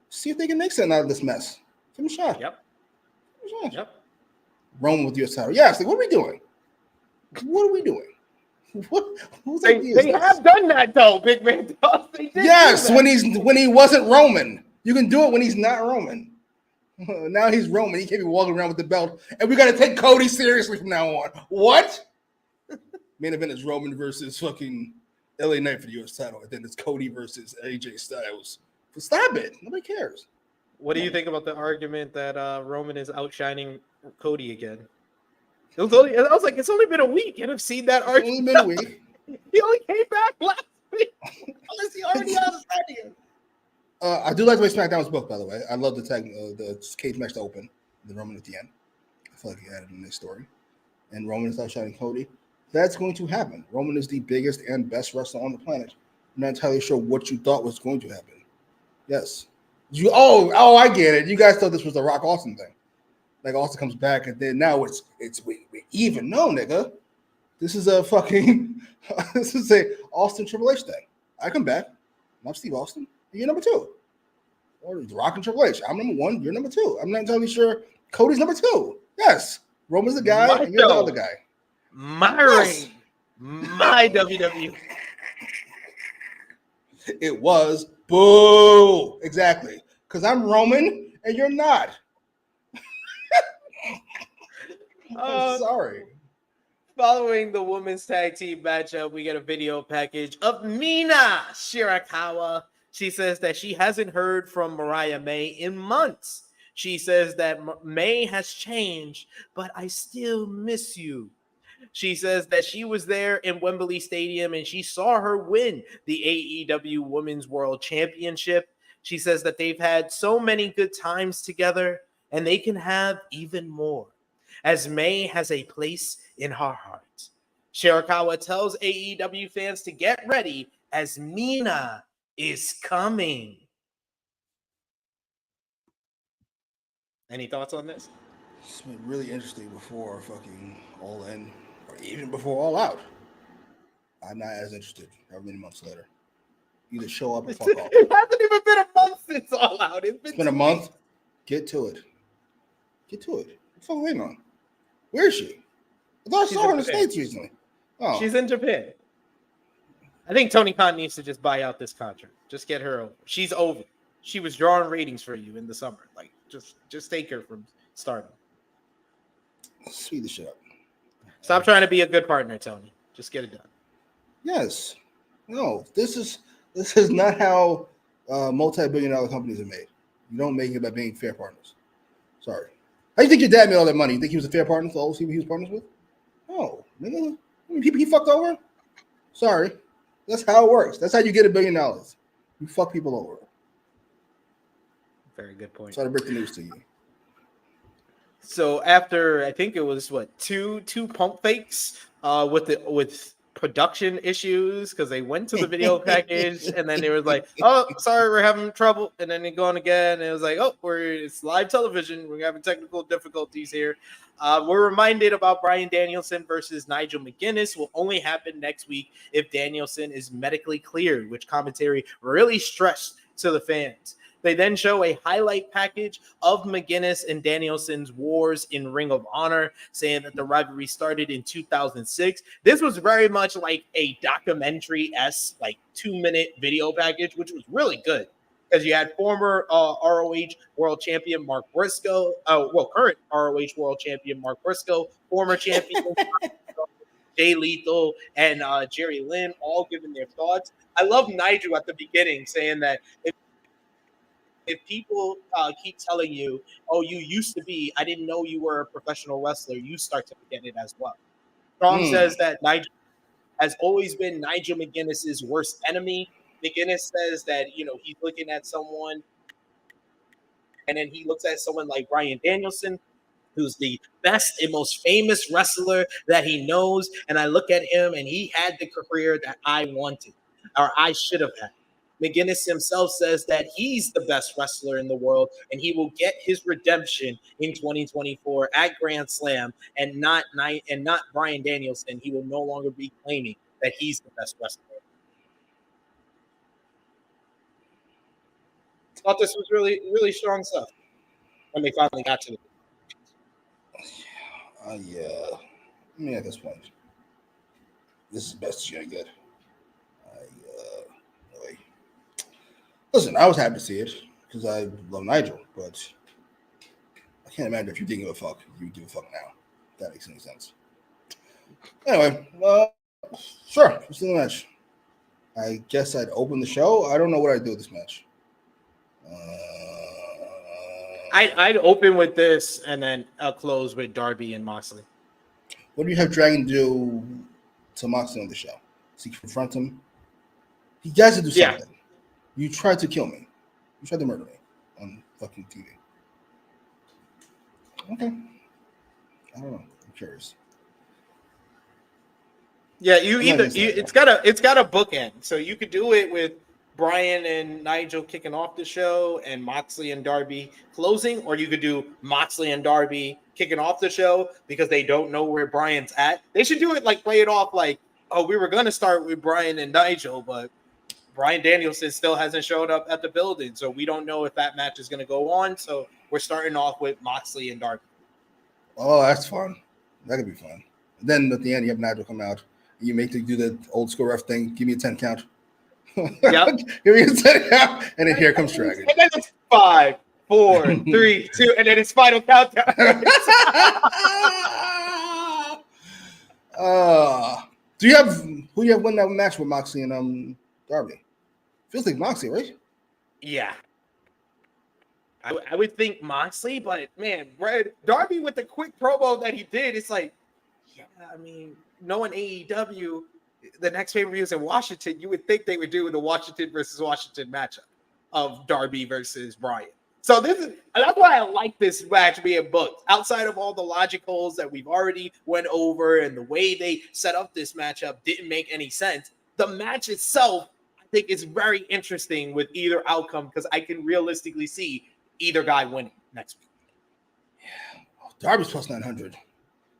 See if they can make something out of this mess. Give him a shot. Yep. Roman with US title. Yes. Like, what are we doing? What are we doing? They have done that though, Big Man. Yes, when he wasn't Roman. You can do it when he's not Roman. Now he's Roman. He can't be walking around with the belt. And we got to take Cody seriously from now on. What? Main event is Roman versus fucking LA Knight for the US title. And then it's Cody versus AJ Styles. Stop it. Nobody cares. What do you think about the argument that Roman is outshining Cody again? I was like, it's only been a week, and I've seen that argument. It's only been a week. He only came back last week. Unless he already understands. I do like the way SmackDown was booked, by the way. I love the cage match to open, the Roman at the end. I feel like he added in this story. And Roman is outshining Cody. That's going to happen. Roman is the biggest and best wrestler on the planet. I'm not entirely sure what you thought was going to happen. Yes. I get it. You guys thought this was the Rock Austin thing. Like Austin comes back, and then now we even. No, nigga. This is a fucking this is a Austin Triple H thing. I come back. I'm Steve Austin. You're number 2. Or The Rock and Triple H. I'm number 1. You're number 2. I'm not entirely sure Cody's number 2. Yes. Roman's the guy, and you're the other guy. My reign. My WWE. It was boo. Exactly. Because I'm Roman and you're not. I'm sorry. Following the women's tag team matchup, we get a video package of Mina Shirakawa. She says that she hasn't heard from Mariah May in months. She says that May has changed, but I still miss you. She says that she was there in Wembley Stadium and she saw her win the AEW Women's World Championship. She says that they've had so many good times together and they can have even more, as May has a place in her heart. Shirakawa tells AEW fans to get ready as Mina is coming. Any thoughts on this? It's been really interesting before fucking All In, or even before All Out. I'm not as interested. How many months later? Either show up or fuck off. It hasn't even been a month since All Out. It's been a month. Get to it. Get to it. What the fuck are we waiting on? Where is she? I thought I saw her in the States recently. Oh. She's in Japan. I think Tony Khan needs to just buy out this contract. Just get her over. She's over. She was drawing ratings for you in the summer. Like, just take her from starting. Speed the shit up. Stop trying to be a good partner, Tony. Just get it done. Yes. No, this is not how multi-billion-dollar companies are made. You don't make it by being fair partners. Sorry. How do you think your dad made all that money? You think he was a fair partner to all those people he was partners with? No. Nigga. How many people he fucked over? Sorry. That's how it works. That's how you get $1 billion. You fuck people over. Very good point. Sorry to break the news to you. So after, I think it was two pump fakes with production issues, because they went to the video package and then they were like, oh, sorry, we're having trouble, and then they go on again and it was like, oh, it's live television, we're having technical difficulties here. We're reminded about Bryan Danielson versus Nigel McGuinness will only happen next week if Danielson is medically cleared, which commentary really stressed to the fans. They then show a highlight package of McGuinness and Danielson's wars in Ring of Honor, saying that the rivalry started in 2006. This was very much like a documentary-esque, like 2-minute video package, which was really good, because you had former ROH World Champion Mark Briscoe, current ROH World Champion Mark Briscoe, former champion Jay Lethal, and Jerry Lynn, all giving their thoughts. I love Nigel at the beginning saying that if people keep telling you, oh, you used to be, I didn't know you were a professional wrestler, you start to forget it as well. Strong says that Nigel has always been Nigel McGuinness's worst enemy. McGuinness says that, he's looking at someone, and then he looks at someone like Bryan Danielson, who's the best and most famous wrestler that he knows. And I look at him, and he had the career that I wanted, or I should have had. McGuinness himself says that he's the best wrestler in the world, and he will get his redemption in 2024 at Grand Slam, and not Bryan Danielson. He will no longer be claiming that he's the best wrestler. I thought this was really, really strong stuff when they finally got to it. Yeah. I mean, at this point, this is the best you're gonna get. Listen, I was happy to see it because I love Nigel, but I can't imagine if you didn't give a fuck, you give a fuck now. If that makes any sense. Anyway, sure, let's do the match. I guess I'd open the show. I don't know what I'd do with this match. I'd open with this and then I'll close with Darby and Moxley. What do you have Dragon do to Moxley on the show? Does he confront him? He has to do something. Yeah. You tried to kill me. You tried to murder me on fucking TV. Okay. I don't know. I'm curious. Yeah, it's got a bookend. So you could do it with Bryan and Nigel kicking off the show and Moxley and Darby closing, or you could do Moxley and Darby kicking off the show because they don't know where Bryan's at. They should do it like play it off like, oh, we were gonna start with Bryan and Nigel, but Bryan Danielson still hasn't showed up at the building, so we don't know if that match is going to go on. So we're starting off with Moxley and Darby. Oh, that's fun. That could be fun. And then at the end, you have Nigel come out. You make do the old school ref thing. Give me a 10 count. Yep. Give me a 10 count. And then here comes Dragon. And then it's 5, 4, 3, 2, and then it's final countdown. Do you have who you have win that match with Moxley and Darby? Feels like Moxley, right? Yeah. I would think Moxley, but man, Darby with the quick promo that he did, it's like, yeah, I mean, knowing AEW, the next pay-per-view is in Washington, you would think they would do the Washington versus Washington matchup of Darby versus Bryan. So that's why I like this match being booked. Outside of all the logic holes that we've already went over and the way they set up this matchup didn't make any sense, the match itself, I think, is very interesting with either outcome because I can realistically see either guy winning next week. Yeah. Oh, Darby's plus 900.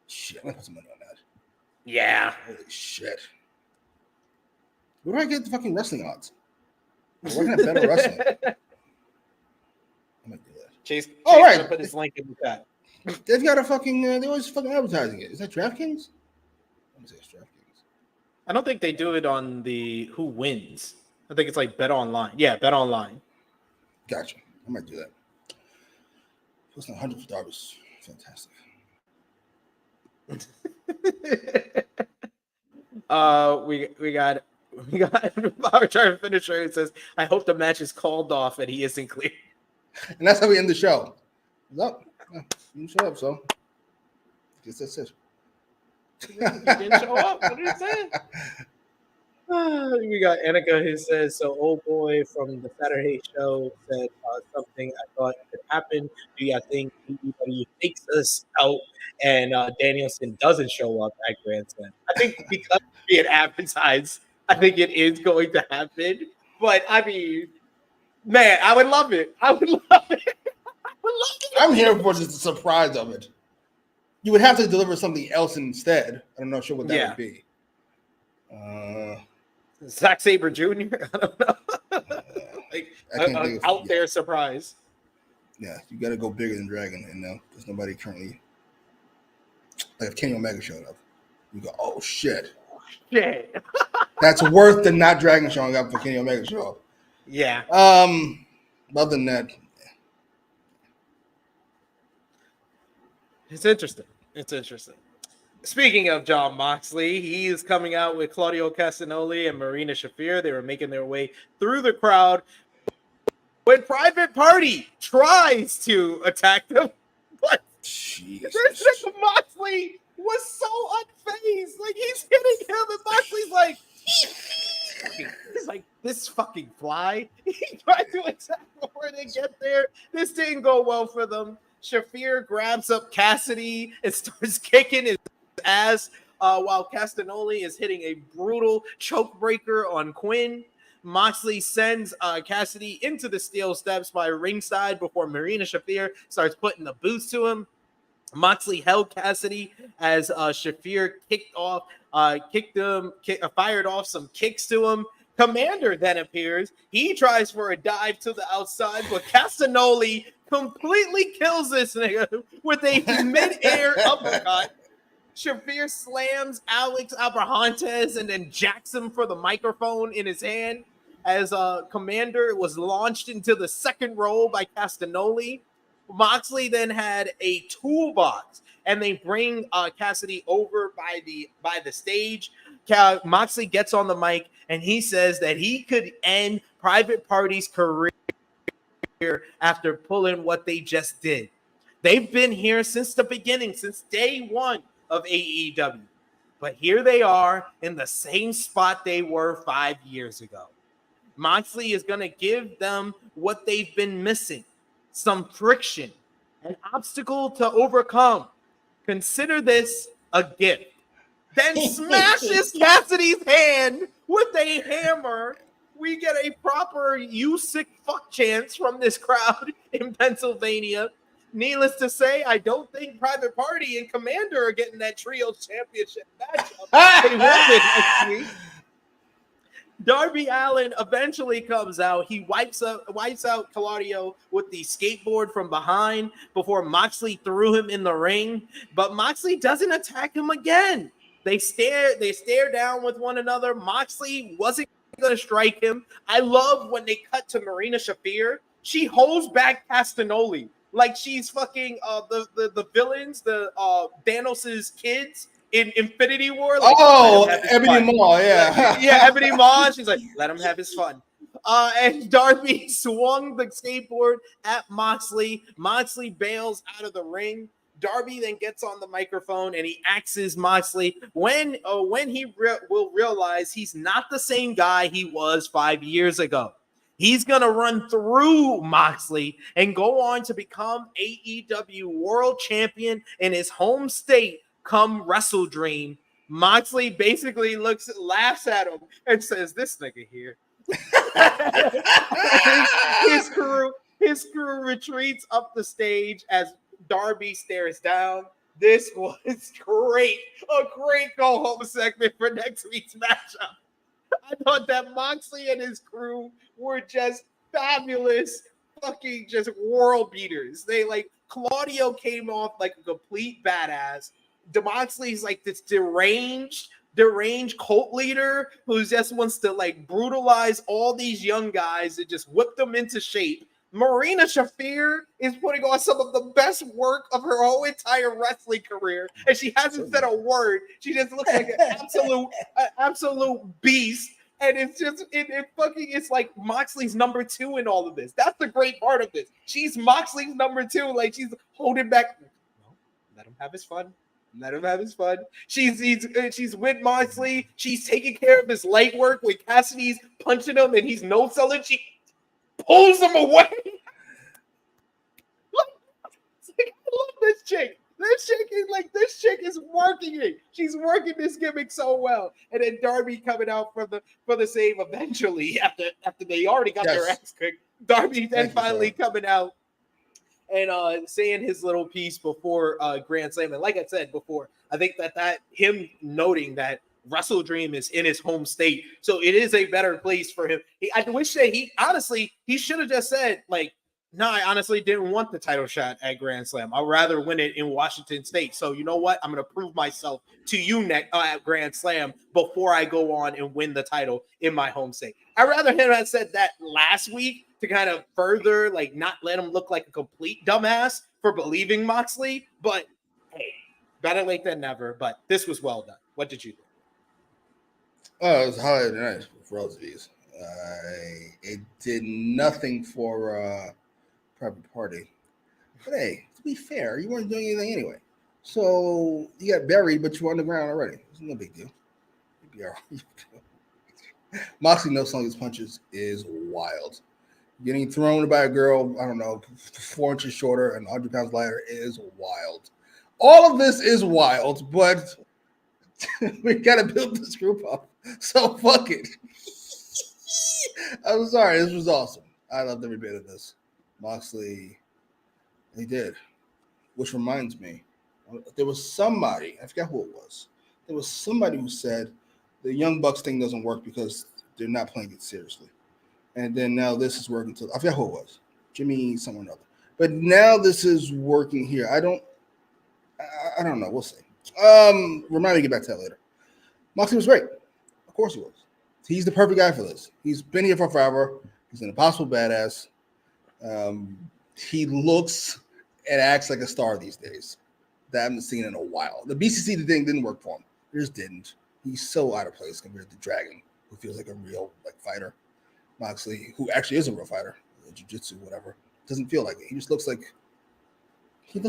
Shit, I'm gonna put some money on that. Yeah. Holy shit. Where do I get the fucking wrestling odds? Where can I bet on wrestling? I might do that. Chase right. Put his link in the chat. They've got a fucking. They always fucking advertising it. Is that DraftKings? Let me say it's DraftKings. I don't think they do it on the who wins. I think it's like Bet Online. Yeah, Bet Online. Gotcha. I might do that. Plus 900 for Darby's fantastic. We got our trying finisher. It says, "I hope the match is called off and he isn't clear." And that's how we end the show. Nope. You shut up, so. Guess that's it. He didn't show up. What did he say? We got Annika who says, "So old boy from the Saturday show said something I thought could happen. Do you think anybody takes us out and Danielson doesn't show up at Grand Slam?" I think because being advertised, I think it is going to happen. But I mean, man, I would love it. I would love it. I'm here for just the surprise of it. You would have to deliver something else instead. I'm not sure what that would be. Zack Sabre Jr. I don't know. Like an out there surprise. Yeah, you got to go bigger than Dragon, and there's nobody currently. Like if Kenny Omega showed up, you go, oh shit. Shit. That's worth the not Dragon showing up for Kenny Omega to show up. Yeah. Other than that, it's interesting. It's interesting. Speaking of Jon Moxley, he is coming out with Claudio Castagnoli and Marina Shafir. They were making their way through the crowd when Private Party tries to attack them. But Moxley was so unfazed. Like, he's hitting him, and Moxley's like, this fucking fly. He tried to attack before they get there. This didn't go well for them. Shafir grabs up Cassidy and starts kicking his ass while Castagnoli is hitting a brutal choke breaker on Quinn. Moxley sends Cassidy into the steel steps by ringside before Marina Shafir starts putting the boots to him. Moxley held Cassidy as Shafir fired off some kicks to him. Commander then appears. He tries for a dive to the outside, but Castagnoli completely kills this nigga with a mid-air uppercut. Shafir slams Alex Abrahantes and then jacks him for the microphone in his hand as Commander was launched into the second row by Castagnoli. Moxley then had a toolbox, and they bring Cassidy over by the stage. Moxley gets on the mic, and he says that he could end Private Party's career after pulling what they just did. They've been here since the beginning, since day one of AEW. But here they are in the same spot they were 5 years ago. Moxley is going to give them what they've been missing. Some friction, an obstacle to overcome. Consider this a gift. Then smashes Cassidy's hand with a hammer. We get a proper "you sick fuck" chance from this crowd in Pennsylvania. Needless to say, I don't think Private Party and Commander are getting that trio championship matchup. They won it next week. Darby Allin eventually comes out. He wipes out Claudio with the skateboard from behind before Moxley threw him in the ring. But Moxley doesn't attack him again. They stare down with one another. Moxley wasn't going to strike him. I love when they cut to Marina Shafir. She holds back Castagnoli like she's fucking the villains, the Thanos' kids in Infinity War. Like, Oh, let him have his Ebony fun. Maw, yeah. Yeah, Ebony Maw. She's like, let him have his fun. And Darby swung the skateboard at Moxley. Moxley bails out of the ring. Darby then gets on the microphone and he axes Moxley when he will realize he's not the same guy he was 5 years ago. He's going to run through Moxley and go on to become AEW World Champion in his home state come Wrestle Dream. Moxley basically laughs at him and says, "This nigga here." his crew retreats up the stage as Darby stares down. This was great. A great go-home segment for next week's matchup. I thought that Moxley and his crew were just fabulous, fucking just world beaters. Claudio came off like a complete badass. Moxley's like this deranged cult leader who just wants to like brutalize all these young guys and just whip them into shape. Marina Shafir is putting on some of the best work of her whole entire wrestling career, and she hasn't said a word. She just looks like an absolute beast. And it's just it's like Moxley's number 2 in all of this. That's the great part of this. She's Moxley's number 2. Like, she's holding back. No, let him have his fun. Let him have his fun. She's with Moxley. She's taking care of his leg work when Cassidy's punching him and he's no selling. She pulls him away. I love this chick. This chick is working it. She's working this gimmick so well. And then Darby coming out for the save eventually after they already got their ass kicked. Darby then finally coming out and saying his little piece before Grand Slam. And like I said before, I think that him noting that Wrestle Dream is in his home state, so it is a better place for him. I wish that he should have just said, like, no, I honestly didn't want the title shot at Grand Slam. I'd rather win it in Washington State. So you know what? I'm going to prove myself to you at Grand Slam before I go on and win the title in my home state. I'd rather him have said that last week to kind of further, like, not let him look like a complete dumbass for believing Moxley. But hey, better late than never. But this was well done. What did you think? Oh, it was highlighted tonight for Rosie's. It did nothing for Private Party. But hey, to be fair, you weren't doing anything anyway. So you got buried, but you were on the ground already. It's no big deal. You'd be all right. Moxley no selling his punches is wild. Getting thrown by a girl, I don't know, 4 inches shorter and 100 pounds lighter is wild. All of this is wild, but we got to build this group up. So fuck it. I'm sorry. This was awesome. I loved every bit of this. Moxley, he did. Which reminds me, there was somebody, I forgot who it was. There was somebody who said the Young Bucks thing doesn't work because they're not playing it seriously. And then now this is working. I forgot who it was. Jimmy, someone else. But now this is working here. I don't know. We'll see. Remind me to get back to that later. Moxley was great. Of course he was. He's the perfect guy for this. He's been here for forever. He's an impossible badass. He looks and acts like a star these days that I haven't seen in a while. The BCC thing didn't work for him. It just didn't. He's so out of place compared to Dragon, who feels like a real fighter. Moxley, who actually is a real fighter, jiu-jitsu, whatever, doesn't feel like it. He just looks like he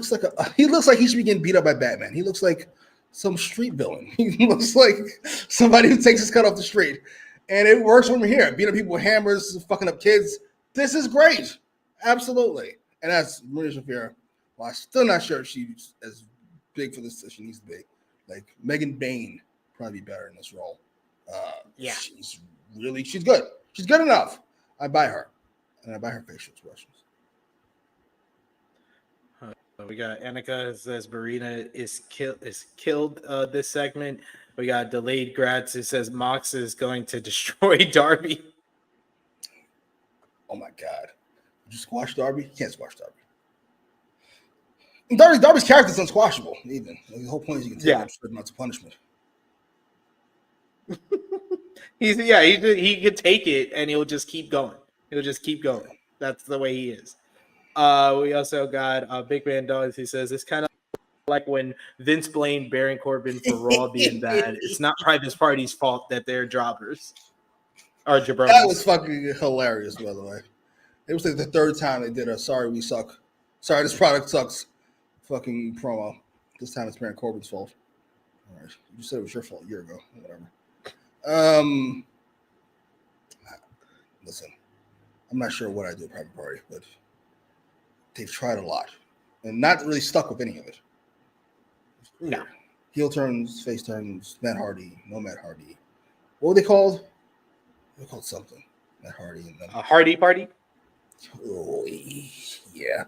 should be getting beat up by Batman. He looks like some street villain. He looks like somebody who takes his cut off the street. And it works when we're here. Beating people with hammers, fucking up kids. This is great. Absolutely. And that's Marina Shafir. Well, I'm still not sure if she's as big for this as she needs to be. Like, Megan Bain probably be better in this role. She's good. She's good enough. I buy her. And I buy her facial expressions. We got Annika says Marina is killed this segment. We got Delayed Grats. It says Mox is going to destroy Darby. Oh my God. You squash Darby? You can't squash Darby. And Darby's character is unsquashable, even. Like, the whole point is you can take certain amounts of punishment. He could take it and he'll just keep going. That's the way he is. We also got Big Man Dogs. He says it's kind of like when Vince blamed Baron Corbin for Raw being bad. It's not Private Party's fault that they're jobbers or jabronis. That was fucking hilarious, by the way. It was like the third time they did a "Sorry we suck," "Sorry this product sucks" fucking promo. This time it's Baron Corbin's fault. All right, you said it was your fault a year ago. Whatever. Listen, I'm not sure what I do at Private Party, but they've tried a lot and not really stuck with any of it. No. Heel turns, face turns, Matt Hardy, no Matt Hardy. What were they called? They were called something. Matt Hardy and then A Hardy Party? Oh, yeah.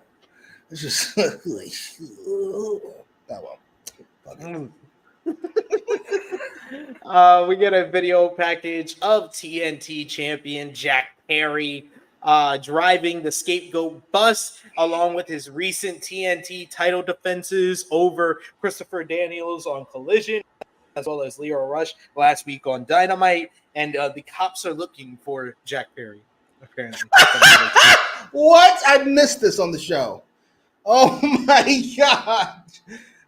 It's just that one. We get a video package of TNT champion Jack Perry driving the scapegoat bus along with his recent TNT title defenses over Christopher Daniels on Collision, as well as Leo Rush last week on Dynamite. And the cops are looking for Jack Perry, apparently. What? I missed this on the show. Oh my god.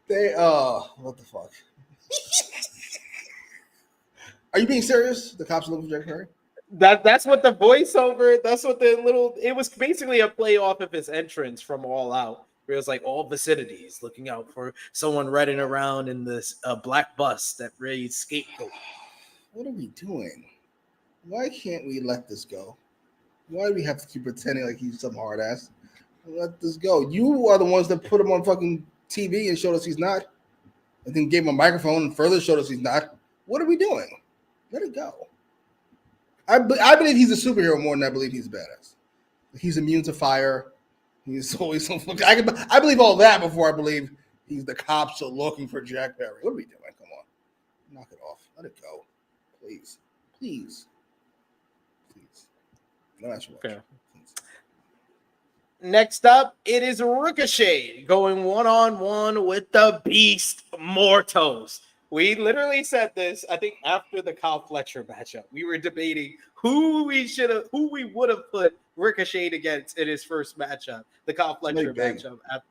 They what the fuck? Are you being serious? The cops are looking for Jack Perry? That's what the voiceover, that's what the little, it was basically a play off of his entrance from All Out. Where it was like all vicinities looking out for someone riding around in this black bus that reads scapegoat. What are we doing? Why can't we let this go? Why do we have to keep pretending like he's some hard ass? Let this go. You are the ones that put him on fucking TV and showed us he's not. And then gave him a microphone and further showed us he's not. What are we doing? Let it go. I believe he's a superhero more than I believe he's a badass. He's immune to fire. He's always so fucking. I believe all that before I believe he's the cops are looking for Jack Perry. What are we doing? Come on. Knock it off. Let it go. Please. Please. Please. No, that's right. Okay. Next up, it is Ricochet going one-on-one with the Beast Mortos. We literally said this, I think, after the Kyle Fletcher matchup. We were debating who we would have put Ricochet against in his first matchup, the Kyle Fletcher matchup. It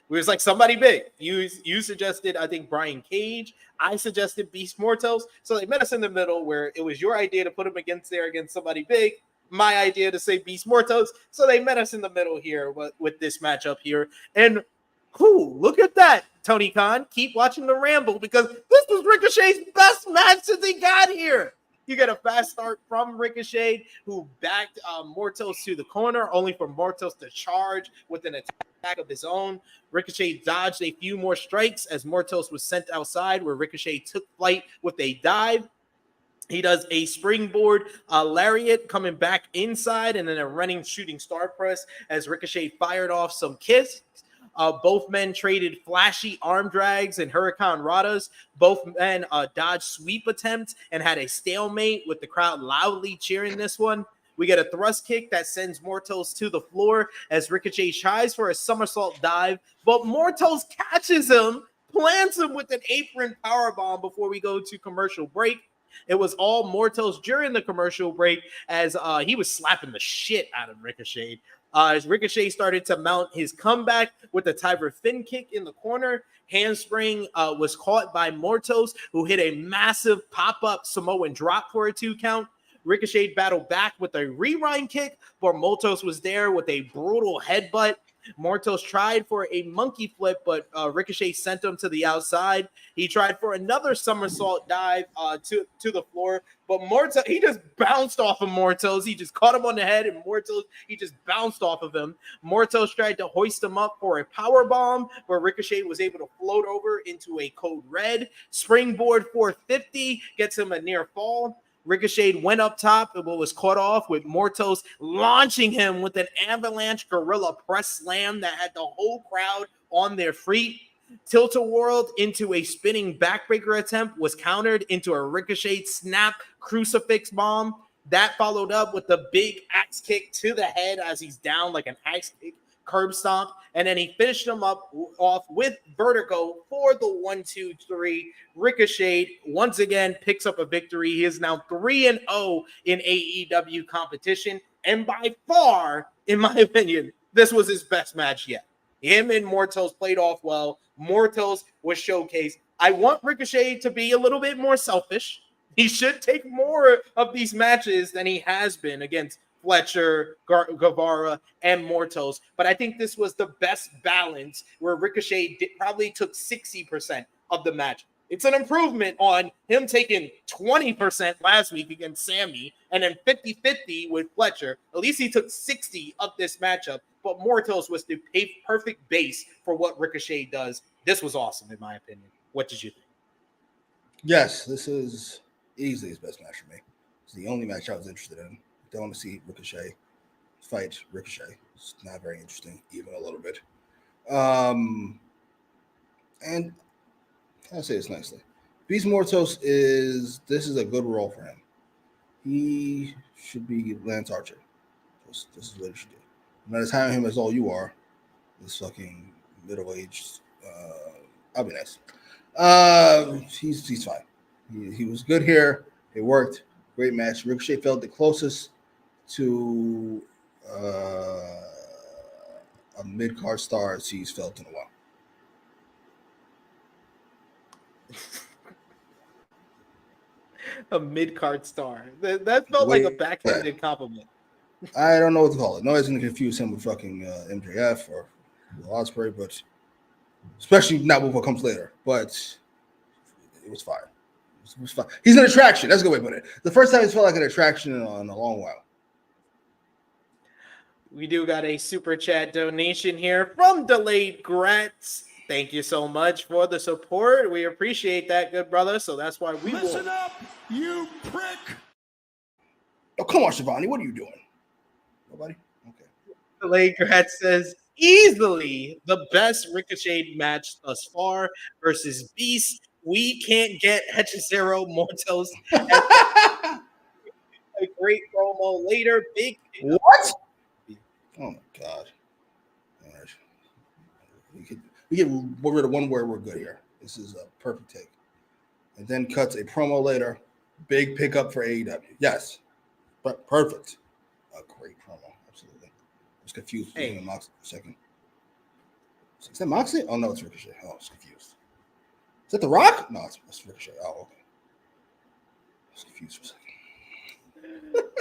was like somebody big. You suggested, I think, Brian Cage. I suggested Beast Mortos. So they met us in the middle where it was your idea to put him against somebody big. My idea to say Beast Mortos. So they met us in the middle here with this matchup here. And look at that, Tony Khan. Keep watching the Ramble because this was Ricochet's best match since he got here. You get a fast start from Ricochet, who backed Mortos to the corner, only for Mortos to charge with an attack of his own. Ricochet dodged a few more strikes as Mortos was sent outside, where Ricochet took flight with a dive. He does a springboard lariat coming back inside, and then a running shooting star press as Ricochet fired off some kicks. Both men traded flashy arm drags and Hurricane Radas. Both men dodged sweep attempts and had a stalemate with the crowd loudly cheering this one. We get a thrust kick that sends Mortos to the floor as Ricochet tries for a somersault dive, but Mortos catches him, plants him with an apron powerbomb before we go to commercial break. It was all Mortos during the commercial break as he was slapping the shit out of Ricochet. As Ricochet started to mount his comeback with a Tiger Fin kick in the corner, handspring was caught by Mortos, who hit a massive pop-up Samoan drop for a 2 count. Ricochet battled back with a rewind kick, but Mortos was there with a brutal headbutt. Mortos tried for a monkey flip, but Ricochet sent him to the outside. He tried for another somersault dive to the floor, but Mortos, he just bounced off of Mortos. He just caught him on the head, and Mortos, he just bounced off of him. Mortos tried to hoist him up for a power bomb, where Ricochet was able to float over into a code red. Springboard 450 gets him a near fall. Ricochet went up top, but was caught off with Mortos launching him with an avalanche gorilla press slam that had the whole crowd on their feet. Tilt-a-whirl into a spinning backbreaker attempt was countered into a Ricochet snap crucifix bomb. That followed up with the big axe kick to the head as he's down like an axe kick curb stomp, and then he finished him off with vertigo for the 1-2-3. Ricochet once again picks up a victory. He is now 3-0 in AEW competition, and by far, in my opinion, this was his best match yet. Him and Mortos played off well. Mortos was showcased. I want Ricochet to be a little bit more selfish. He should take more of these matches than he has been against Fletcher, Guevara, and Mortos. But I think this was the best balance where Ricochet probably took 60% of the match. It's an improvement on him taking 20% last week against Sammy and then 50-50 with Fletcher. At least he took 60 of this matchup, but Mortos was the perfect base for what Ricochet does. This was awesome, in my opinion. What did you think? Yes, this is easily his best match for me. It's the only match I was interested in. Don't want to see Ricochet fight Ricochet. It's not very interesting, even a little bit. And I'll say this nicely. Beast Mortos this is a good role for him. He should be Lance Archer. This is what he should do. I'm not as high on him as all you are. This fucking middle-aged. I'll be nice. He's fine. He was good here. It worked. Great match. Ricochet felt the closest to a mid-card star as he's felt in a while. A mid-card star. That felt like a backhanded compliment. I don't know what to call it. Nobody's going to confuse him with fucking MJF or Ospreay, but especially not with what comes later. But it was fire. It was fine. He's an attraction. That's a good way to put it. The first time he's felt like an attraction in a long while. We do got a super chat donation here from Delayed Grats. Thank you so much for the support. We appreciate that, good brother. So that's why we Listen up, you prick. Oh, come on, Shivani. What are you doing? Nobody? Okay. Delayed Grats says, easily the best Ricochet match thus far versus Beast. We can't get Hechicero Mortos. A great promo later. Big what? Oh my God. All right. We get rid of one word. We're good here. This is a perfect take. And then cuts a promo later. Big pickup for AEW. Yes. But perfect. A great promo. Absolutely. I was confused with him and Moxley for a second. Is that Moxley? Oh no, it's Ricochet. Oh, I was confused. Is that The Rock? No, it's Ricochet. Oh, okay. I was confused for a second.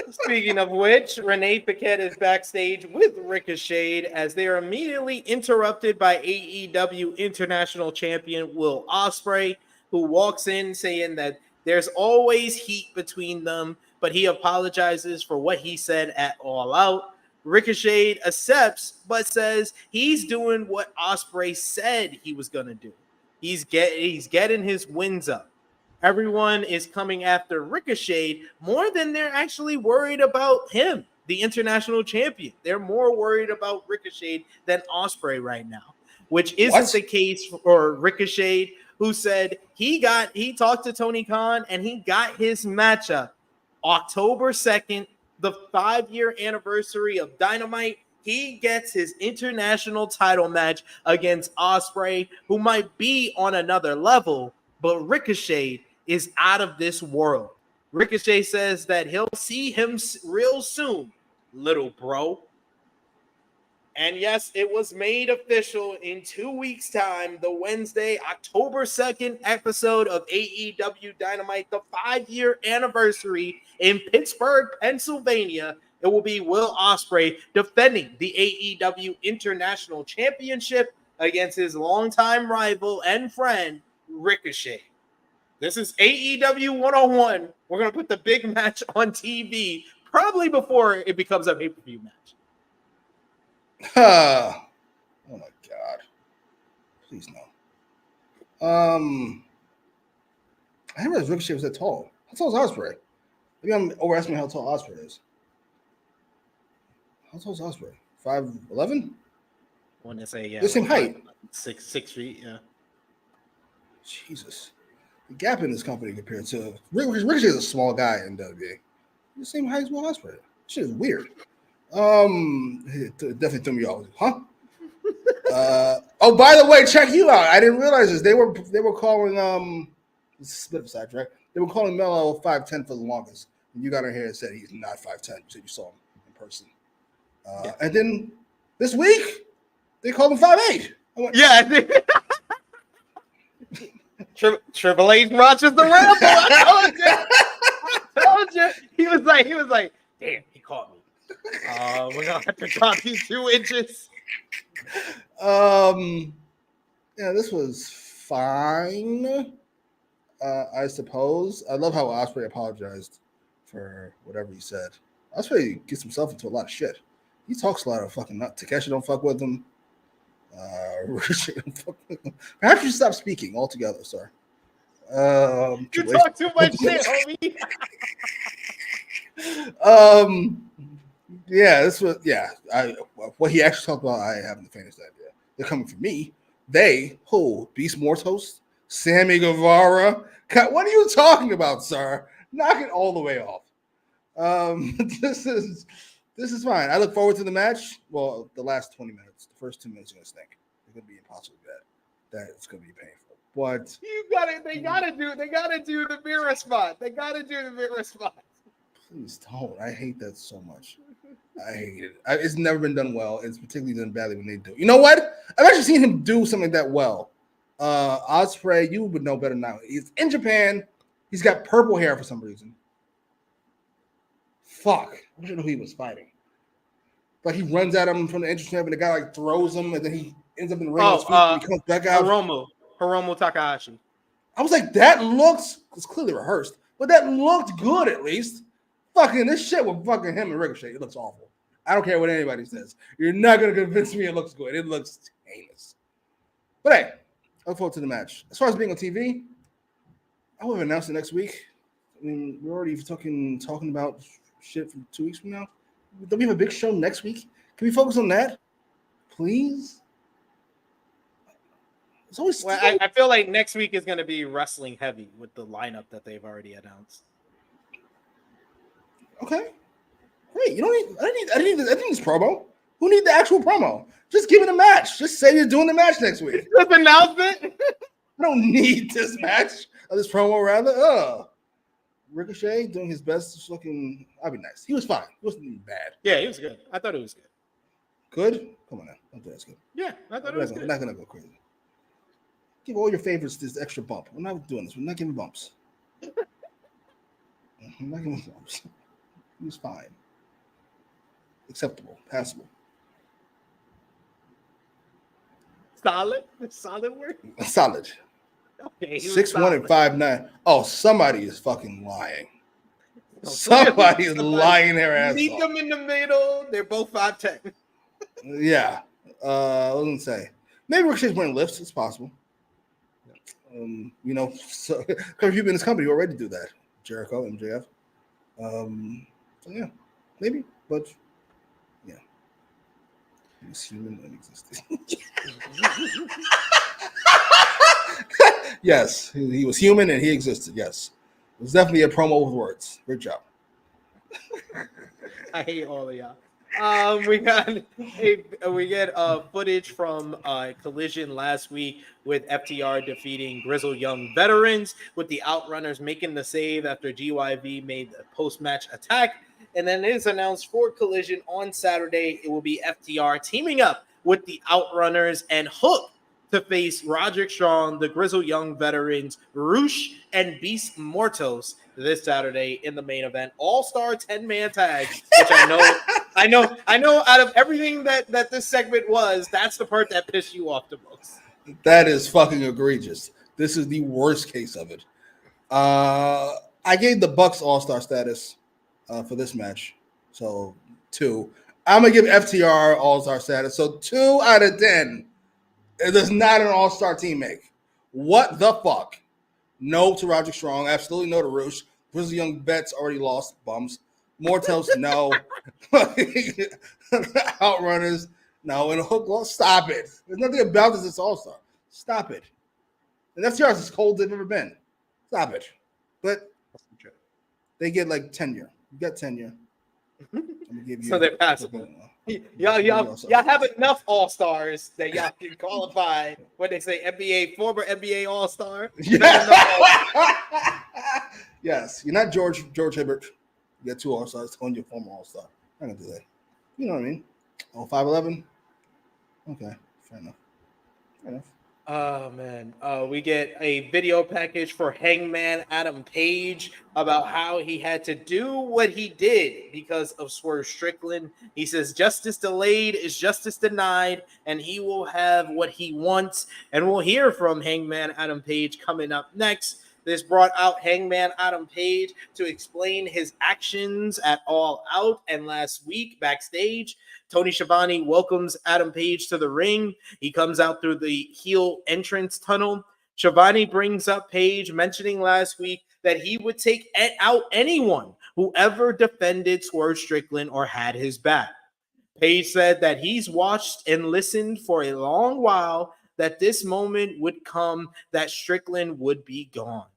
Speaking of which, Renee Paquette is backstage with Ricochet as they are immediately interrupted by AEW International Champion Will Ospreay, who walks in saying that there's always heat between them, but he apologizes for what he said at All Out. Ricochet accepts, but says he's doing what Ospreay said he was going to do. He's getting his wins up. Everyone is coming after Ricochet more than they're actually worried about him, the international champion. They're more worried about Ricochet than Ospreay right now, which isn't the case for Ricochet, who said he talked to Tony Khan and he got his matchup October 2nd, the 5-year anniversary of Dynamite. He gets his international title match against Ospreay, who might be on another level, but Ricochet is out of this world. Ricochet says that he'll see him real soon, little bro. And yes, it was made official in 2 weeks' time, the Wednesday, October 2nd episode of AEW Dynamite, the 5-year anniversary in Pittsburgh, Pennsylvania. It will be Will Ospreay defending the AEW International Championship against his longtime rival and friend, Ricochet. This is AEW 101. We're going to put the big match on TV probably before it becomes a pay-per-view match. Oh my God. Please no. I didn't realize Ricochet was that tall. How tall is Ospreay? Maybe I'm overestimating how tall Ospreay is. How tall is Ospreay? 5'11"? I want to say, yeah. The same height. 6 feet, yeah. Jesus. The gap in this company compared to Ricochet is a small guy in WWE. The same height as Will Ospreay. Shit is weird. It definitely threw me off. Huh? Oh, by the way, check you out. I didn't realize this. They were calling this is a bit of a sidetrack. They were calling Melo 5'10" for the longest. And you got on here and said he's not 5'10". You said you saw him in person. And then this week, They called him 5'8". Yeah. Triple H watches the Ramble. I told you. He was like, damn, he caught me. We're gonna have to drop you 2 inches. Yeah, this was fine. I suppose. I love how Ospreay apologized for whatever he said. Ospreay gets himself into a lot of shit. He talks a lot of fucking nut. Takeshita don't fuck with him. Ricochet don't fuck with him. Perhaps you stop speaking altogether, sir. You talk too much shit, homie. Yeah, this was what he actually talked about. I haven't the faintest idea. They're coming for me. They Beast Mortos, Sammy Guevara. What are you talking about, sir? Knock it all the way off. This is fine. I look forward to the match. Well, the last 20 minutes, the first 2 minutes are gonna stink. It's gonna be impossible bad. That it's gonna be painful. But They gotta do the mirror spot. Please don't. I hate that so much. I hate it. It's never been done well. It's particularly done badly when they do. You know what? I've actually seen him do something that well. Ospreay, you would know better now. He's in Japan. He's got purple hair for some reason. Fuck. I didn't know who he was fighting. Like he runs at him from the entrance ramp and the guy like throws him and then he ends up in the ring. He comes back out. Hiromu Takahashi. I was like, it's clearly rehearsed, but that looked good at least. Fucking this shit with fucking him and Ricochet, it looks awful. I don't care what anybody says. You're not going to convince me it looks good. It looks heinous. But hey, I look forward to the match. As far as being on TV, I will have announced it next week. I mean, we're already talking about shit from 2 weeks from now. Don't we have a big show next week? Can we focus on that? Please? It's always I feel like next week is going to be wrestling heavy with the lineup that they've already announced. Okay. Great. You don't need I didn't need this promo. Who need the actual promo? Just give it a match. Just say you're doing the match next week. Just announce it. I don't need this match. Or this promo rather. Ricochet doing his best. Looking. I'd be nice. He was fine. He wasn't even bad. Yeah, he was good. I thought it was good. Good? Come on now. I think that's good. Yeah, I thought it was good. We're not gonna go crazy. Give all your favorites this extra bump. We're not doing this. We're not giving bumps. I'm not giving bumps. He was fine. Acceptable. Passable. Solid work. Solid. Okay. 6'1" and 5'9". Oh, somebody is fucking lying. Somebody is lying their ass Meet off. them in the middle. They're both 5'10". Yeah. I was gonna say maybe Ricochet's wearing lifts. It's possible. So quite a few in this company already do that. Jericho, MJF. So yeah, maybe, but yeah. He was human and existed. Yes, he was human and he existed. Yes, it was definitely a promo with words. Great job. I hate all of y'all. We get footage from Collision last week with FTR defeating Grizzled Young Veterans, with the Outrunners making the save after GYV made a post-match attack. And then it is announced for Collision on Saturday, it will be FTR teaming up with the Outrunners and Hook to face Roderick Strong, the Grizzled Young Veterans, Roosh, and Beast Mortos this Saturday in the main event. All-star 10-man tag, which I know out of everything that this segment was, that's the part that pissed you off the most. That is fucking egregious. This is the worst case of it. I gave the Bucks All-Star status for this match. So 2. I'm going to give FTR All-Star status. So 2 out of 10. It is not an all-star team make. What the fuck? No to Roderick Strong. Absolutely no to Roosh. Grizzly Young Vets already lost. Bums. Mortos, no. Outrunners, no. And Hook, well, stop it. There's nothing about this that's all-star. Stop it. And FTR is as cold as they've ever been. Stop it. But they get like tenure. You got tenure. I'm gonna give you so they're passable. Y'all have enough all-stars that y'all can qualify when they say former NBA all-star. Yeah. Yes. You're not George Hibbert. You got 2 all-stars on your former all-star. I'm gonna do that. You know what I mean? Oh, 5'11"? Okay. Fair enough. Fair enough. Oh man, we get a video package for Hangman Adam Page about how he had to do what he did because of Swerve Strickland. He says justice delayed is justice denied, and he will have what he wants. And we'll hear from Hangman Adam Page coming up next. This brought out Hangman Adam Page to explain his actions at All Out and last week backstage. Tony Schiavone welcomes Adam Page to the ring. He comes out through the heel entrance tunnel. Schiavone brings up Page, mentioning last week that he would take out anyone who ever defended Swerve Strickland or had his back. Page said that he's watched and listened for a long while, that this moment would come, that Strickland would be gone.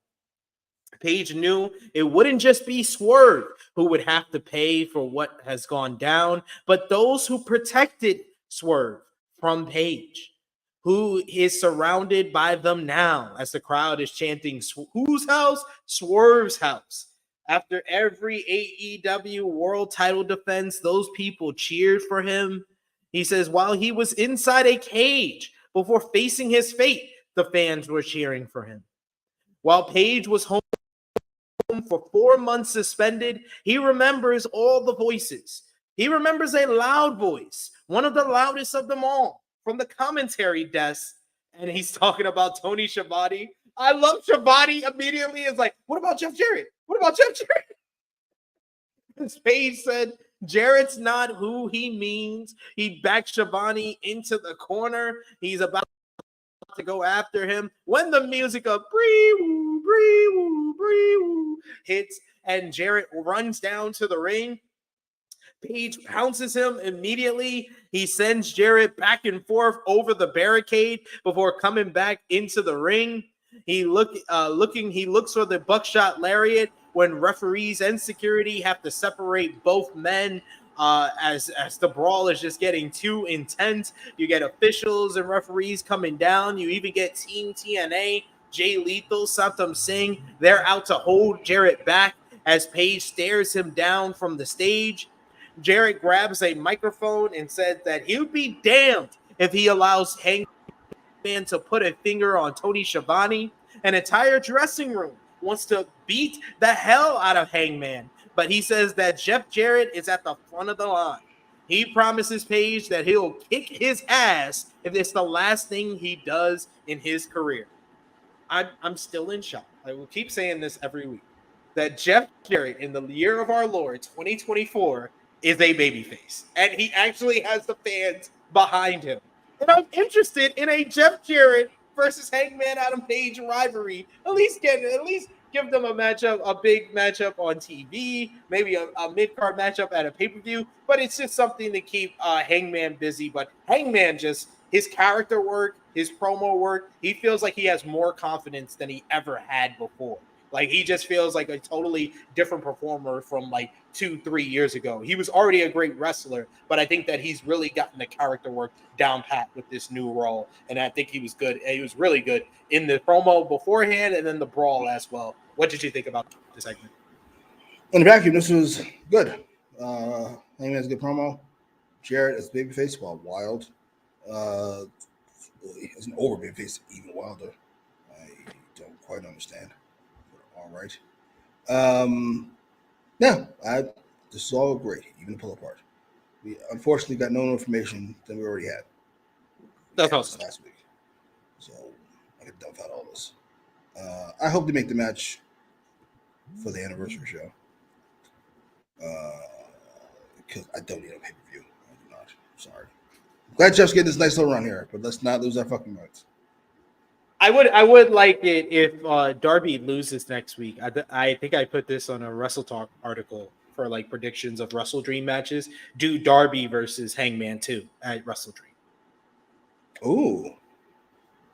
Page knew it wouldn't just be Swerve who would have to pay for what has gone down, but those who protected Swerve from Page, who is surrounded by them now as the crowd is chanting, whose house? Swerve's house. After every AEW world title defense, those people cheered for him. He says while he was inside a cage before facing his fate, the fans were cheering for him. While Page was home for 4 months suspended, he remembers all the voices. He remembers a loud voice, one of the loudest of them all, from the commentary desk, and he's talking about Tony Schiavone. I love Schiavone immediately. Is like, what about Jeff Jarrett? What about Jeff Jarrett? As Page said, Jarrett's not who he means. He backed Schiavone into the corner. He's about to go after him when the music of bree woo, bree woo, bree woo hits and Jarrett runs down to the ring. Page pounces him immediately. He sends Jarrett back and forth over the barricade before coming back into the ring. He looks for the buckshot lariat when referees and security have to separate both men. As the brawl is just getting too intense. You get officials and referees coming down. You even get Team TNA, Jay Lethal, Satam Singh. They're out to hold Jarrett back as Page stares him down from the stage. Jarrett grabs a microphone and said that he'll be damned if he allows Hangman to put a finger on Tony Schiavone. An entire dressing room wants to beat the hell out of Hangman. But he says that Jeff Jarrett is at the front of the line. He promises Page that he'll kick his ass if it's the last thing he does in his career. I'm still in shock. I will keep saying this every week. That Jeff Jarrett in the year of our Lord, 2024, is a babyface. And he actually has the fans behind him. And I'm interested in a Jeff Jarrett versus Hangman Adam Page rivalry. At least give them a matchup, a big matchup on TV, maybe a mid-card matchup at a pay-per-view, but it's just something to keep Hangman busy. But Hangman just, his character work, his promo work, he feels like he has more confidence than he ever had before. Like, he just feels like a totally different performer from like 2-3 years ago. He was already a great wrestler, but I think that he's really gotten the character work down pat with this new role. And I think he was good. He was really good in the promo beforehand and then the brawl as well. What did you think about this segment? In the vacuum, this was good. Hangman's a good promo. Jarrett as babyface, while wild. As an over babyface, even wilder. I don't quite understand. All right. This is all great, even the pull apart. We unfortunately got no information than we already had. That's awesome. Last week. So I could dump out all this. I hope to make the match for the anniversary show. Because I don't need a pay-per-view. I do not. Sorry. Glad Jeff's getting this nice little run here, but let's not lose our fucking minds. I would like it if Darby loses next week. I think I put this on a Wrestle Talk article for like predictions of Wrestle Dream matches. Do Darby versus Hangman 2 at Wrestle Dream. Ooh.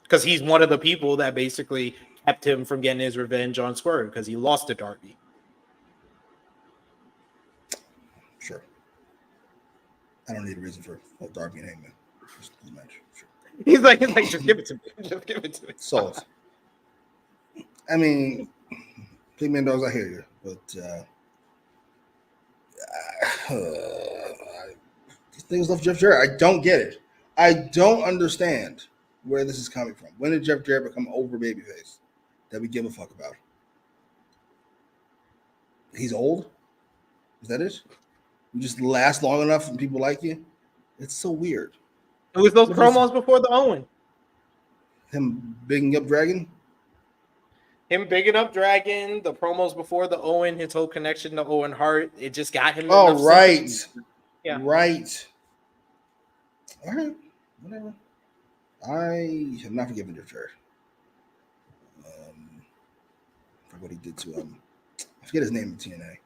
Because he's one of the people that basically kept him from getting his revenge on Swerve because he lost to Darby. Sure. I don't need a reason for Darby and Hangman. Just the match. Sure. He's like, just give it to me. Just give it to me. Solid. I mean, Big Man Dogs, I hear you, but these things love Jeff Jarrett. I don't get it. I don't understand where this is coming from. When did Jeff Jarrett become over babyface that we give a fuck about? He's old? Is that it? You just last long enough and people like you? It's so weird. It was those promos before the Owen. Him bigging up Dragon? Him bigging up Dragon, the promos before the Owen, his whole connection to Owen Hart, it just got him. Oh, right. Yeah. Right. All right. Whatever. I have not forgiven Jeff Jarrett. For what he did to I forget his name in TNA.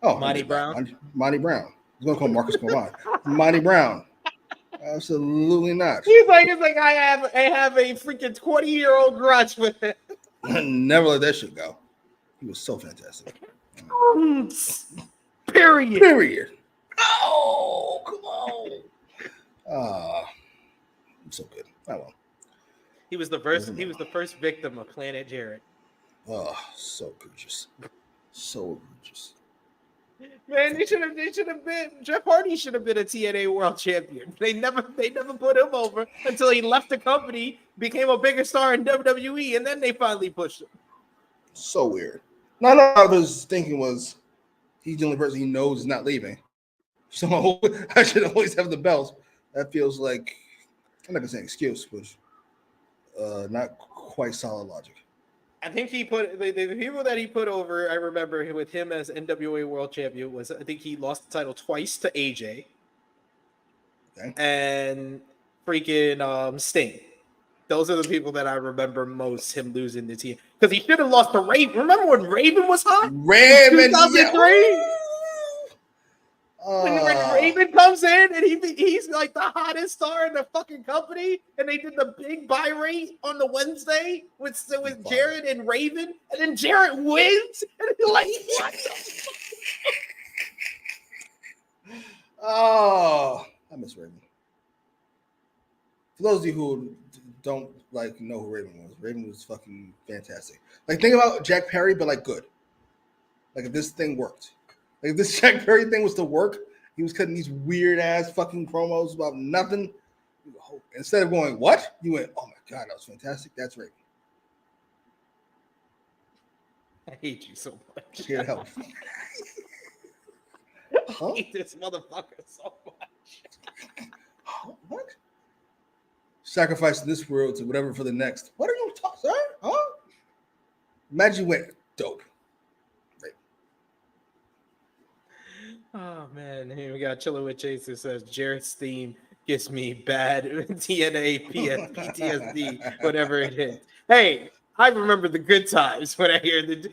Oh, Monty Brown. Monty Brown. I was going to call Marcus Corbin. Monty Brown. Absolutely not. It's like I have a freaking 20-year-old grudge with it. Never let that shit go. He was so fantastic. Period. Oh, come on. I'm so good. I will. He was the first victim of Planet Jarrett. Oh, so gorgeous. So gorgeous. Man, they should have been Jeff Hardy should have been a TNA World Champion. They never put him over until he left the company, became a bigger star in WWE, and then they finally pushed him. So weird. None of his thinking was he's the only person he knows is not leaving. So I should always have the belt. That feels like, I'm not gonna say an excuse, but not quite solid logic. I think he put the people that he put over. I remember with him as NWA World Champion was, I think he lost the title twice to AJ, Okay. and freaking Sting. Those are the people that I remember most. Him losing the team because he should have lost to Raven. Remember when Raven was hot? Raven, 2003. When Raven comes in and he's like the hottest star in the fucking company, and they did the big buy rate on the Wednesday with Jarrett and Raven, and then Jarrett wins, and you're like, what the fuck? Oh, I miss Raven. For those of you who don't know who Raven was fucking fantastic. Like, think about Jack Perry, but like good. Like if this thing worked. Like if this Jack Perry thing was to work, he was cutting these weird ass fucking promos about nothing. Instead of going, what? You went, oh my God, that was fantastic. That's Raven. I hate you so much. Here to help. I hate this motherfucker so much. What? Sacrificing this world to whatever for the next. What are you talking, sir? Huh? Imagine you went dope. Oh man, here we got Chiller with Chase that says Jarrett's theme gives me bad TNA PTSD, whatever it is. Hey, I remember the good times when I hear the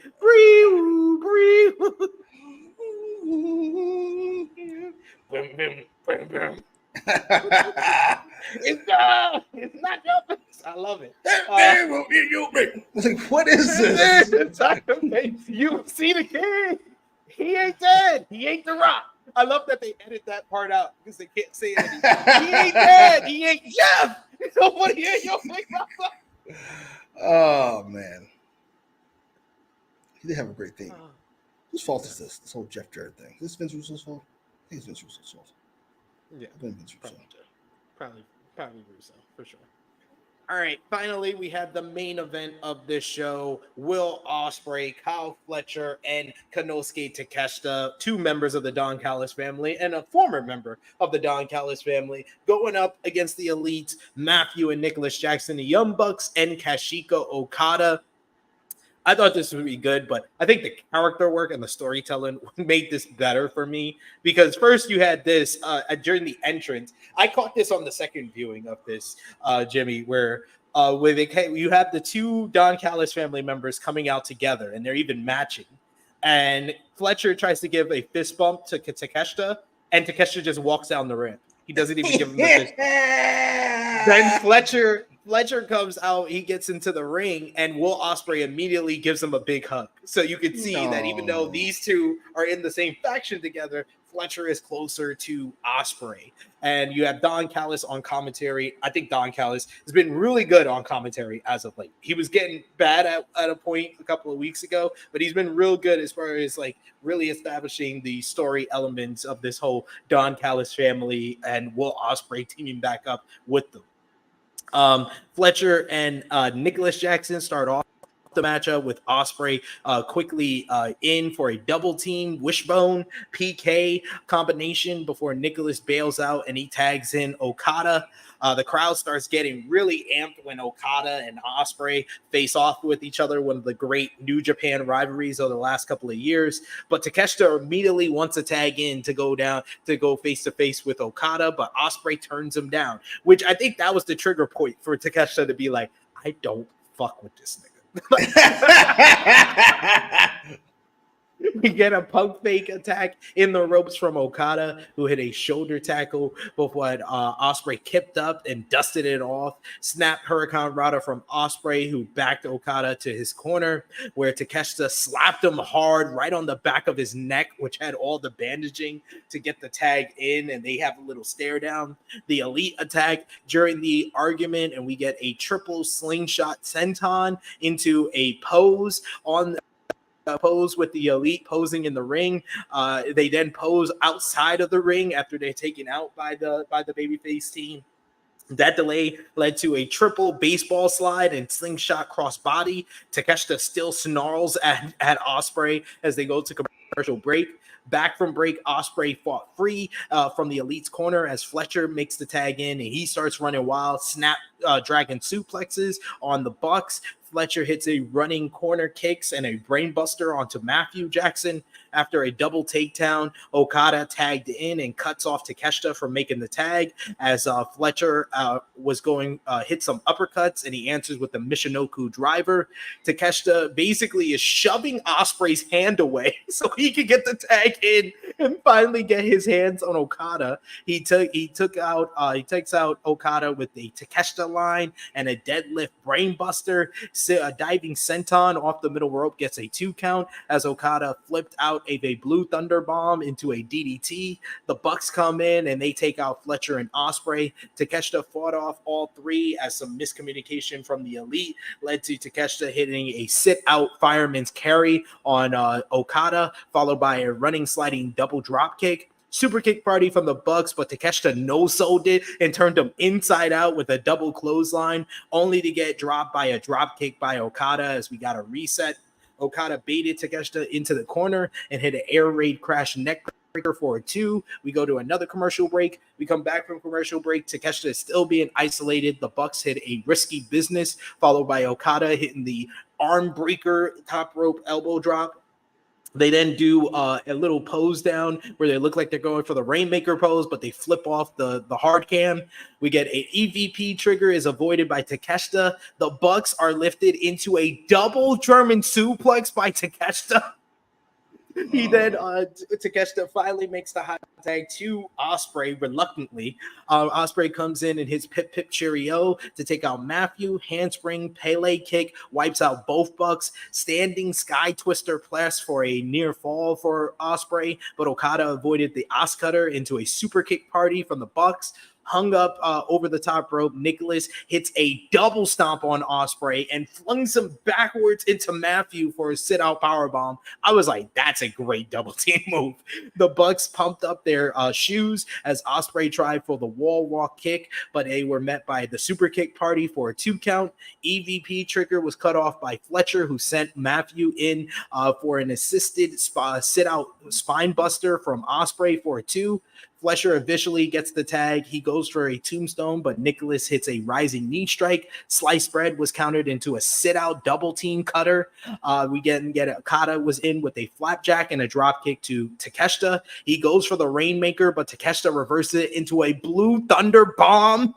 it's not your face. I love it. It's like, what is this? You see the kid. He ain't dead. He ain't The Rock. I love that they edit that part out because they can't say it anymore. He ain't dead. He ain't Jeff. Nobody hear your face. Oh man, he did have a great theme. Whose fault is this? This whole Jeff Jarrett thing. Is this Vince Russo's fault? I think it's Vince Russo's fault. Yeah, Vince Russo. Probably Russo for sure. All right, finally, we had the main event of this show. Will Ospreay, Kyle Fletcher, and Konosuke Takeshita, two members of the Don Callis family and a former member of the Don Callis family, going up against the Elites, Matthew and Nicholas Jackson, the Young Bucks, and Kazuchika Okada. I thought this would be good, but I think the character work and the storytelling made this better for me because first you had this during the entrance. I caught this on the second viewing of this, Jimmy, where you have the two Don Callis family members coming out together and they're even matching. And Fletcher tries to give a fist bump to Takeshita, and Takeshita just walks down the ramp. He doesn't even give him the fist bump. Then Fletcher Fletcher comes out, he gets into the ring, and Will Ospreay immediately gives him a big hug. So you can see that even though these two are in the same faction together, Fletcher is closer to Ospreay. And you have Don Callis on commentary. I think Don Callis has been really good on commentary as of late. He was getting bad at a point a couple of weeks ago, but he's been real good as far as like really establishing the story elements of this whole Don Callis family and Will Ospreay teaming back up with them. Fletcher and Nicholas Jackson start off the matchup with Ospreay quickly in for a double team wishbone PK combination before Nicholas bails out and he tags in Okada. The crowd starts getting really amped when Okada and Ospreay face off with each other, one of the great New Japan rivalries of the last couple of years. But Takeshita immediately wants to tag in to go face to face with Okada, but Ospreay turns him down, which I think that was the trigger point for Takeshita to be like, I don't fuck with this nigga. We get a pump fake attack in the ropes from Okada, who hit a shoulder tackle before Ospreay kipped up and dusted it off. Snap Hurricane Rana from Ospreay, who backed Okada to his corner, where Takeshita slapped him hard right on the back of his neck, which had all the bandaging to get the tag in, and they have a little stare down. The Elite attack during the argument, and we get a triple slingshot senton into a pose on pose with the Elite posing in the ring. They then pose outside of the ring after they're taken out by the babyface team. That delay led to a triple baseball slide and slingshot crossbody. Takeshita still snarls at Ospreay as they go to commercial break. Back from break, Ospreay fought free from the Elite's corner as Fletcher makes the tag in and he starts running wild. Snap dragon suplexes on the Bucks. Fletcher hits a running corner kicks and a brainbuster onto Matthew Jackson. After a double takedown, Okada tagged in and cuts off Takeshita from making the tag as Fletcher was going hit some uppercuts and he answers with the Michinoku driver. Takeshita basically is shoving Ospreay's hand away so he could get the tag in and finally get his hands on Okada. He takes out Okada with the Takeshita line and a deadlift brainbuster. A diving senton off the middle rope gets a 2 count as Okada flipped out a Blue Thunder Bomb into a DDT. The Bucks come in and they take out Fletcher and Ospreay. Takeshita fought off all three as some miscommunication from the Elite led to Takeshita hitting a sit-out fireman's carry on Okada, followed by a running sliding double drop kick. Super kick party from the Bucks, but Takeshita no-sold it and turned him inside out with a double clothesline, only to get dropped by a drop kick by Okada as we got a reset. Okada baited Takeshita into the corner and hit an air raid crash neck breaker for a 2. We go to another commercial break. We come back from commercial break. Takeshita is still being isolated. The Bucks hit a risky business, followed by Okada hitting the arm breaker top rope elbow drop. They then do a little pose down where they look like they're going for the Rainmaker pose, but they flip off the hard cam. We get a EVP trigger is avoided by Takeshita. The Bucks are lifted into a double German suplex by Takeshita. He then, Takeshita finally makes the hot tag to Ospreay reluctantly. Ospreay comes in and hits Pip Pip Cheerio to take out Matthew. Handspring, Pele kick, wipes out both Bucks. Standing Sky Twister press for a near fall for Ospreay, but Okada avoided the Os Cutter into a super kick party from the Bucks. Hung up over the top rope. Nicholas hits a double stomp on Ospreay and flings him backwards into Matthew for a sit-out powerbomb. I was like, that's a great double team move. The Bucks pumped up their shoes as Ospreay tried for the wall walk kick, but they were met by the super kick party for a 2 count. EVP trigger was cut off by Fletcher, who sent Matthew in for an assisted sit-out spine buster from Ospreay for a 2. Fletcher officially gets the tag. He goes for a tombstone, but Nicholas hits a rising knee strike. Sliced bread was countered into a sit-out double team cutter. We get Okada was in with a flapjack and a drop kick to Takeshita. He goes for the Rainmaker, but Takeshita reverses it into a Blue Thunder Bomb.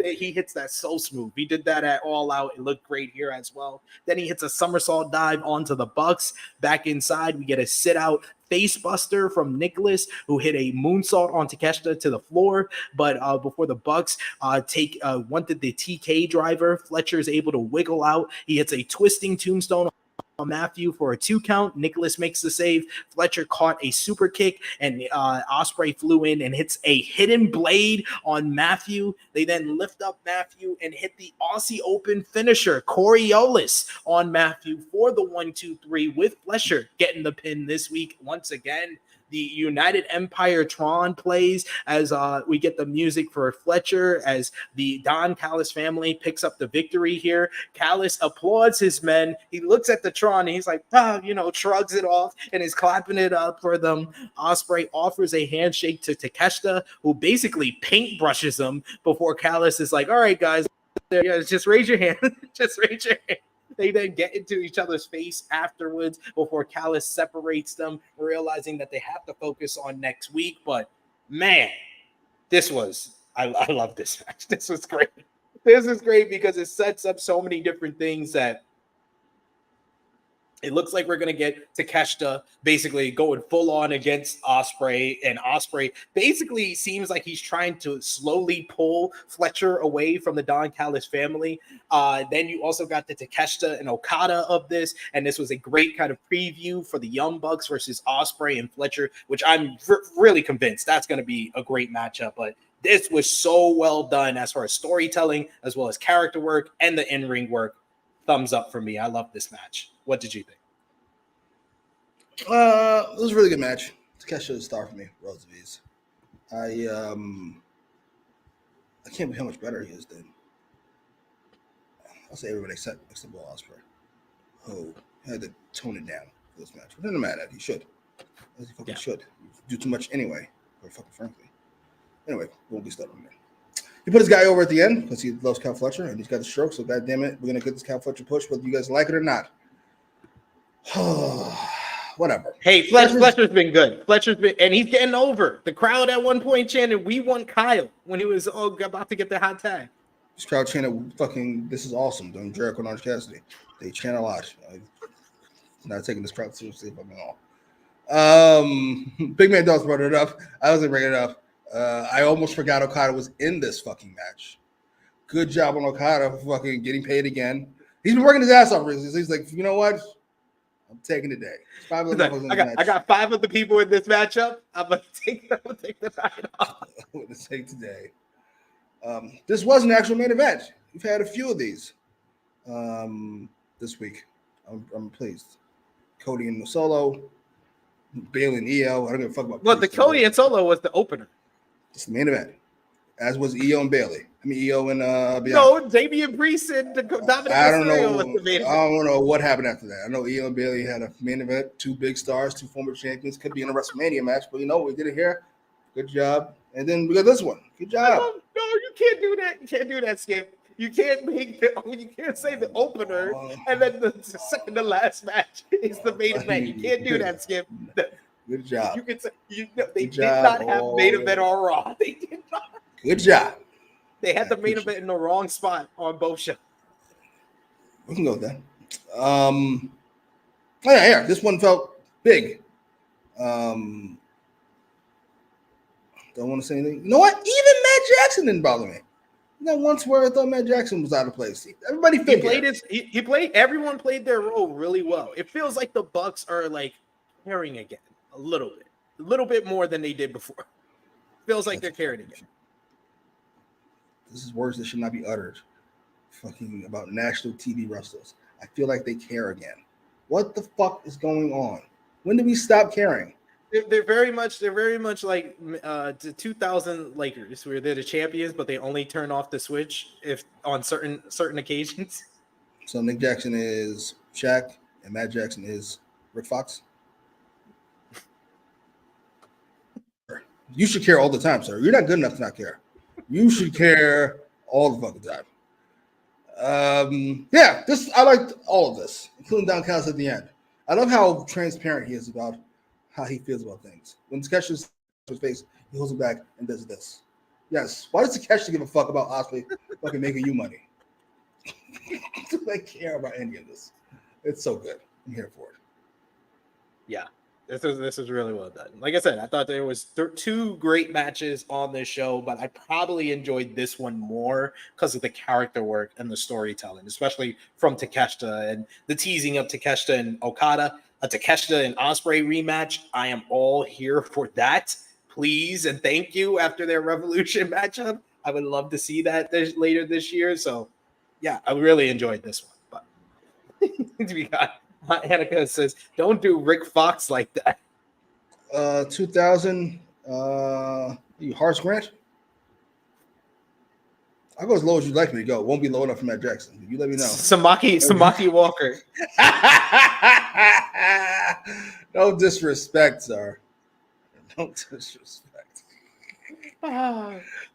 he hits that so smooth. He did that at All Out. It looked great here as well. Then he hits a somersault dive onto the Bucks. Back inside, we get a sit out face buster from Nicholas, who hit a moonsault on Takeshita to the floor. But before the Bucks wanted the TK driver, Fletcher is able to wiggle out. He hits a twisting tombstone on Matthew for a 2 count. Nicholas makes the save. Fletcher caught a super kick, and Ospreay flew in and hits a hidden blade on Matthew. They then lift up Matthew and hit the Aussie Open finisher, Coriolis, on Matthew for the 1-2-3, with Fletcher getting the pin this week once again. The United Empire Tron plays as we get the music for Fletcher as the Don Callis family picks up the victory here. Callis applauds his men. He looks at the Tron and he's like, shrugs it off and is clapping it up for them. Ospreay offers a handshake to Takeshita, who basically paintbrushes him before Callis is like, all right, guys, just raise your hand. Just raise your hand. They then get into each other's face afterwards before Callis separates them, realizing that they have to focus on next week. But man, I love this match. This was great. This is great because it sets up so many different things that it looks like we're going to get Takeshita basically going full on against Ospreay, and Ospreay basically seems like he's trying to slowly pull Fletcher away from the Don Callis family. Then you also got the Takeshita and Okada of this, and this was a great kind of preview for the Young Bucks versus Ospreay and Fletcher, which I'm really convinced that's going to be a great matchup. But this was so well done as far as storytelling, as well as character work and the in-ring work. Thumbs up for me. I love this match. What did you think? It was a really good match. Takeshita is a star for me, Rose of Ease. I can't believe how much better he is than I'll say everybody except Ospreay. Oh, he had to tone it down for this match. But doesn't matter. He should. He fucking should. You do too much anyway, or fucking frankly. Anyway, we'll be stuck on there. He put his guy over at the end because he loves Cal Fletcher and he's got the stroke. So, goddamn it, we're gonna get this Cal Fletcher push, whether you guys like it or not. Whatever. Hey, Fletcher's been good. And he's getting over. The crowd at one point chanted, "We want Kyle," when he was about to get the hot tag. This crowd chanted, "Fucking, this is awesome." During Jericho and Orange Cassidy, they chant a lot. I'm not taking this crowd seriously, but all. Big Man Dawes brought it up. I wasn't bringing it up. I almost forgot Okada was in this fucking match. Good job on Okada for fucking getting paid again. He's been working his ass off recently. So he's like, you know what? I'm taking the day. I got 5 of the people in this matchup. I'm gonna take the night off. I'm gonna take today. This was an actual main event. We've had a few of these this week. I'm pleased. Cody and Solo, Bailey and EO. I don't give a fuck about. Well, the Cody and Solo was the opener. It's the main event, as was EO and Bailey. I mean EO and no, Damian Priest and Dominic Mysterio was the main event. I don't know what happened after that. I know EO and Bailey had a main event, 2 big stars, 2 former champions. Could be in a WrestleMania match, but we did it here. Good job. And then we got this one. Good job. No, you can't do that. You can't do that, Skip. You can't you can't say the opener and then the second to last match is the main event. You can't do that, Skip. Good job. You can say they did not have main event on Raw. They did not. Good job. They had the main event in the wrong spot on both shows. We can go with that. Yeah. This one felt big. Don't want to say anything. You know what? Even Matt Jackson didn't bother me. Once where I thought Matt Jackson was out of place. Everybody everyone played their role really well. It feels like the Bucks are like caring again a little bit more than they did before. Feels like they're caring again. This is words that should not be uttered. Fucking about national TV wrestlers. I feel like they care again. What the fuck is going on? When did we stop caring? They're very much like the 2000 Lakers, where they're the champions, but they only turn off the switch if on certain occasions. So Nick Jackson is Shaq, and Matt Jackson is Rick Fox. You should care all the time, sir. You're not good enough to not care. You should care all the fucking time. I liked all of this, including Don Callis at the end. I love how transparent he is about how he feels about things. When Takeshita his face, he holds it back and does this. Yes. Why does Takeshita give a fuck about Ospreay fucking making you money? Do they care about any of this? It's so good. I'm here for it. Yeah, this is really well done. Like I said, I thought there was two great matches on this show, but I probably enjoyed this one more because of the character work and the storytelling, especially from Takeshita and the teasing of Takeshita and Okada. A Takeshita and Ospreay rematch. I am all here for that. Please and thank you. After their Revolution matchup, I would love to see that later this year. So, yeah, I really enjoyed this one. But we got Annika says, "Don't do Rick Fox like that." 2000. You Hearts Grant. I'll go as low as you'd like me to go. Won't be low enough for Matt Jackson. You let me know. Samaki Walker. No disrespect, sir. No disrespect.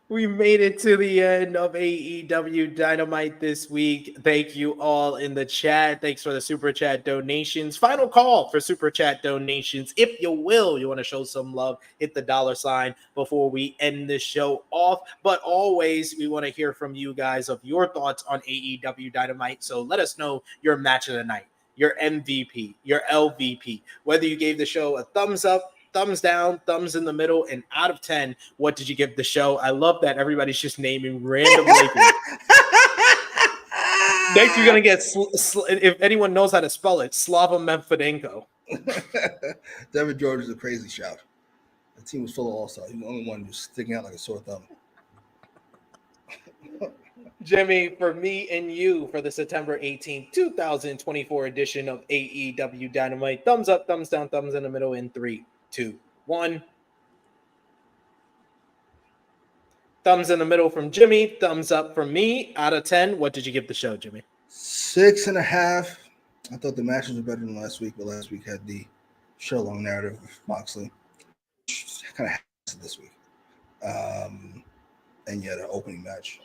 We made it to the end of AEW Dynamite this week. Thank you all in the chat. Thanks for the super chat donations. Final call for super chat donations. If you will, you want to show some love, hit the $sign before we end the show off. But always, we want to hear from you guys of your thoughts on AEW Dynamite. So let us know your match of the night, your MVP, your LVP, whether you gave the show a thumbs up, thumbs down, thumbs in the middle, and out of 10, what did you give the show? I love that everybody's just naming random rankings. Next, you're going to get, if anyone knows how to spell it, Slava Memphadinko. Devin George is a crazy shout. The team was full of all-stars. He was the only one who was sticking out like a sore thumb. Jimmy, for me and you, for the September 18th, 2024 edition of AEW Dynamite, thumbs up, thumbs down, thumbs in the middle in 3, 2, 1. Thumbs in the middle from Jimmy. Thumbs up from me. Out of 10, what did you give the show, Jimmy? 6.5. I thought the matches were better than last week, but last week had the show-long narrative of Moxley. Kind of has this week. And yet an opening match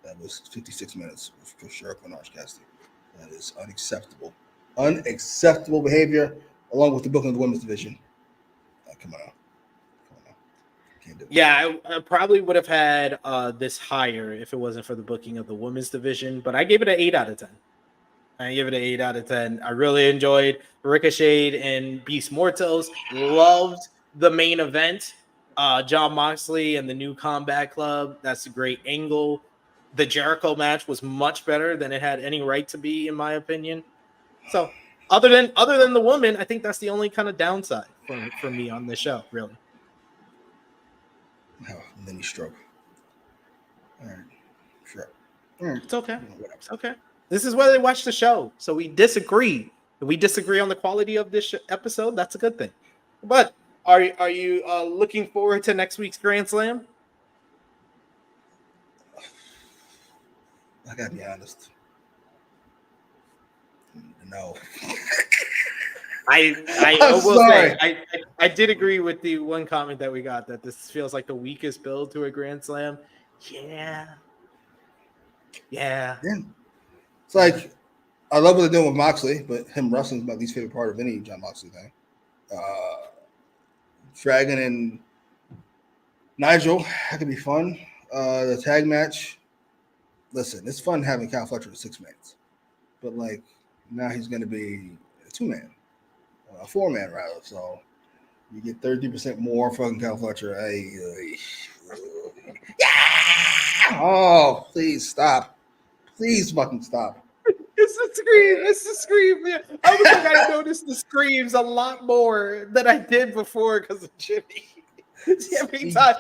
that was 56 minutes for sure for Orange Cassidy. That is unacceptable. Unacceptable behavior, along with the booking of the women's division. Come on. Can't do it. Yeah, I probably would have had this higher if it wasn't for the booking of the women's division, but I gave it an 8 out of 10. I give it an 8 out of 10. I really enjoyed Ricochet and Beast Mortos. Loved the main event. Jon Moxley and the new Combat Club. That's a great angle. The Jericho match was much better than it had any right to be, in my opinion. So other than the woman, I think that's the only kind of downside for me on this show, really. Oh, mini stroke. All right. Sure. All right. It's okay. It's okay. This is where they watch the show. So we disagree. If we disagree on the quality of this episode, that's a good thing. But are you looking forward to next week's Grand Slam? I gotta be honest. No. I will say I did agree with the one comment that we got that this feels like the weakest build to a Grand Slam. Yeah. It's like I love what they're doing with Moxley, but him wrestling is my least favorite part of any Jon Moxley thing. Dragon and Nigel, that could be fun. The tag match. Listen, it's fun having Kyle Fletcher at 6 minutes, but like now he's going to be a 2-man, a 4-man rather. So you get 30% more fucking Kyle Fletcher. Yeah! Oh, please stop! Please fucking stop! It's the scream. It's the scream. Man. I was like, I noticed the screams a lot more than I did before because of Jimmy.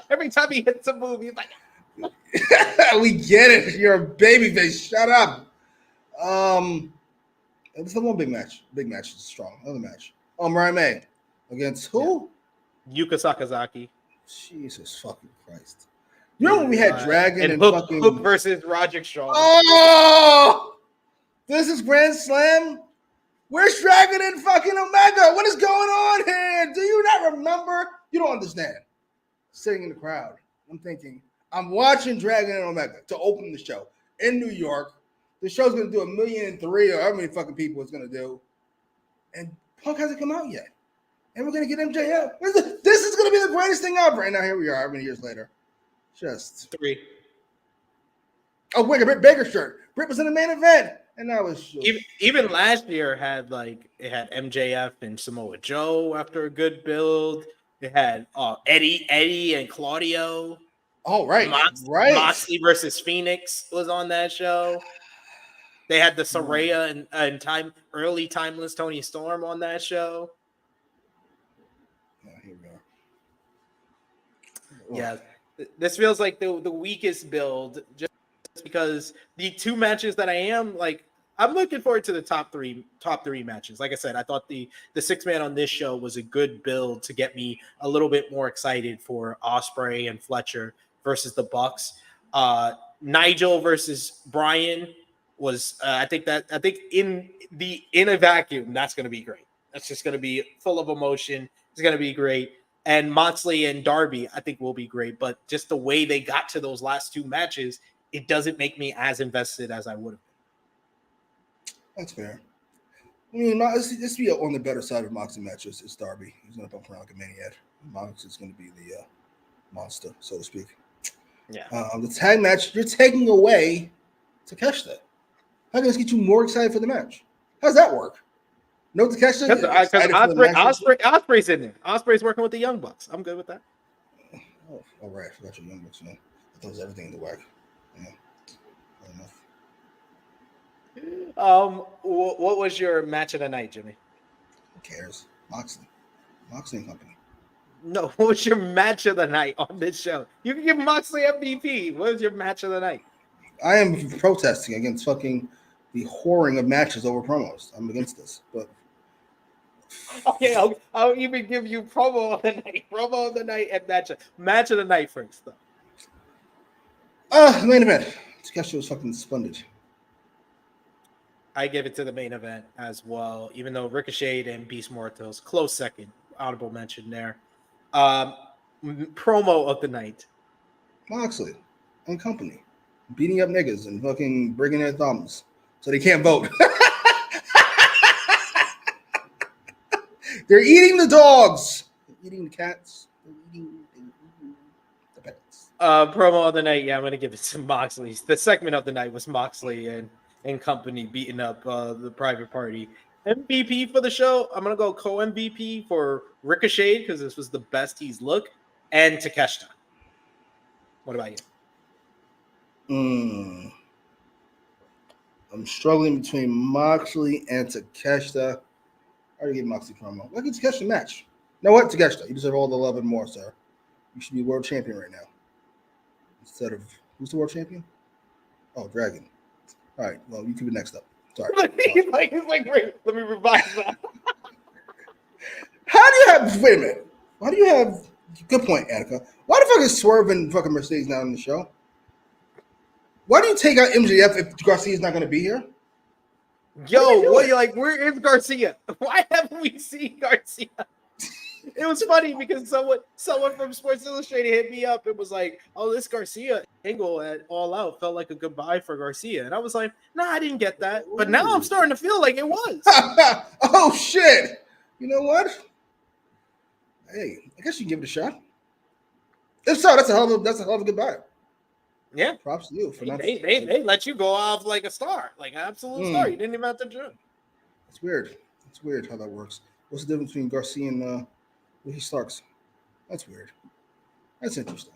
Every time he hits a move, he's like. We get it. You're a babyface. Shut up. It's the one big match. Big match is strong. Another match. Mariah May against who? Yuka Sakazaki. Jesus fucking Christ. You know when we had Dragon and fucking Hook versus Roderick Strong. Oh, this is Grand Slam. Where's Dragon and fucking Omega? What is going on here? Do you not remember? You don't understand. Sitting in the crowd, I'm thinking. I'm watching Dragon and Omega to open the show in New York. The show's going to do 1.3 million or how many fucking people it's going to do. And Punk hasn't come out yet. And we're going to get MJF. This is going to be the greatest thing ever. And now here we are, how many years later? Just 3. oh, wait, a Britt Baker shirt. Britt was in the main event, and that was just... Even last year had it had MJF and Samoa Joe after a good build. It had Eddie and Claudio. Oh, right. Moxley versus Phoenix was on that show. They had the Saraya and early timeless Tony Storm on that show. Oh, here we go. Yeah, this feels like the weakest build just because the 2 matches that I'm looking forward to the top three matches. Like I said, I thought the 6-man on this show was a good build to get me a little bit more excited for Ospreay and Fletcher versus the Bucks. Nigel versus Bryan was I think in a vacuum that's going to be great. That's just going to be full of emotion. It's going to be great. And Moxley and Darby I think will be great, but just the way they got to those last 2 matches, it doesn't make me as invested as I would have been. That's fair. I mean, let's be on the better side of Moxley matches. It's Darby. He's going to bump around like a maniac. Moxley's going to be the monster, so to speak. Yeah. The tag match, you're taking away Takeshita. How can this get you more excited for the match? How does that work? No Takeshita? Because Ospreay's in there. Ospreay's working with the Young Bucks. I'm good with that. Oh, all right. I forgot your Young Bucks, man. I thought it was everything in the whack. Yeah. Fair enough. What was your match of the night, Jimmy? Who cares? Moxley and company. No, what was your match of the night on this show? You can give Moxley MVP. What was your match of the night? I am protesting against fucking the whoring of matches over promos. I'm against this, but okay, I'll even give you promo of the night. Promo of the night and match of the night first, though. Main event. Takeshita was fucking splendid. I give it to the main event as well, even though Ricochet and Beast Mortos close second. Honorable mention there. Promo of the night. Moxley and company beating up niggas and fucking breaking their thumbs so they can't vote. They're eating the dogs. They're eating the cats. They're eating the pets. Promo of the night. Yeah, I'm gonna give it to Moxley. The segment of the night was Moxley and company beating up the Private Party. MVP for the show, I'm gonna go co-MVP for Ricochet because this was the best he's looked, and Takeshita. What about you? I'm struggling between Moxley and Takeshita. I already gave Moxley promo. Why get Takeshita match? You know what, Takeshita? You deserve all the love and more, sir. You should be world champion right now. Instead of who's the world champion? Oh, Dragon. All right, well, you can be next up. Sorry. he's like, wait, let me revise that. How do you have? Wait a minute. Why do you have? Good point, Attica. Why the fuck is Swerve and fucking Mercedes not on the show? Why do you take out MJF if Garcia's not going to be here? Yo, where is Garcia? Why haven't we seen Garcia? It was funny because someone from Sports Illustrated hit me up. It was like, oh, this Garcia angle at All Out felt like a goodbye for Garcia. And I was like, nah, I didn't get that. But now I'm starting to feel like it was. Oh, shit. You know what? Hey, I guess you can give it a shot. If so, that's a hell of a goodbye. Yeah. Props to you for not. They let you go off like a star, like an absolute star. You didn't even have to jump. It's weird. It's weird how that works. What's the difference between Garcia and Ricky Starks? That's weird. That's interesting.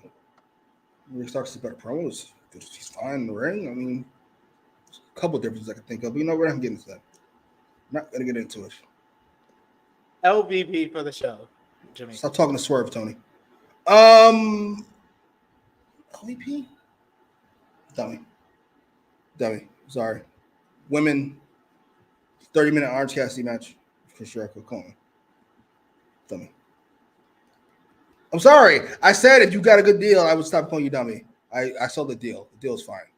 Ricky Starks is better promos. He's fine in the ring. I mean, there's a couple of differences I can think of, but you know, we're not getting into that. Not gonna get into it. LVP for the show, Jimmy. Stop talking to Swerve, Tony. LVP? Dummy. Sorry. Women, 30-minute Orange Cassidy match for sure. Call me. Dummy. I'm sorry. I said if you got a good deal, I would stop calling you dummy. I saw the deal. The deal's fine.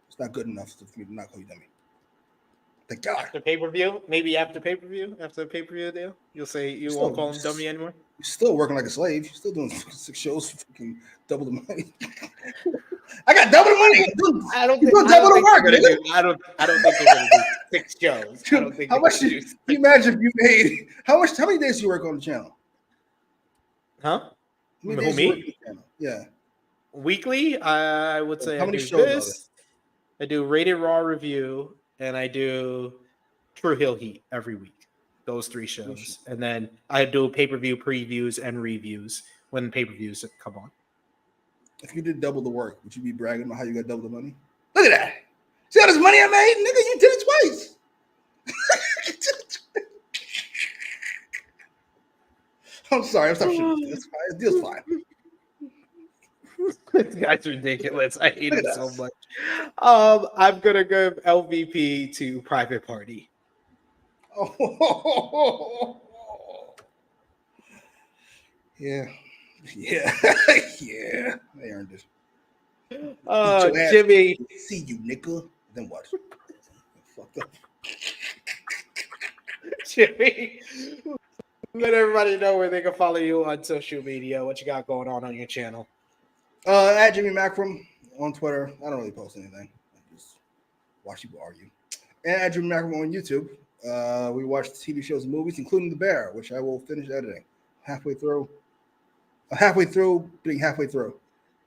It's not good enough for me to not call you dummy. Thank God. After pay-per-view? Maybe after pay-per-view? After the pay-per-view deal? You'll say you won't call him dummy anymore? You're still working like a slave. You're still doing 6 shows for fucking double the money. I got double the money. I don't think they're gonna do 6 shows. I don't think how much do you imagine if you made how many days do you work on the channel? Huh? Who, me? Yeah. Weekly, I would say How I many do shows are there? this. I do Rated Raw review, and I do True Hill Heat every week. Those 3 shows, and then I do pay-per-view previews and reviews when pay-per-views come on. If you did double the work, would you be bragging about how you got double the money? Look at that. See all this money I made? Nigga, you did it twice. I'm sorry. I'm sorry. It's fine. This deal's fine. This guy's ridiculous. I hate it so much. I'm going to give LVP to Private Party. Oh. Yeah. Yeah. Yeah. They earned it. Jimmy. See you, nigga. Then what? Fucked up. Jimmy, let everybody know where they can follow you on social media. What you got going on your channel? At Jimmy Macram on Twitter. I don't really post anything. I just watch people argue. And at Jimmy Macram on YouTube. We watch TV shows and movies, including The Bear, which I will finish editing halfway through, being halfway through.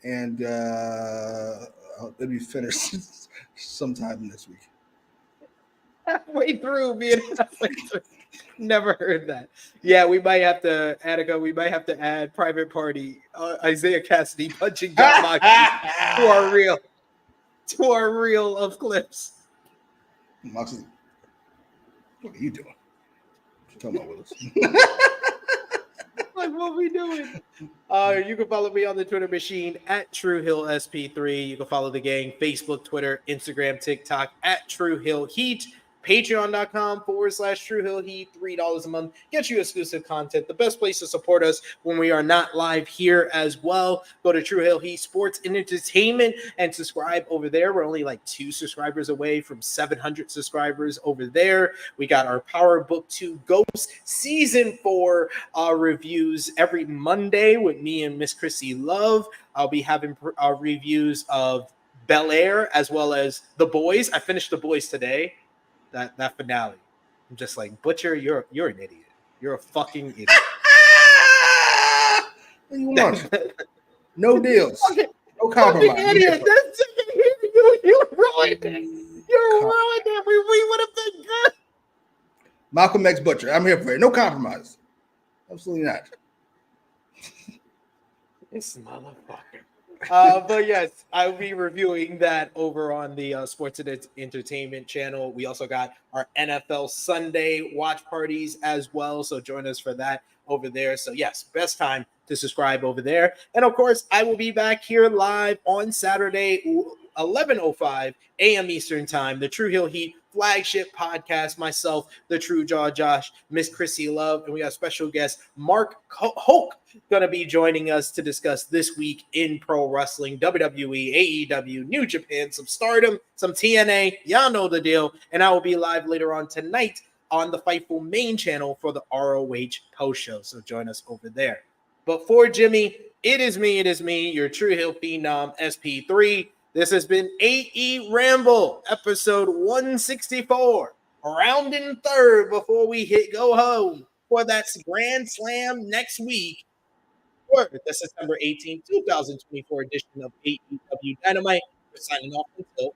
And it'll be finished sometime this week. Halfway through, being halfway through. Never heard that. Yeah, we might have to, Attica, we might have to add Private Party, Isaiah Cassidy punching Jon Moxley to our reel of clips. Moxley, what are you doing? What you talking about with us? Like, what we doing? You can follow me on the Twitter machine at TrueHillSP3. You can follow the gang, Facebook, Twitter, Instagram, TikTok at True Hill Heat. Patreon.com/True Hill Heat, $3 a month. Get you exclusive content. The best place to support us when we are not live here as well. Go to True Hill Heat Sports and Entertainment and subscribe over there. We're only like 2 subscribers away from 700 subscribers over there. We got our Power Book 2 Ghost Season 4 reviews every Monday with me and Miss Chrissy Love. I'll be having reviews of Bel Air as well as The Boys. I finished The Boys today. That finale. I'm just like, Butcher, you're an idiot. You're a fucking idiot. What do you want? No deals. No compromise. Idiot. You ruined it. You ruined it. We would have been good. Malcolm X Butcher. I'm here for it. No compromise. Absolutely not. This motherfucker. But yes, I'll be reviewing that over on the Sports and Entertainment channel. We also got our NFL Sunday watch parties as well, so join us for that over there. So yes, best time to subscribe over there. And of course, I will be back here live on Saturday, 11:05 a.m. Eastern Time, the True Hill Heat flagship podcast. Myself, the True Jaw Josh, Miss Chrissy Love, and we got special guest Mark Hoke going to be joining us to discuss this week in pro wrestling, WWE, AEW, New Japan, some Stardom, some TNA. Y'all know the deal. And I will be live later on tonight on the Fightful main channel for the ROH post show. So join us over there. But for Jimmy, it is me, your True Hill Phenom SP3. This has been AEWramble, episode 164, rounding third before we go home for that Grand Slam next week for the September 18th, 2024 edition of AEW Dynamite. We're signing off until